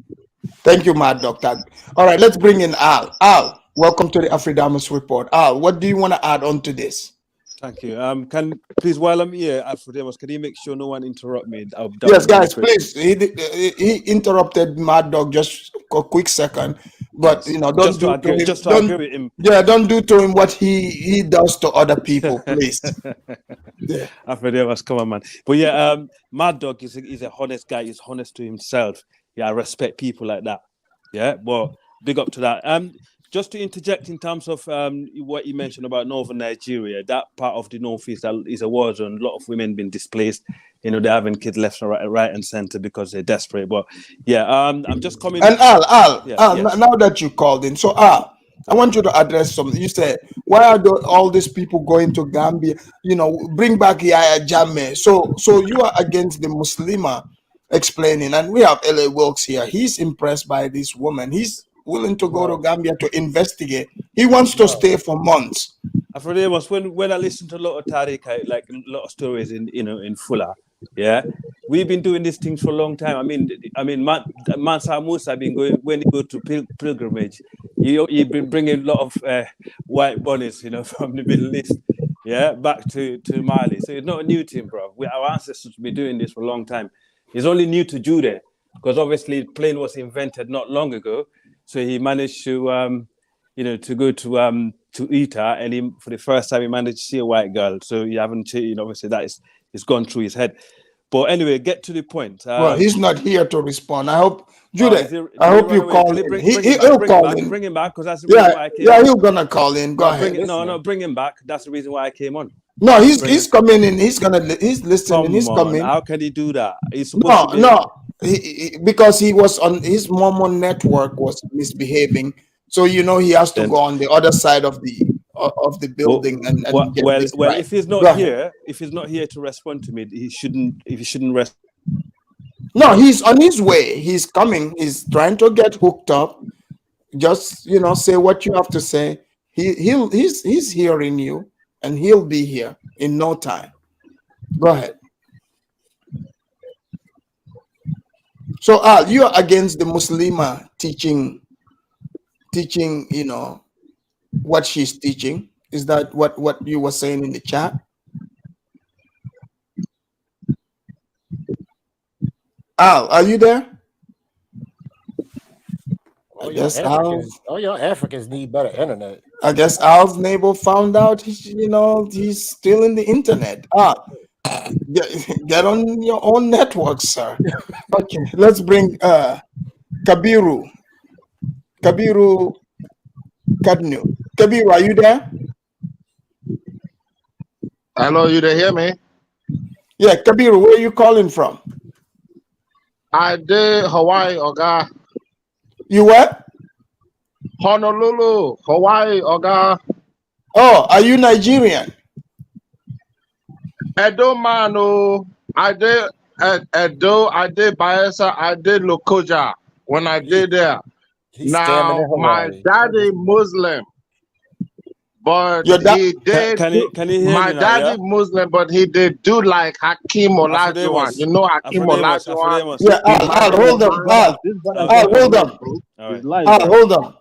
Speaker 4: Thank you, Mad Doctor. All right, let's bring in Al. Al, welcome to the Afridamus report. Al, what do you want to add on to this?
Speaker 19: Thank you. Can please, while I'm here, Afridamus, can you make sure no one interrupt me?
Speaker 4: Yes, guys, please. He interrupted Mad Dog just a quick second, but you know, don't do to him.
Speaker 19: agree with him.
Speaker 4: Yeah, don't do to him what he does to other people, please. Yeah.
Speaker 19: Afridamus, come on, man. But yeah, Mad Dog he's a honest guy. He's honest to himself. Yeah, I respect people like that. Yeah, well, big up to that. Just to interject in terms of what you mentioned about northern Nigeria, that part of the northeast is a war zone. A lot of women been displaced. You know, they're having kids left and right and center because they're desperate. But yeah, I'm just coming.
Speaker 4: And Al,
Speaker 19: yes.
Speaker 4: now that you called in, so Al, I want you to address something. You said, why are all these people going to Gambia? You know, bring back Yaya Jammeh. So you are against the Muslima explaining, and we have L.A. Wilkes here. He's impressed by this woman. He's willing to go to Gambia to investigate. He wants to stay for months.
Speaker 19: Afridamus, when I listen to a lot of Tariq, like a lot of stories in Fuller, yeah, we've been doing these things for a long time. I mean, Mansa Musa been going when you go to pilgrimage, you've been bringing a lot of white bunnies, you know, from the Middle East, yeah, back to Mali. So it's not a new thing, bro. Our ancestors have been doing this for a long time. It's only new to Judah. because obviously plane was invented not long ago. So he managed to, to go to ITA, and for the first time he managed to see a white girl. So you haven't, obviously that is gone through his head. But anyway, get to the point.
Speaker 4: Well, he's not here to respond. I hope, Judah, I
Speaker 19: I
Speaker 4: hope you call in. He'll call in.
Speaker 19: Bring him back, because that's the reason why I came on.
Speaker 4: Yeah, he's gonna call in. Go ahead.
Speaker 19: Bring him back. That's the reason why I came on.
Speaker 4: No, he's coming in. He's listening. He's coming.
Speaker 19: How can he do that? He's supposed to be...
Speaker 4: No. Because he was on his Mormon network was misbehaving. So he has to go on the other side of the building and get this right.
Speaker 19: If he's not here to respond to me, he shouldn't respond.
Speaker 4: No, he's on his way. He's coming. He's trying to get hooked up. Just say what you have to say. He's hearing you, and he'll be here in no time. Go ahead. So Al, you are against the Muslima teaching, what she's teaching. Is that what you were saying in the chat? Al, are you there?
Speaker 17: All y'all Africans need better internet.
Speaker 4: I guess Al's neighbor found out he's still in the internet. Get on your own network, sir. Okay, let's bring Kabiru Kadnu. Kabiru, are you there?
Speaker 20: Hello, you there hear me?
Speaker 4: Yeah, Kabiru, where are you calling from?
Speaker 20: I did Hawaii, Oga.
Speaker 4: You what?
Speaker 20: Honolulu, Hawaii, Oga.
Speaker 4: Oh, are you Nigerian?
Speaker 20: Edo Mano. I did Edo, I did Bayelsa, I did Lokoja when I did there. Now my daddy Muslim, but he did.
Speaker 19: Can you hear
Speaker 20: my
Speaker 19: me now,
Speaker 20: daddy
Speaker 19: yeah?
Speaker 20: Muslim, but he did do like Hakim Olajuwon. You know Hakim Olajuwon.
Speaker 4: Yeah, Al, hold on.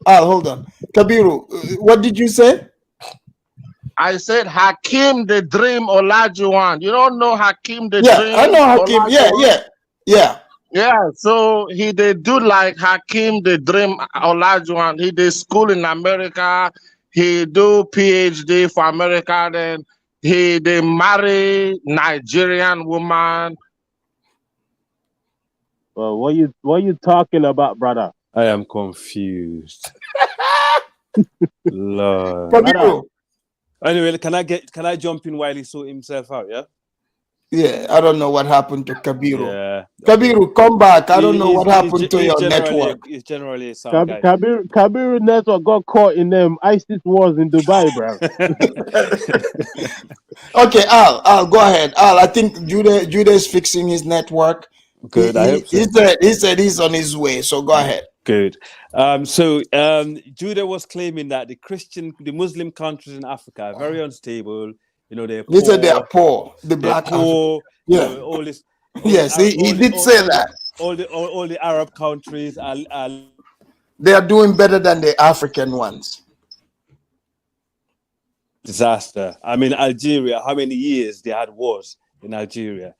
Speaker 4: Hold on. Kabiru, what did you say?
Speaker 20: I said Hakim the Dream Olajuwon. You don't know Hakim the Dream?
Speaker 4: Yeah, I know Hakim. Yeah.
Speaker 20: Yeah, so he did do like Hakim the Dream Olajuwon. He did school in America. He do PhD for America. Then he did marry Nigerian woman.
Speaker 18: Well, what you talking about, brother?
Speaker 19: I am confused. Lord. Anyway, can I jump in while he sort himself out? Yeah.
Speaker 4: Yeah, I don't know what happened to Kabiru.
Speaker 19: Yeah.
Speaker 4: Kabiru, come back. I don't know what happened to your network.
Speaker 19: It's generally a sound guy.
Speaker 18: Kabiru network got caught in them ISIS wars in Dubai, bro.
Speaker 4: Okay, Al, go ahead. Al, I think Judah is fixing his network.
Speaker 19: Good. I hope so.
Speaker 4: He said he's on his way. So go ahead.
Speaker 19: Good. Judah was claiming that the Muslim countries in Africa are very unstable. They're poor.
Speaker 4: He said they are poor. The black
Speaker 19: poor.
Speaker 4: Yeah.
Speaker 19: All this.
Speaker 4: Yes, he did say that.
Speaker 19: All the Arab countries are.
Speaker 4: They are doing better than the African ones.
Speaker 19: Disaster. I mean, Algeria. How many years they had wars in Algeria?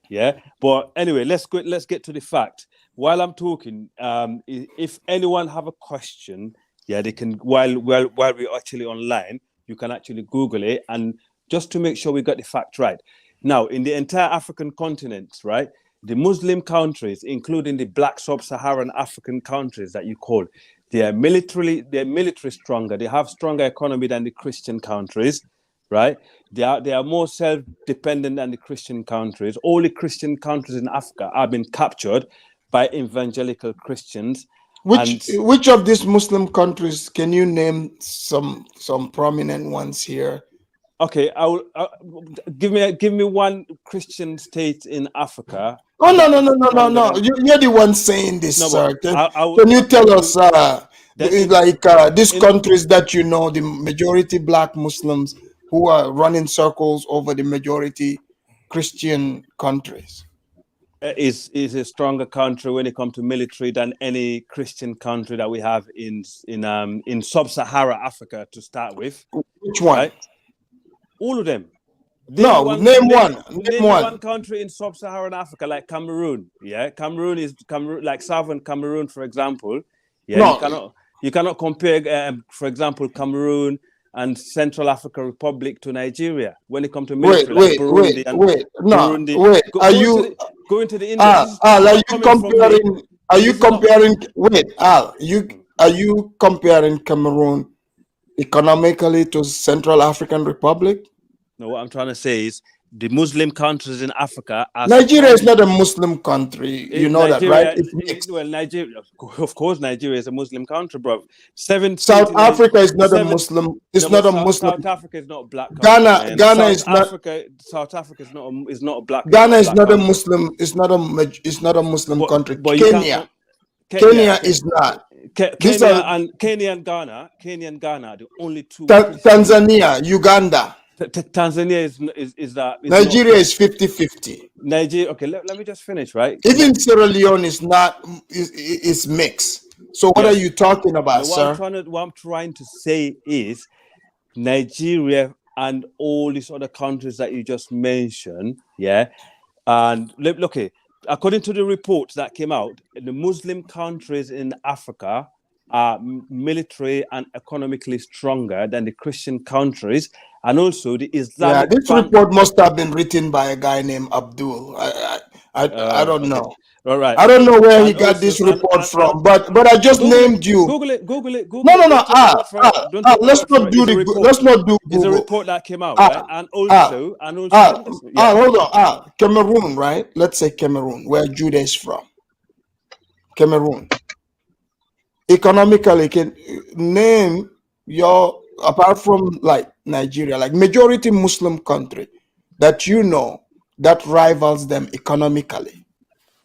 Speaker 19: Yeah. But anyway, let's get to the fact. While I'm talking, if anyone have a question, they can while we're actually online, you can actually Google it, and just to make sure we got the fact right. Now, in the entire African continent, right, the Muslim countries, including the Black Sub-Saharan African countries that you call, they're militarily stronger. They have stronger economy than the Christian countries, right? They are more self-dependent than the Christian countries. All the Christian countries in Africa have been captured by evangelical Christians.
Speaker 4: Which of these Muslim countries can you name some prominent ones here?
Speaker 19: Okay, give me one Christian state in Africa.
Speaker 4: Oh no! You're the one saying this, sir. Can you tell us, these countries that the majority Black Muslims who are running circles over the majority Christian countries?
Speaker 19: Is a stronger country when it comes to military than any Christian country that we have in sub-Saharan Africa to start with.
Speaker 4: Which one?
Speaker 19: Right? All of them.
Speaker 15: No, name one.
Speaker 19: Name one country in sub-Saharan Africa like Cameroon. Yeah, Cameroon, like Southern Cameroon, for example. Yeah,
Speaker 15: No.
Speaker 19: you cannot compare, for example, Cameroon and Central African Republic to Nigeria when it comes to military, like Burundi and Burundi. Go into the index.
Speaker 15: Al, are you comparing? Are you comparing? Wait, Al, are you comparing Cameroon economically to Central African Republic?
Speaker 19: No, what I'm trying to say is the Muslim countries in Africa.
Speaker 15: Nigeria is not a Muslim country. You know
Speaker 19: Nigeria,
Speaker 15: that, right?
Speaker 19: Well, Nigeria, of course, Nigeria is a Muslim country, bro.
Speaker 15: South Africa is not a Muslim. It's not a Muslim.
Speaker 19: South Africa is not a black country.
Speaker 15: Ghana is not.
Speaker 19: South Africa is not a black.
Speaker 15: Ghana is not a Muslim. It's not a Muslim country. Kenya is not.
Speaker 19: Kenya and Ghana are the only two.
Speaker 15: Tanzania, Uganda.
Speaker 19: Tanzania is that.
Speaker 15: Nigeria is 50-50.
Speaker 19: Nigeria. Okay, let me just finish, right?
Speaker 15: Even Sierra Leone is not. Is mixed. So what are you talking about, sir?
Speaker 19: What I'm trying to say is Nigeria and all these other countries that you just mentioned, yeah. And look, according to the reports that came out, the Muslim countries in Africa are military and economically stronger than the Christian countries, and also the Islamic.
Speaker 15: Yeah, this report must have been written by a guy named Abdul. I don't know.
Speaker 19: All right.
Speaker 15: I don't know where he got this report from, but I just named you.
Speaker 19: Google it. No.
Speaker 15: Let's not do Google.
Speaker 19: It's a report that came out, right? And also,
Speaker 15: hold on. Cameroon, right? Let's say Cameroon, where Judah is from. Cameroon. Economically, can name your, apart from like Nigeria, like majority Muslim country that you know that rivals them economically.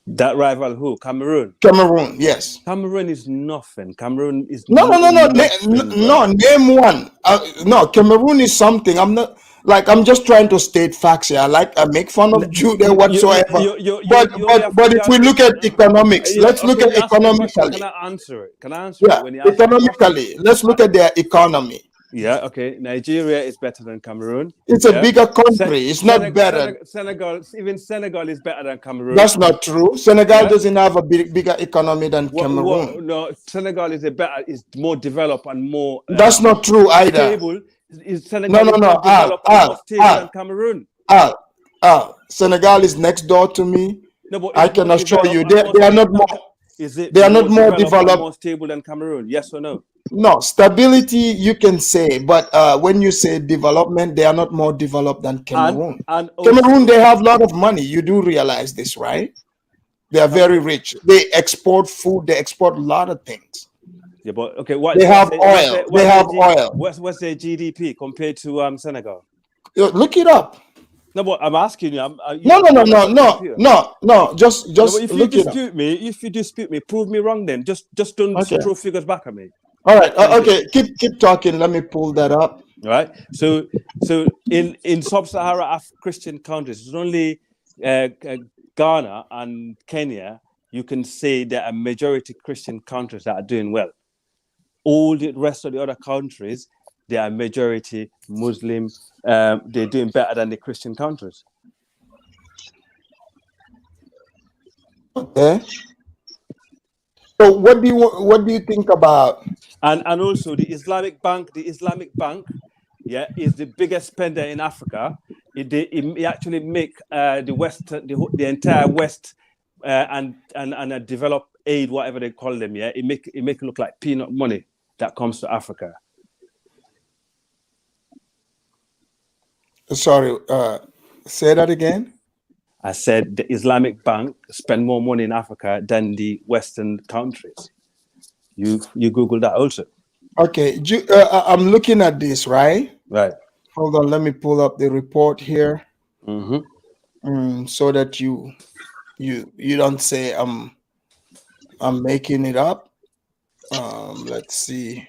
Speaker 19: That rival who? Cameroon.
Speaker 15: Cameroon, yes.
Speaker 19: Cameroon is nothing. Cameroon is
Speaker 15: no. Name one. No, Cameroon is something. I'm just trying to state facts here. I make fun of Judah whatsoever. But if we look at economics, let's look at economically.
Speaker 19: Can I answer it? When you
Speaker 15: economically, let's look at their economy.
Speaker 19: Yeah, okay. Nigeria is better than Cameroon.
Speaker 15: It's a bigger country. It's not better.
Speaker 19: Even Senegal is better than Cameroon.
Speaker 15: That's not true. Senegal doesn't have a bigger economy than Cameroon.
Speaker 19: No, Senegal is more developed and more.
Speaker 15: That's not true either.
Speaker 19: Stable. Senegal is more developed and more stable than Cameroon.
Speaker 15: Senegal is next door to me.
Speaker 19: No, but
Speaker 15: I can assure you, they are not more. They are not more developed,
Speaker 19: more stable than Cameroon. Yes or no?
Speaker 15: No, stability you can say, but when you say development, they are not more developed than Cameroon.
Speaker 19: And
Speaker 15: Cameroon, they have a lot of money. You do realize this, right? They are very rich. They export food. They export a lot of things.
Speaker 19: Yeah, but okay,
Speaker 15: they have oil. They have oil.
Speaker 19: What's their GDP compared to Senegal?
Speaker 15: Look it up.
Speaker 19: No, but I'm asking you.
Speaker 15: No. Just
Speaker 19: if you dispute me, prove me wrong. Then just don't throw figures back at me.
Speaker 15: All right. Okay. Keep talking. Let me pull that up.
Speaker 19: All right. So in sub-Sahara Christian countries, it's only Ghana and Kenya. You can say there are majority Christian countries that are doing well. All the rest of the other countries, they are majority Muslim. They're doing better than the Christian countries.
Speaker 15: Okay. So what do you think about?
Speaker 19: And also the Islamic Bank, yeah, is the biggest spender in Africa. It actually make the entire West and a developed aid, whatever they call them, yeah, it make it look like peanut money that comes to Africa.
Speaker 15: Sorry, say that again.
Speaker 19: I said the Islamic Bank spend more money in Africa than the Western countries. You Google that also.
Speaker 15: Okay, I'm looking at this, right?
Speaker 19: Right.
Speaker 15: Hold on, let me pull up the report here.
Speaker 19: Mm-hmm.
Speaker 15: So that you don't say I'm making it up. Let's see.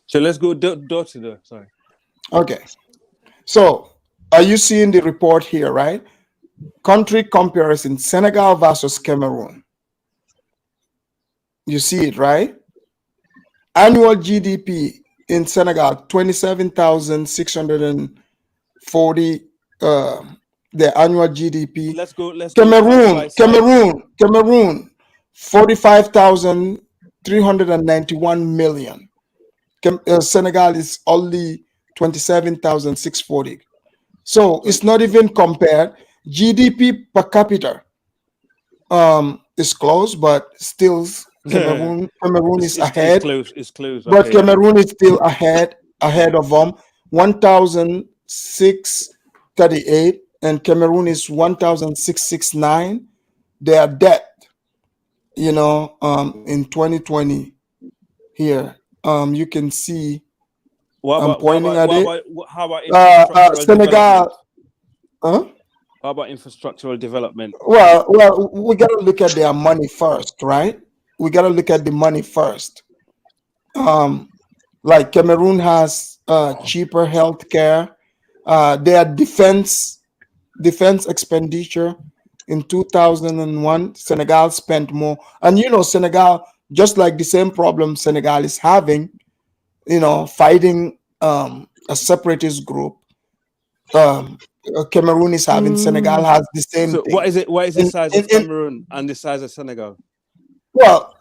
Speaker 19: So let's go door to door. Sorry.
Speaker 15: Okay. So are you seeing the report here, right? Country comparison, Senegal versus Cameroon. You see it, right? Annual GDP in Senegal, 27,600
Speaker 4: 40 their annual GDP.
Speaker 19: Let's go
Speaker 4: Cameroon 45,391 million. Senegal is only 27,640. So it's not even compared. GDP per capita is close, but still Cameroon is ahead.
Speaker 19: It's close.
Speaker 4: But
Speaker 19: Okay.
Speaker 4: Cameroon is still ahead of them. 1,638, and Cameroon is 1,669. Their debt, in 2020 here, you can see. I'm pointing at it.
Speaker 19: How about infrastructural
Speaker 4: Senegal.
Speaker 19: development? How about infrastructural development?
Speaker 4: Well, we gotta look at their money first, right? We gotta look at the money first. Like Cameroon has cheaper healthcare. Their defense expenditure in 2001, Senegal spent more. And Senegal, just like the same problem Senegal is having, fighting a separatist group. Cameroon is having. Senegal has the same
Speaker 19: So
Speaker 4: thing.
Speaker 19: what is it? What is the size of Cameroon and the size of Senegal?
Speaker 4: Well,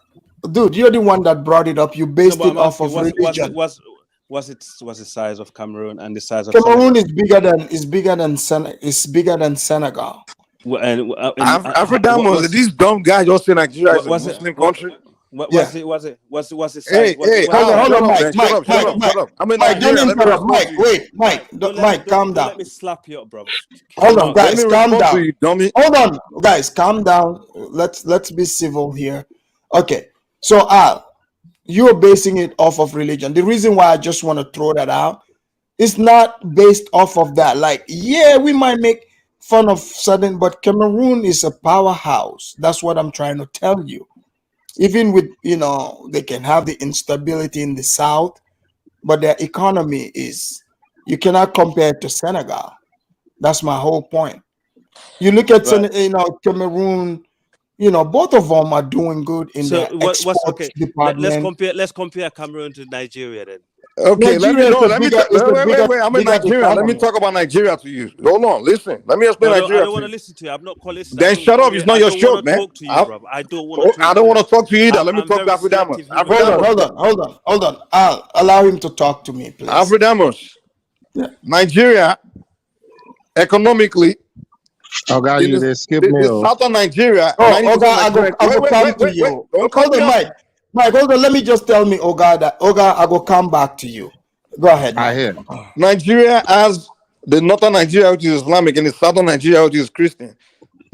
Speaker 4: dude, you're the one that brought it up. You based
Speaker 19: but
Speaker 4: it
Speaker 19: I'm
Speaker 4: off
Speaker 19: asking,
Speaker 4: of religion.
Speaker 19: what's the size of Cameroon and the size of
Speaker 4: Cameroon
Speaker 19: Senegal?
Speaker 4: is bigger than Senegal.
Speaker 15: Afridamus, these dumb guys just say Nigeria is a Muslim country.
Speaker 19: What's the size?
Speaker 15: Hey,
Speaker 4: hold on, Mike.
Speaker 15: Shut up. I'm in
Speaker 4: Mike, don't
Speaker 15: Nigeria.
Speaker 4: interrupt. Mike, wait, Mike, calm down.
Speaker 19: Let me slap you up, bro.
Speaker 4: Hold on, guys, calm
Speaker 15: respond to
Speaker 4: down.
Speaker 15: you, dummy.
Speaker 4: Hold on, guys, calm down. Let's be civil here. Okay, so you're basing it off of religion. The reason why I just want to throw that out, it's not based off of that. Like, yeah, we might make fun of certain, but Cameroon is a powerhouse. That's what I'm trying to tell you. Even with, they can have the instability in the south, but their economy is, you cannot compare it to Senegal. That's my whole point. You look at Cameroon, both of them are doing good in their exports department.
Speaker 19: Let's compare Cameroon to Nigeria then.
Speaker 15: Okay, let me
Speaker 4: Nigeria is
Speaker 15: wait. I'm in
Speaker 4: bigger
Speaker 15: Nigeria. Let me
Speaker 4: economy.
Speaker 15: talk about Nigeria to you. Hold on, listen. Let me explain
Speaker 19: I
Speaker 15: Nigeria
Speaker 19: don't want
Speaker 15: to
Speaker 19: to
Speaker 15: you.
Speaker 19: listen to you. I'm not calling.
Speaker 15: Then shut up. It's not your show, man.
Speaker 19: Talk to you, bro. I don't want to.
Speaker 15: I don't want to talk to you either. Let me
Speaker 19: I'm
Speaker 15: talk to
Speaker 19: very
Speaker 15: Afridamus.
Speaker 19: selective.
Speaker 4: Hold on. I'll allow him to talk to me, please.
Speaker 15: Afridamus. Nigeria, economically,
Speaker 20: you they skip me.
Speaker 15: the southern Nigeria.
Speaker 4: I go come to you. Hold on, Mike. Mike, hold on. Let me just tell me, Oga, I go come back to you. Go ahead. Mike.
Speaker 20: I hear.
Speaker 15: Nigeria has the northern Nigeria, which is Islamic, and the southern Nigeria, which is Christian.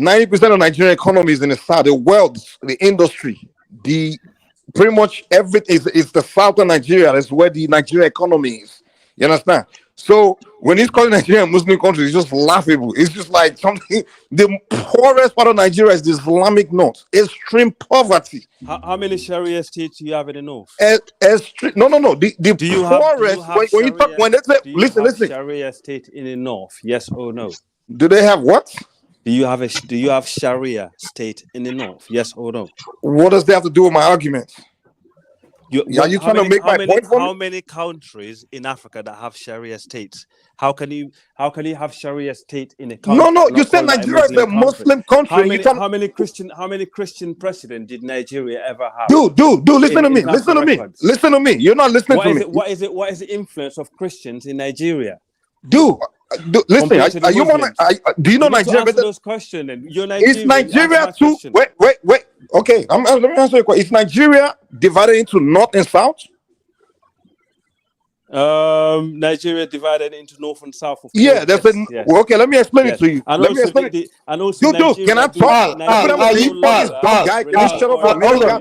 Speaker 15: 90% of Nigerian economy is in the south. The wealth, the industry, pretty much everything is the southern Nigeria. That's where the Nigerian economy is. You understand? So when he's calling Nigeria a Muslim country, it's just laughable. It's just like something. The poorest part of Nigeria is the Islamic north. Extreme poverty.
Speaker 19: How many Sharia states do you have in the north?
Speaker 15: No. The poorest. When you talk, when they say, listen.
Speaker 19: Sharia state in the north? Yes or no?
Speaker 15: Do they have what?
Speaker 19: Do you have Sharia state in the north? Yes or no?
Speaker 15: What does that have to do with my argument? Are you trying to make my point for me?
Speaker 19: How many countries in Africa that have Sharia states? How can you have Sharia state in a country?
Speaker 15: No. You said Nigeria is a Muslim country.
Speaker 19: How many Christian president did Nigeria ever have?
Speaker 15: Dude, listen to me. Listen to me. You're not listening to me.
Speaker 19: What is the influence of Christians in Nigeria?
Speaker 15: Dude, listen. Do you know Nigeria?
Speaker 19: Those questions.
Speaker 15: Is Nigeria too? Wait. Okay, let me answer your question. Is Nigeria divided into north and south?
Speaker 19: Nigeria divided into north and south. Of
Speaker 15: Yeah, that's it.
Speaker 19: Yes.
Speaker 15: Well, okay, let me explain it to you.
Speaker 19: And
Speaker 15: let me explain it.
Speaker 19: And also,
Speaker 15: Dude, can I talk?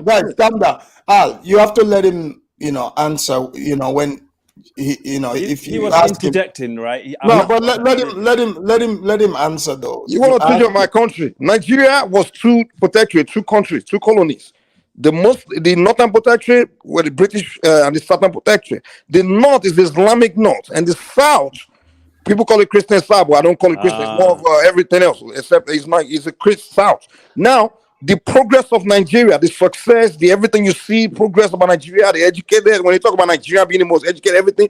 Speaker 4: Guys, calm down. Al, you have to let him, answer. When if
Speaker 19: he
Speaker 4: you
Speaker 19: was
Speaker 4: ask
Speaker 19: interjecting,
Speaker 4: him,
Speaker 19: right?
Speaker 4: No, but let him answer though.
Speaker 15: You want to treat my country? Nigeria was two protectorate, two countries, two colonies. The northern protectorate were the British and the southern protectorate. The north is the Islamic north, and the south, people call it Christian south, but I don't call it Christian. It's more of everything else, except it's a Christian south. Now, the progress of Nigeria, the success, everything you see, progress about Nigeria, the educated. When you talk about Nigeria being the most educated, everything,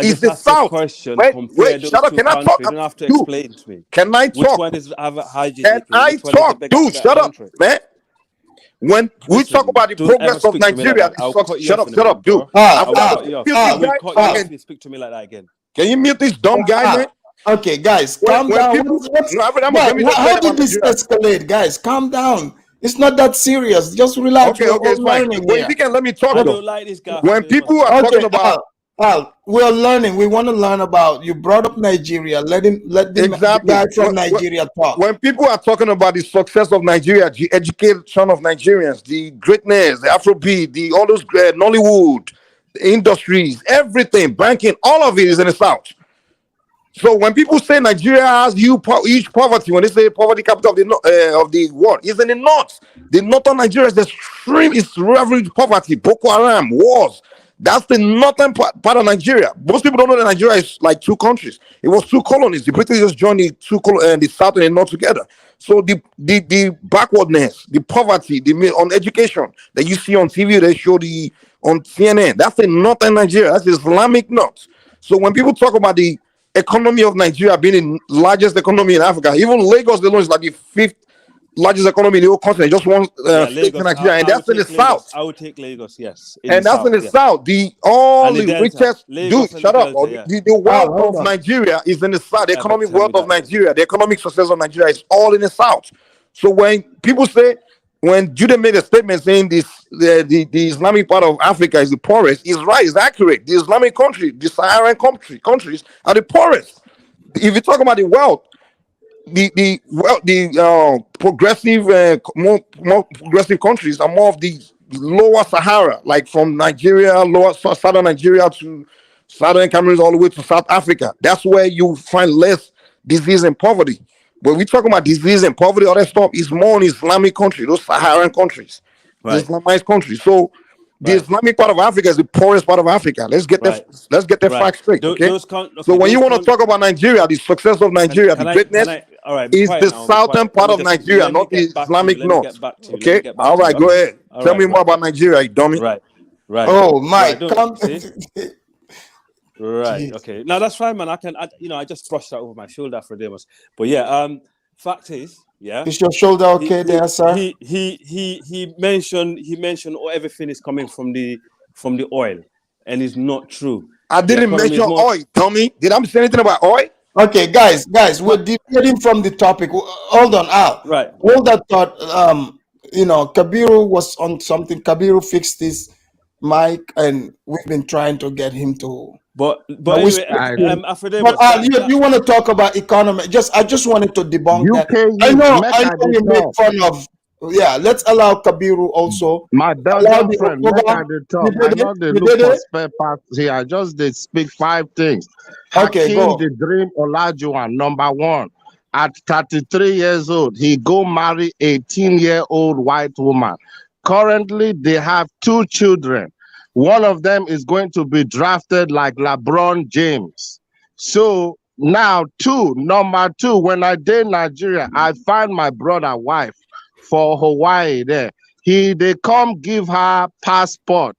Speaker 15: is
Speaker 19: just
Speaker 15: the
Speaker 19: asked a
Speaker 15: South.
Speaker 19: question.
Speaker 15: Wait,
Speaker 19: Compare those
Speaker 15: shut up.
Speaker 19: two
Speaker 15: Can I
Speaker 19: countries.
Speaker 15: talk?
Speaker 19: You don't have to
Speaker 15: Dude,
Speaker 19: explain to me.
Speaker 15: can I
Speaker 19: Which
Speaker 15: talk?
Speaker 19: one is hygiene?
Speaker 15: Can I
Speaker 19: Which one is a
Speaker 15: talk? Dude,
Speaker 19: better
Speaker 15: shut up,
Speaker 19: country?
Speaker 15: man. When we talk
Speaker 19: Listen,
Speaker 15: about the
Speaker 19: don't ever
Speaker 15: progress of
Speaker 19: speak to me like
Speaker 15: Nigeria,
Speaker 19: that. I'll cut you
Speaker 15: shut
Speaker 19: off
Speaker 15: up,
Speaker 19: in a
Speaker 15: shut
Speaker 19: minute,
Speaker 15: up, dude.
Speaker 19: bro.
Speaker 15: I
Speaker 19: I will
Speaker 15: want
Speaker 19: cut
Speaker 15: to
Speaker 19: you off.
Speaker 15: mute
Speaker 19: I
Speaker 15: this
Speaker 19: will
Speaker 15: guy
Speaker 19: cut
Speaker 15: so
Speaker 19: you
Speaker 15: I
Speaker 19: off
Speaker 15: can.
Speaker 19: if you speak to me like that again.
Speaker 15: Can you mute this dumb guy, man?
Speaker 1: Okay, guys, calm
Speaker 15: When
Speaker 1: down.
Speaker 15: people,
Speaker 1: What's
Speaker 15: no, Afridamus,
Speaker 1: guys,
Speaker 15: let me just
Speaker 1: how
Speaker 15: say about
Speaker 1: did this
Speaker 15: Nigeria.
Speaker 1: escalate, guys? Calm down. It's not that serious. Just relax.
Speaker 15: Okay,
Speaker 1: We're
Speaker 15: okay,
Speaker 1: all
Speaker 15: it's fine.
Speaker 1: learning
Speaker 15: Well, if
Speaker 1: here.
Speaker 15: you can let me talk
Speaker 19: I
Speaker 15: though.
Speaker 19: don't like this guy.
Speaker 15: When people are
Speaker 1: Okay,
Speaker 15: talking about
Speaker 1: Al, we're learning. We want to learn about. You brought up Nigeria. Let the guy
Speaker 15: exactly
Speaker 1: from Nigeria talk.
Speaker 15: when people are talking about the success of Nigeria, the education of Nigerians, the greatness, the Afrobeat, the all those Nollywood, the industries, everything, banking, all of it is in the South. So when people say Nigeria has huge poverty, when they say poverty capital of the world, it's in the north. The northern Nigeria is extreme, it's ravaged poverty, Boko Haram, wars. That's the northern part of Nigeria. Most people don't know that Nigeria is like two countries. It was two colonies. The British just joined the south and the north together. So the backwardness, the poverty, on education that you see on TV, they show on CNN. That's the northern Nigeria. That's the Islamic north. So when people talk about the economy of Nigeria being the largest economy in Africa, even Lagos alone is like the fifth largest economy in the whole continent. Just one
Speaker 19: Yeah,
Speaker 15: state in
Speaker 19: Lagos.
Speaker 15: Nigeria, and
Speaker 19: I would
Speaker 15: that's in the
Speaker 19: take Lagos.
Speaker 15: south.
Speaker 19: I would take Lagos. Yes, in
Speaker 15: And
Speaker 19: the
Speaker 15: that's in
Speaker 19: south.
Speaker 15: the
Speaker 19: Yeah,
Speaker 15: south. All
Speaker 19: and the
Speaker 15: the
Speaker 19: Delta.
Speaker 15: richest,
Speaker 19: Lagos
Speaker 15: dude,
Speaker 19: and
Speaker 15: shut
Speaker 19: the
Speaker 15: up.
Speaker 19: Delta. Yeah.
Speaker 15: The wealth
Speaker 1: hold
Speaker 15: of
Speaker 1: on.
Speaker 15: Nigeria is in the south. The
Speaker 19: Yeah, but
Speaker 15: economic
Speaker 19: tell me
Speaker 15: wealth of
Speaker 19: that then.
Speaker 15: Nigeria, the economic success of Nigeria is all in the south. So when people say, when Judah made a statement saying the Islamic part of Africa is the poorest, he's right, it's accurate. The Islamic country, the Saharan countries are the poorest. If you talk about the wealth, the progressive more progressive countries are more of the lower Sahara, like from Nigeria, southern Nigeria to southern Cameroon, all the way to South Africa. That's where you find less disease and poverty. When we talk about disease and poverty, all that stuff is more in Islamic countries, those Saharan countries, the
Speaker 19: Right.
Speaker 15: Islamized countries. So the
Speaker 19: Right.
Speaker 15: Islamic part of Africa is the poorest part of Africa. Let's get
Speaker 19: Right.
Speaker 15: that
Speaker 19: Right.
Speaker 15: fact straight, okay? So when you
Speaker 19: Those
Speaker 15: want to talk about Nigeria, the success of Nigeria, the
Speaker 19: Can
Speaker 15: greatness
Speaker 19: I? All right, be
Speaker 15: is
Speaker 19: quiet
Speaker 15: the
Speaker 19: now. Be
Speaker 15: southern
Speaker 19: quiet.
Speaker 15: part of Nigeria,
Speaker 19: Let me
Speaker 15: not the
Speaker 19: get back to you.
Speaker 15: Islamic
Speaker 19: Let me
Speaker 15: north.
Speaker 19: get back to you. Let me
Speaker 15: Okay?
Speaker 19: get back
Speaker 15: All
Speaker 19: to you.
Speaker 15: right, go
Speaker 19: Okay?
Speaker 15: ahead.
Speaker 19: All
Speaker 15: Tell
Speaker 19: right.
Speaker 15: me more about Nigeria, you dummy.
Speaker 19: Right. Right.
Speaker 1: Oh,
Speaker 19: Right.
Speaker 1: Mike,
Speaker 19: Don't
Speaker 1: come.
Speaker 19: see. Right. Okay. No, that's fine, man. I just brushed that over my shoulder for Demus. But yeah, fact is, yeah.
Speaker 1: Is your shoulder okay there, sir?
Speaker 19: He mentioned everything is coming from the oil, and it's not true.
Speaker 15: I didn't mention oil, dummy. Did I say anything about oil?
Speaker 1: Okay, guys, we're deviating from the topic. Hold on, Al.
Speaker 19: Right.
Speaker 1: Hold that thought. Kabiru was on something. Kabiru fixed his mic, and we've been trying to get him to.
Speaker 19: But
Speaker 1: we
Speaker 19: anyway,
Speaker 1: but Al, you want to talk about economy? I just wanted to debunk that. I know you made fun of. Yeah, let's allow Kabiru also.
Speaker 20: My
Speaker 1: Allow
Speaker 20: Belgian
Speaker 1: the
Speaker 20: friend, make
Speaker 1: Otoba.
Speaker 20: I dey talk.
Speaker 1: You
Speaker 20: I
Speaker 1: did
Speaker 20: know
Speaker 1: it?
Speaker 20: they
Speaker 1: You
Speaker 20: look
Speaker 1: did
Speaker 20: for
Speaker 1: it?
Speaker 20: spare parts here. I just did speak 5 things.
Speaker 1: Okay,
Speaker 20: Hakeem
Speaker 1: go.
Speaker 20: the Dream Olajuwon, number 1. At 33 years old, he go marry 18-year-old white woman. Currently, they have 2 children. One of them is going to be drafted like LeBron James. So now, number 2, when I did Nigeria, I find my brother wife for Hawaii there. They come give her passport,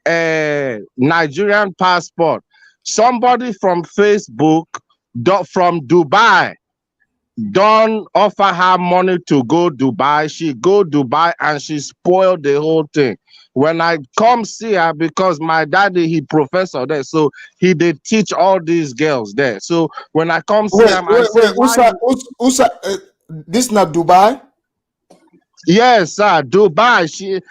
Speaker 20: Nigerian passport. Somebody from Facebook, from Dubai, don't offer her money to go Dubai. She go Dubai and she spoiled the whole thing. When I come see her, because my daddy, he professor there, so he did teach all these girls there. So when I come see him, I say,
Speaker 1: Usa, this not Dubai?
Speaker 20: Yes, sir, Dubai.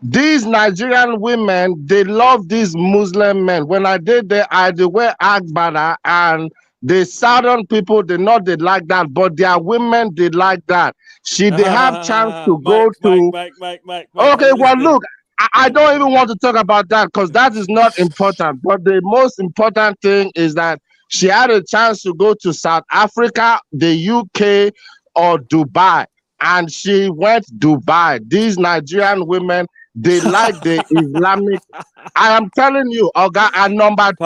Speaker 20: These Nigerian women, they love these Muslim men. When I did there, I did wear agbada, and the southern people, they like that, but their women, they like that. They have chance to go to.
Speaker 19: Mike.
Speaker 20: Okay, well, look, I don't even want to talk about that because that is not important. But the most important thing is that she had a chance to go to South Africa, the UK, or Dubai. And she went Dubai. These Nigerian women, they like the Islamic. I am telling you, Oga, and number 2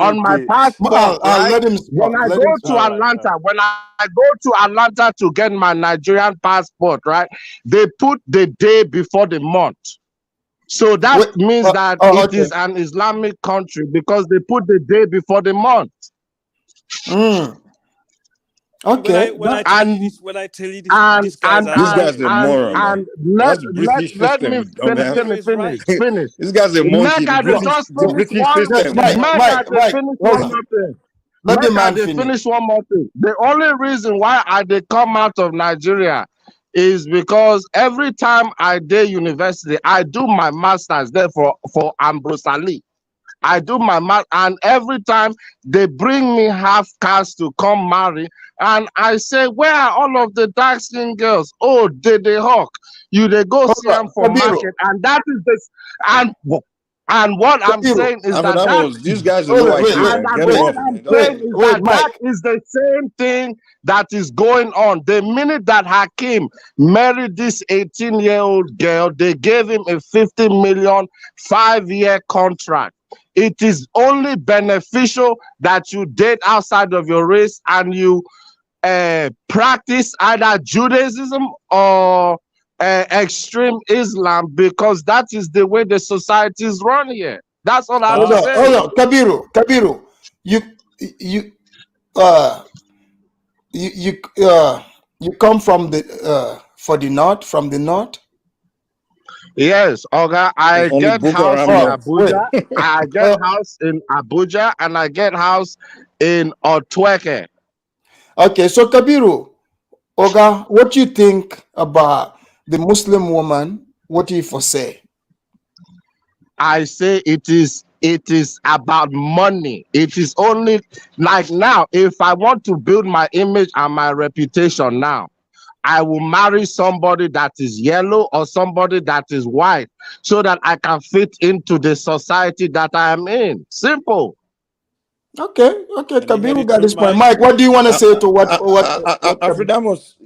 Speaker 20: on my passport, right?
Speaker 1: Let him
Speaker 20: When I go to Atlanta, when I go to Atlanta to get my Nigerian passport, right? They put the day before the month. So that means that it
Speaker 4: okay.
Speaker 20: is an Islamic country because they put the day before the month.
Speaker 4: Okay.
Speaker 19: When I tell you this, these guys are
Speaker 15: This guy's a moron, man. That's British
Speaker 20: let me
Speaker 15: system, dumbass.
Speaker 20: finish.
Speaker 15: This guy's a monkey.
Speaker 20: Make I just
Speaker 15: The
Speaker 20: finish
Speaker 15: British
Speaker 20: one.
Speaker 15: system.
Speaker 20: Make I
Speaker 4: Mike,
Speaker 20: finish
Speaker 4: hold
Speaker 20: one
Speaker 4: on.
Speaker 20: more thing.
Speaker 4: Let the
Speaker 20: Make I
Speaker 4: man
Speaker 20: dey
Speaker 4: finish.
Speaker 20: finish one more thing. The only reason why I dey come out of Nigeria is because every time I dey university, I do my masters there for Ambrose Ali. I do my math, and every time they bring me half caste to come marry, and I say, where are all of the dark skinned girls? Oh, they hawk. You they go see them for market, and that is this. And what I'm saying is that
Speaker 15: these guys are low IQ, man. Get them off, man.
Speaker 20: that is the same thing that is going on. The minute that Hakim married this 18-year-old girl, they gave him a 50 million 5-year contract. It is only beneficial that you date outside of your race and you practice either Judaism or extreme Islam, because that is the way the society is run here. That's all I'm saying.
Speaker 4: Hold on, Kabiru, you come from the north.
Speaker 20: Yes, Oga, I
Speaker 15: Only
Speaker 20: get
Speaker 15: Boko
Speaker 20: house in
Speaker 15: Haram.
Speaker 20: Abuja. I get house in Abuja, and I get house in Otweke.
Speaker 4: Okay, so Kabiru, Oga, what you think about the Muslim woman? What do you foresee?
Speaker 20: I say it is about money. It is only like now, if I want to build my image and my reputation now, I will marry somebody that is yellow or somebody that is white so that I can fit into the society that I am in. Simple.
Speaker 4: Okay, Kabiru got this point. Mike, what do you want to say to what
Speaker 15: Afridamus,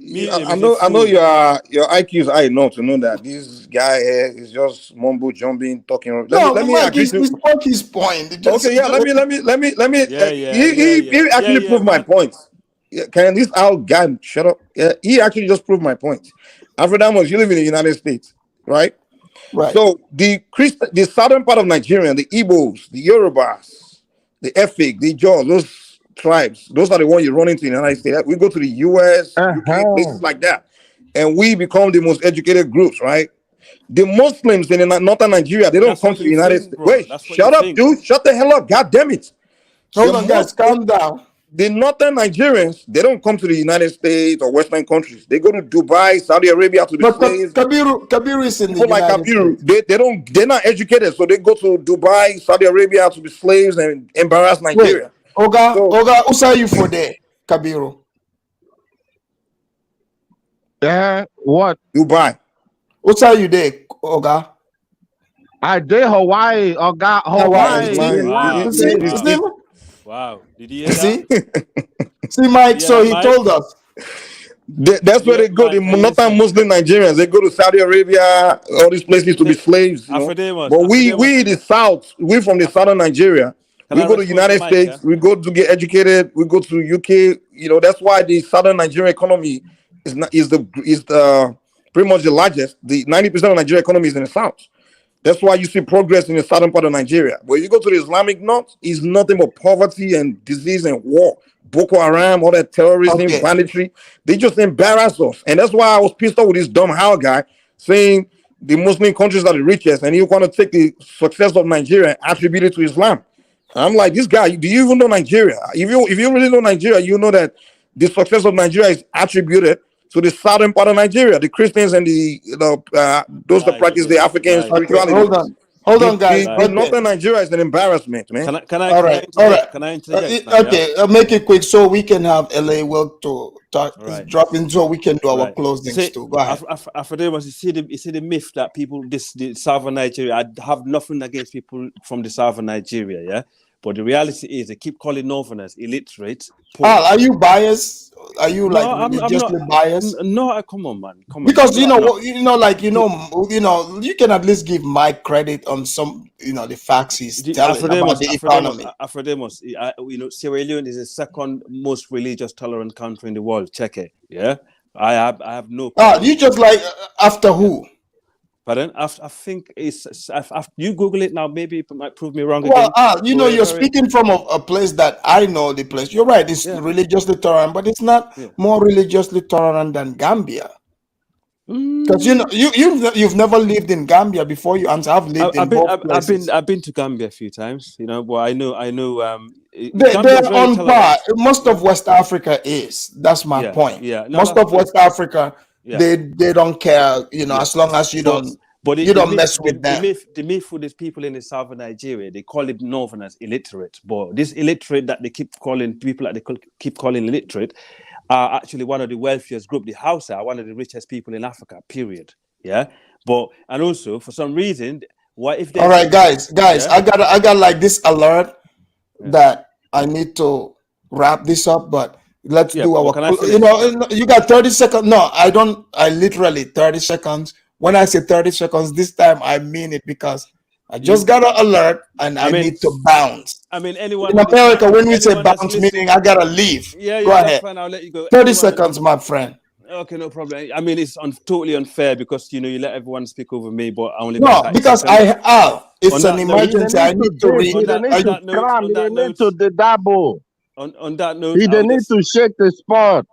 Speaker 15: I know your IQ is high enough to know that this guy here is just mumbo jumbling, talking. Let me
Speaker 4: Mike,
Speaker 15: agree
Speaker 4: he spoke his point.
Speaker 15: Okay, yeah, let me. He actually proved my point. Yeah, can this old guy shut up? Yeah, he actually just proved my point. Afridamus, you live in the United States, right?
Speaker 4: Right.
Speaker 15: So the southern part of Nigeria, the Igbos, the Yorubas, the Efik, the Jaws, those tribes, those are the ones you run into in the United States. We go to the US, UK, places like that, and we become the most educated groups, right? The Muslims in northern Nigeria, they don't come to the United States. Wait, shut up, dude. Shut the hell up. God damn it.
Speaker 4: Hold on, guys. Calm down.
Speaker 15: The northern Nigerians, they don't come to the United States or Western countries. They go to Dubai, Saudi Arabia to be slaves.
Speaker 4: Kabiru is in the
Speaker 15: People like
Speaker 4: United
Speaker 15: Kabiru, they're not educated, so they go to Dubai, Saudi Arabia to be slaves and embarrass Nigeria.
Speaker 4: Wait, Oga, who saw you for there, Kabiru?
Speaker 20: What?
Speaker 15: Dubai.
Speaker 4: Who saw you there, Oga?
Speaker 20: I did Hawaii, Oga. Hawaii.
Speaker 19: Wow. Did you hear that?
Speaker 4: See, Mike, so he told us.
Speaker 15: That's where they go. The northern Muslim Nigerians, they go to Saudi Arabia, all these places to be slaves. You know? But we the South, we from the southern Nigeria, we go to the United States, we go to get educated, we go to UK. You know, that's why the southern Nigerian economy is pretty much the largest. The 90% of Nigeria economy is in the South. That's why you see progress in the southern part of Nigeria. But if you go to the Islamic north, it's nothing but poverty and disease and war. Boko Haram, all that terrorism, banditry. They just embarrass us. And that's why I was pissed off with this dumb Howard guy saying the Muslim countries are the richest and you want to take the success of Nigeria and attribute it to Islam. I'm like, this guy, do you even know Nigeria? If you really know Nigeria, you know that the success of Nigeria is attributed to the southern part of Nigeria, the Christians and those that practice the African spirituality.
Speaker 4: Hold on, guys.
Speaker 15: The northern Nigeria is an embarrassment, man.
Speaker 19: Can I interject?
Speaker 4: Okay, make it quick so we can have LA work to drop in so we can do our closings too. Go ahead.
Speaker 19: Afridamus, you see the myth that people the southern Nigeria. I have nothing against people from the southern Nigeria, yeah. But the reality is, they keep calling northerners illiterate.
Speaker 4: Are you biased? Are you religiously biased?
Speaker 19: No, come on, man. Come on.
Speaker 4: Because you can at least give Mike credit on some, the facts he's telling about the economy.
Speaker 19: Afridamus, Sierra Leone is the second most religious tolerant country in the world. Check it. Yeah, I have no.
Speaker 4: You just like after who?
Speaker 19: Pardon? I think it's. You Google it now. Maybe it might prove me wrong
Speaker 4: Well,
Speaker 19: again.
Speaker 4: you know, you're speaking from a place that I know the place. You're right. It's religiously tolerant, but it's not more religiously tolerant than Gambia. Because you know, you've never lived in Gambia before. You answer. I've lived in both places.
Speaker 19: I've been to Gambia a few times. You know, but I know.
Speaker 4: They're on par. Most of West Africa is. That's my point.
Speaker 19: Yeah. No,
Speaker 4: most of West Africa, they don't care. You know, as long as you don't.
Speaker 19: But
Speaker 4: you don't mess with them.
Speaker 19: The myth with these people in the southern Nigeria, they call it Northerners illiterate. But this illiterate that they keep calling people that they keep calling illiterate are actually one of the wealthiest group. The Hausa are one of the richest people in Africa. Period. Yeah. But and also for some reason, what if they?
Speaker 4: All right, guys, I got like this alert that I need to wrap this up, but let's do our. You know, you got 30 seconds. No, I don't. I literally 30 seconds. When I say 30 seconds, this time I mean it because I just got an alert and I need to bounce.
Speaker 19: I mean, anyone
Speaker 4: in America, when we say bounce, meaning I gotta leave.
Speaker 19: Yeah,
Speaker 4: go ahead.
Speaker 19: Fine, I'll let you go.
Speaker 4: 30 seconds, my friend.
Speaker 19: Okay, no problem. I mean, it's totally unfair because you know you let everyone speak over me, but I only
Speaker 4: no because seconds. It's an emergency. I need to read.
Speaker 20: On that note,
Speaker 19: he
Speaker 20: need to shake the spot.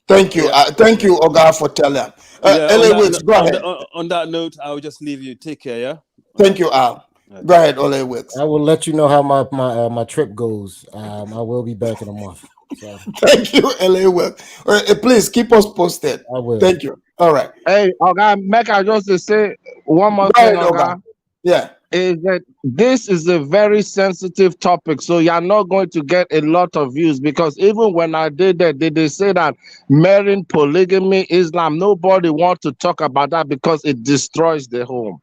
Speaker 4: Thank you, thank you, Oga, for telling.
Speaker 19: On that note, I will just leave you. Take care, yeah.
Speaker 4: Thank you, Al. Go ahead, Ole Wicks.
Speaker 17: I will let you know how my trip goes. I will be back in a month. So.
Speaker 4: Thank you, Ole Wicks. Please keep us posted.
Speaker 17: I will.
Speaker 4: Thank you. All right.
Speaker 20: Hey, Oga, make I just say one more thing, Oga.
Speaker 4: Yeah.
Speaker 20: Is that this is a very sensitive topic, so you're not going to get a lot of views because even when I did that, they say that marrying, polygamy, Islam, nobody wants to talk about that because it destroys the home.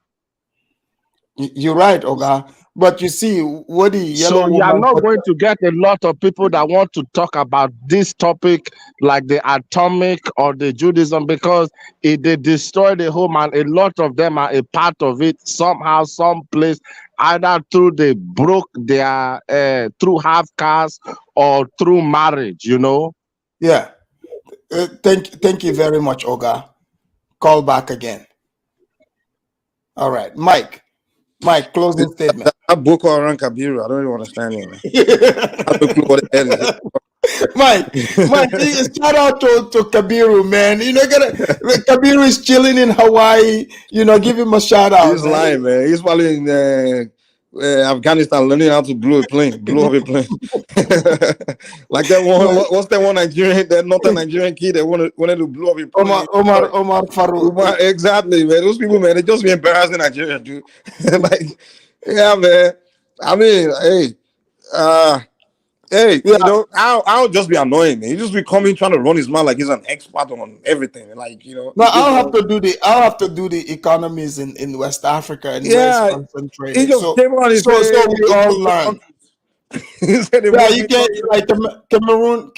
Speaker 4: You're right, Oga. But you see, what the yellow
Speaker 20: so you're not going to get a lot of people that want to talk about this topic, like the atomic or the Judaism, because they destroy the home, and a lot of them are a part of it somehow, someplace, either through they broke their through half caste or through marriage. You know.
Speaker 4: Yeah. Thank you very much, Oga. Call back again. All right, Mike. Mike, closing statement.
Speaker 15: That Boko Haram Kabiru, I don't even understand it, man. I don't know what the hell is it.
Speaker 4: Mike, shout out to Kabiru, man. You know, Kabiru is chilling in Hawaii. You know, give him a shout out.
Speaker 15: He's lying, man. He's probably in Afghanistan learning how to blow up a plane. Like that one, what's that one Nigerian, that northern Nigerian kid that wanted to blow up a plane?
Speaker 4: Omar Farouk.
Speaker 15: Exactly, man. Those people, man, they just be embarrassing Nigeria, dude. Like, yeah, man. I mean, hey, you know, I'll just be annoying, man. He just be coming trying to run his mouth like he's an expert on everything, like, you know.
Speaker 4: No, I'll have to do the economies in West Africa and where it's concentrated.
Speaker 15: He just came on his
Speaker 4: so we all learn. Yeah, you can't like Cameroon.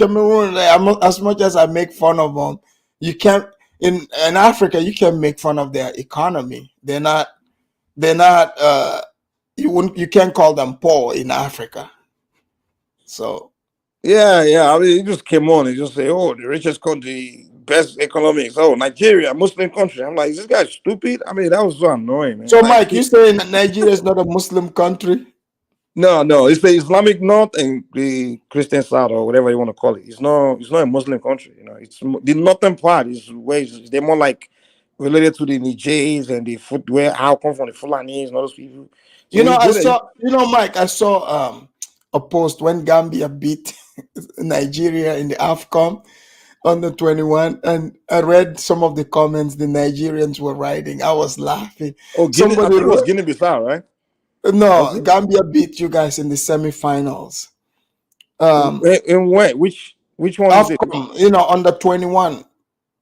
Speaker 4: Like, as much as I make fun of them, you can't in Africa. You can make fun of their economy. They're not. You can't call them poor in Africa. So,
Speaker 15: yeah. I mean, he just came on and just say, "Oh, the richest country, best economics. Oh, Nigeria, Muslim country." I'm like, "Is this guy stupid?" I mean, that was so annoying, man.
Speaker 4: So, Mike, you saying that Nigeria is not a Muslim country?
Speaker 15: No, it's the Islamic north and the Christian south, or whatever you want to call it. It's not a Muslim country. You know, it's the northern part is where they're more like related to the Nigerians and the footwear. How come from the Fulanis and all those people? So
Speaker 4: Mike, I saw a post when Gambia beat Nigeria in the AFCON under 21, and I read some of the comments the Nigerians were writing. I was laughing.
Speaker 15: Oh, I think it was Guinea-Bissau, right?
Speaker 4: No, Gambia beat you guys in the semifinals.
Speaker 15: In what? Which one is it?
Speaker 4: You know, under 21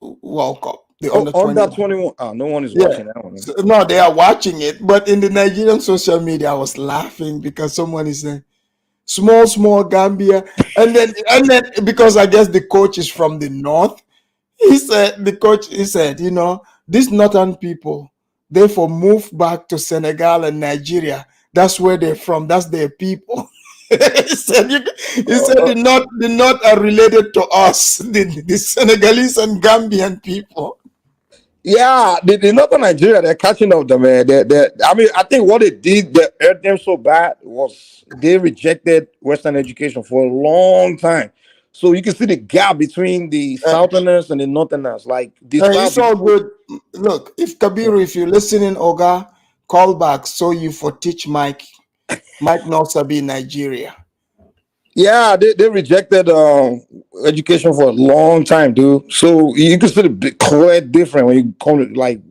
Speaker 4: World Cup.
Speaker 15: Under 21. Oh, no one is watching that one.
Speaker 4: So, no, they are watching it, but in the Nigerian social media, I was laughing because someone is saying small Gambia, and then because I guess the coach is from the north, he said, you know, these northern people, therefore move back to Senegal and Nigeria. That's where they're from. That's their people. he said the north are related to us, the Senegalese and Gambian people.
Speaker 15: Yeah, the Northern Nigeria, they're catching up, the man. I mean, I think what they did that hurt them so bad was they rejected Western education for a long time. So you can see the gap between the Southerners and the Northerners. Like this,
Speaker 4: it's all good. Look, if Kabiru, if you're listening, Oga, call back so you for teach Mike. Mike knows be Nigeria.
Speaker 15: Yeah, they rejected education for a long time, dude. So you can see the quite different when you come to, like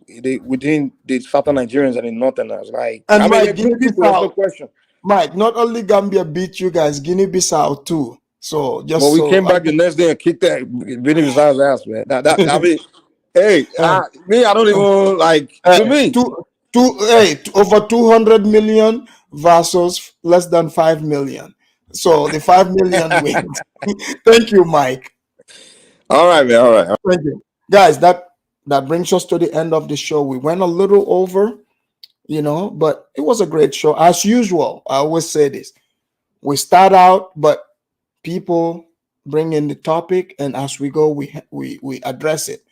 Speaker 15: within the Southern Nigerians and the Northerners. Like,
Speaker 4: And
Speaker 15: I mean,
Speaker 4: Mike,
Speaker 15: people, there's no question.
Speaker 4: Mike, not only Gambia beat you guys, Guinea-Bissau too. So just
Speaker 15: But we
Speaker 4: so
Speaker 15: came back the next day and kicked that Guinea-Bissau's ass, man. I mean, hey, I don't even like to me.
Speaker 4: Over 200 million versus less than 5 million. So the 5 million wins. Thank you, Mike.
Speaker 15: All right, man. All right.
Speaker 4: Thank you. Guys, that brings us to the end of the show. We went a little over, but it was a great show. As usual, I always say this. We start out, but people bring in the topic, and as we go, we address it.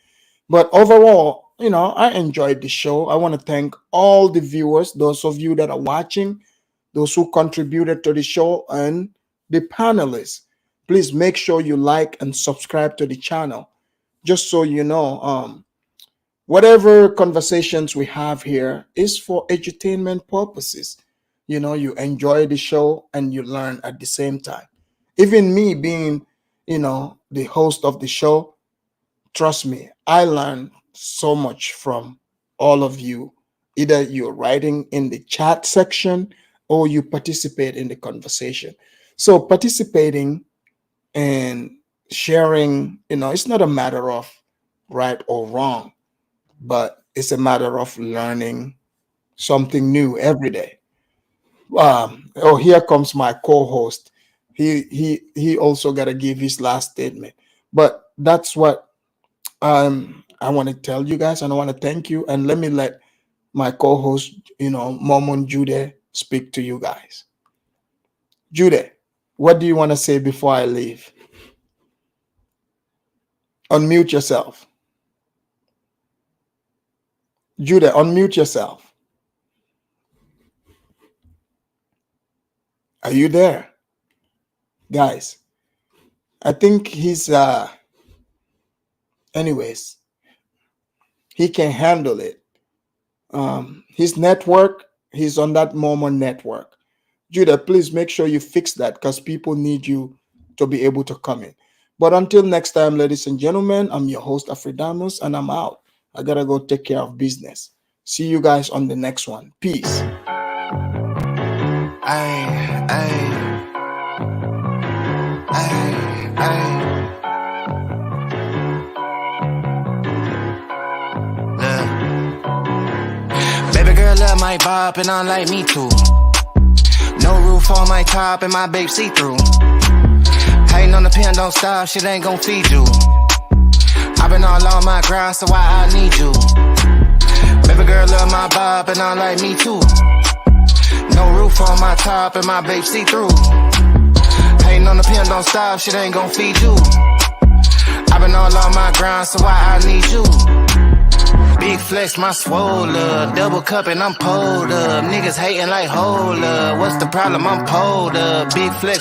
Speaker 4: But overall, I enjoyed the show. I want to thank all the viewers, those of you that are watching, those who contributed to the show, and the panelists. Please make sure you like and subscribe to the channel, just so you know, whatever conversations we have here is for entertainment purposes. You enjoy the show and you learn at the same time. Even me being, the host of the show, trust me, I learn so much from all of you. Either you're writing in the chat section or you participate in the conversation. So participating and sharing, it's not a matter of right or wrong, but it's a matter of learning something new every day. Here comes my co-host. He also got to give his last statement. But that's what I want to tell you guys, and I want to thank you. And let me let my co-host, Momon Jude, speak to you guys. Jude, what do you want to say before I leave? Unmute yourself. Jude, unmute yourself. Are you there? Guys, I think he's anyways, he can handle it. His network, he's on that Mormon network. Judah, please make sure you fix that because people need you to be able to come in. But until next time, ladies and gentlemen, I'm your host, Afridamus, and I'm out. I gotta go take care of business. See you guys on the next one. Peace.
Speaker 21: Baby girl love my bop and I like me too. No roof on my top and my babe see-through. Hating on the pen, don't stop, shit ain't gon' feed you. I've been all on my grind, so why I need you? Baby girl love my bop and I like me too. No roof on my top and my babe see-through. Hating on the pen, don't stop, shit ain't gon' feed you. I've been all on my grind, so why I need you? Big flex, my swole up. Double cup and I'm pulled up. Niggas hating like hold up. What's the problem? I'm pulled up. Big flex.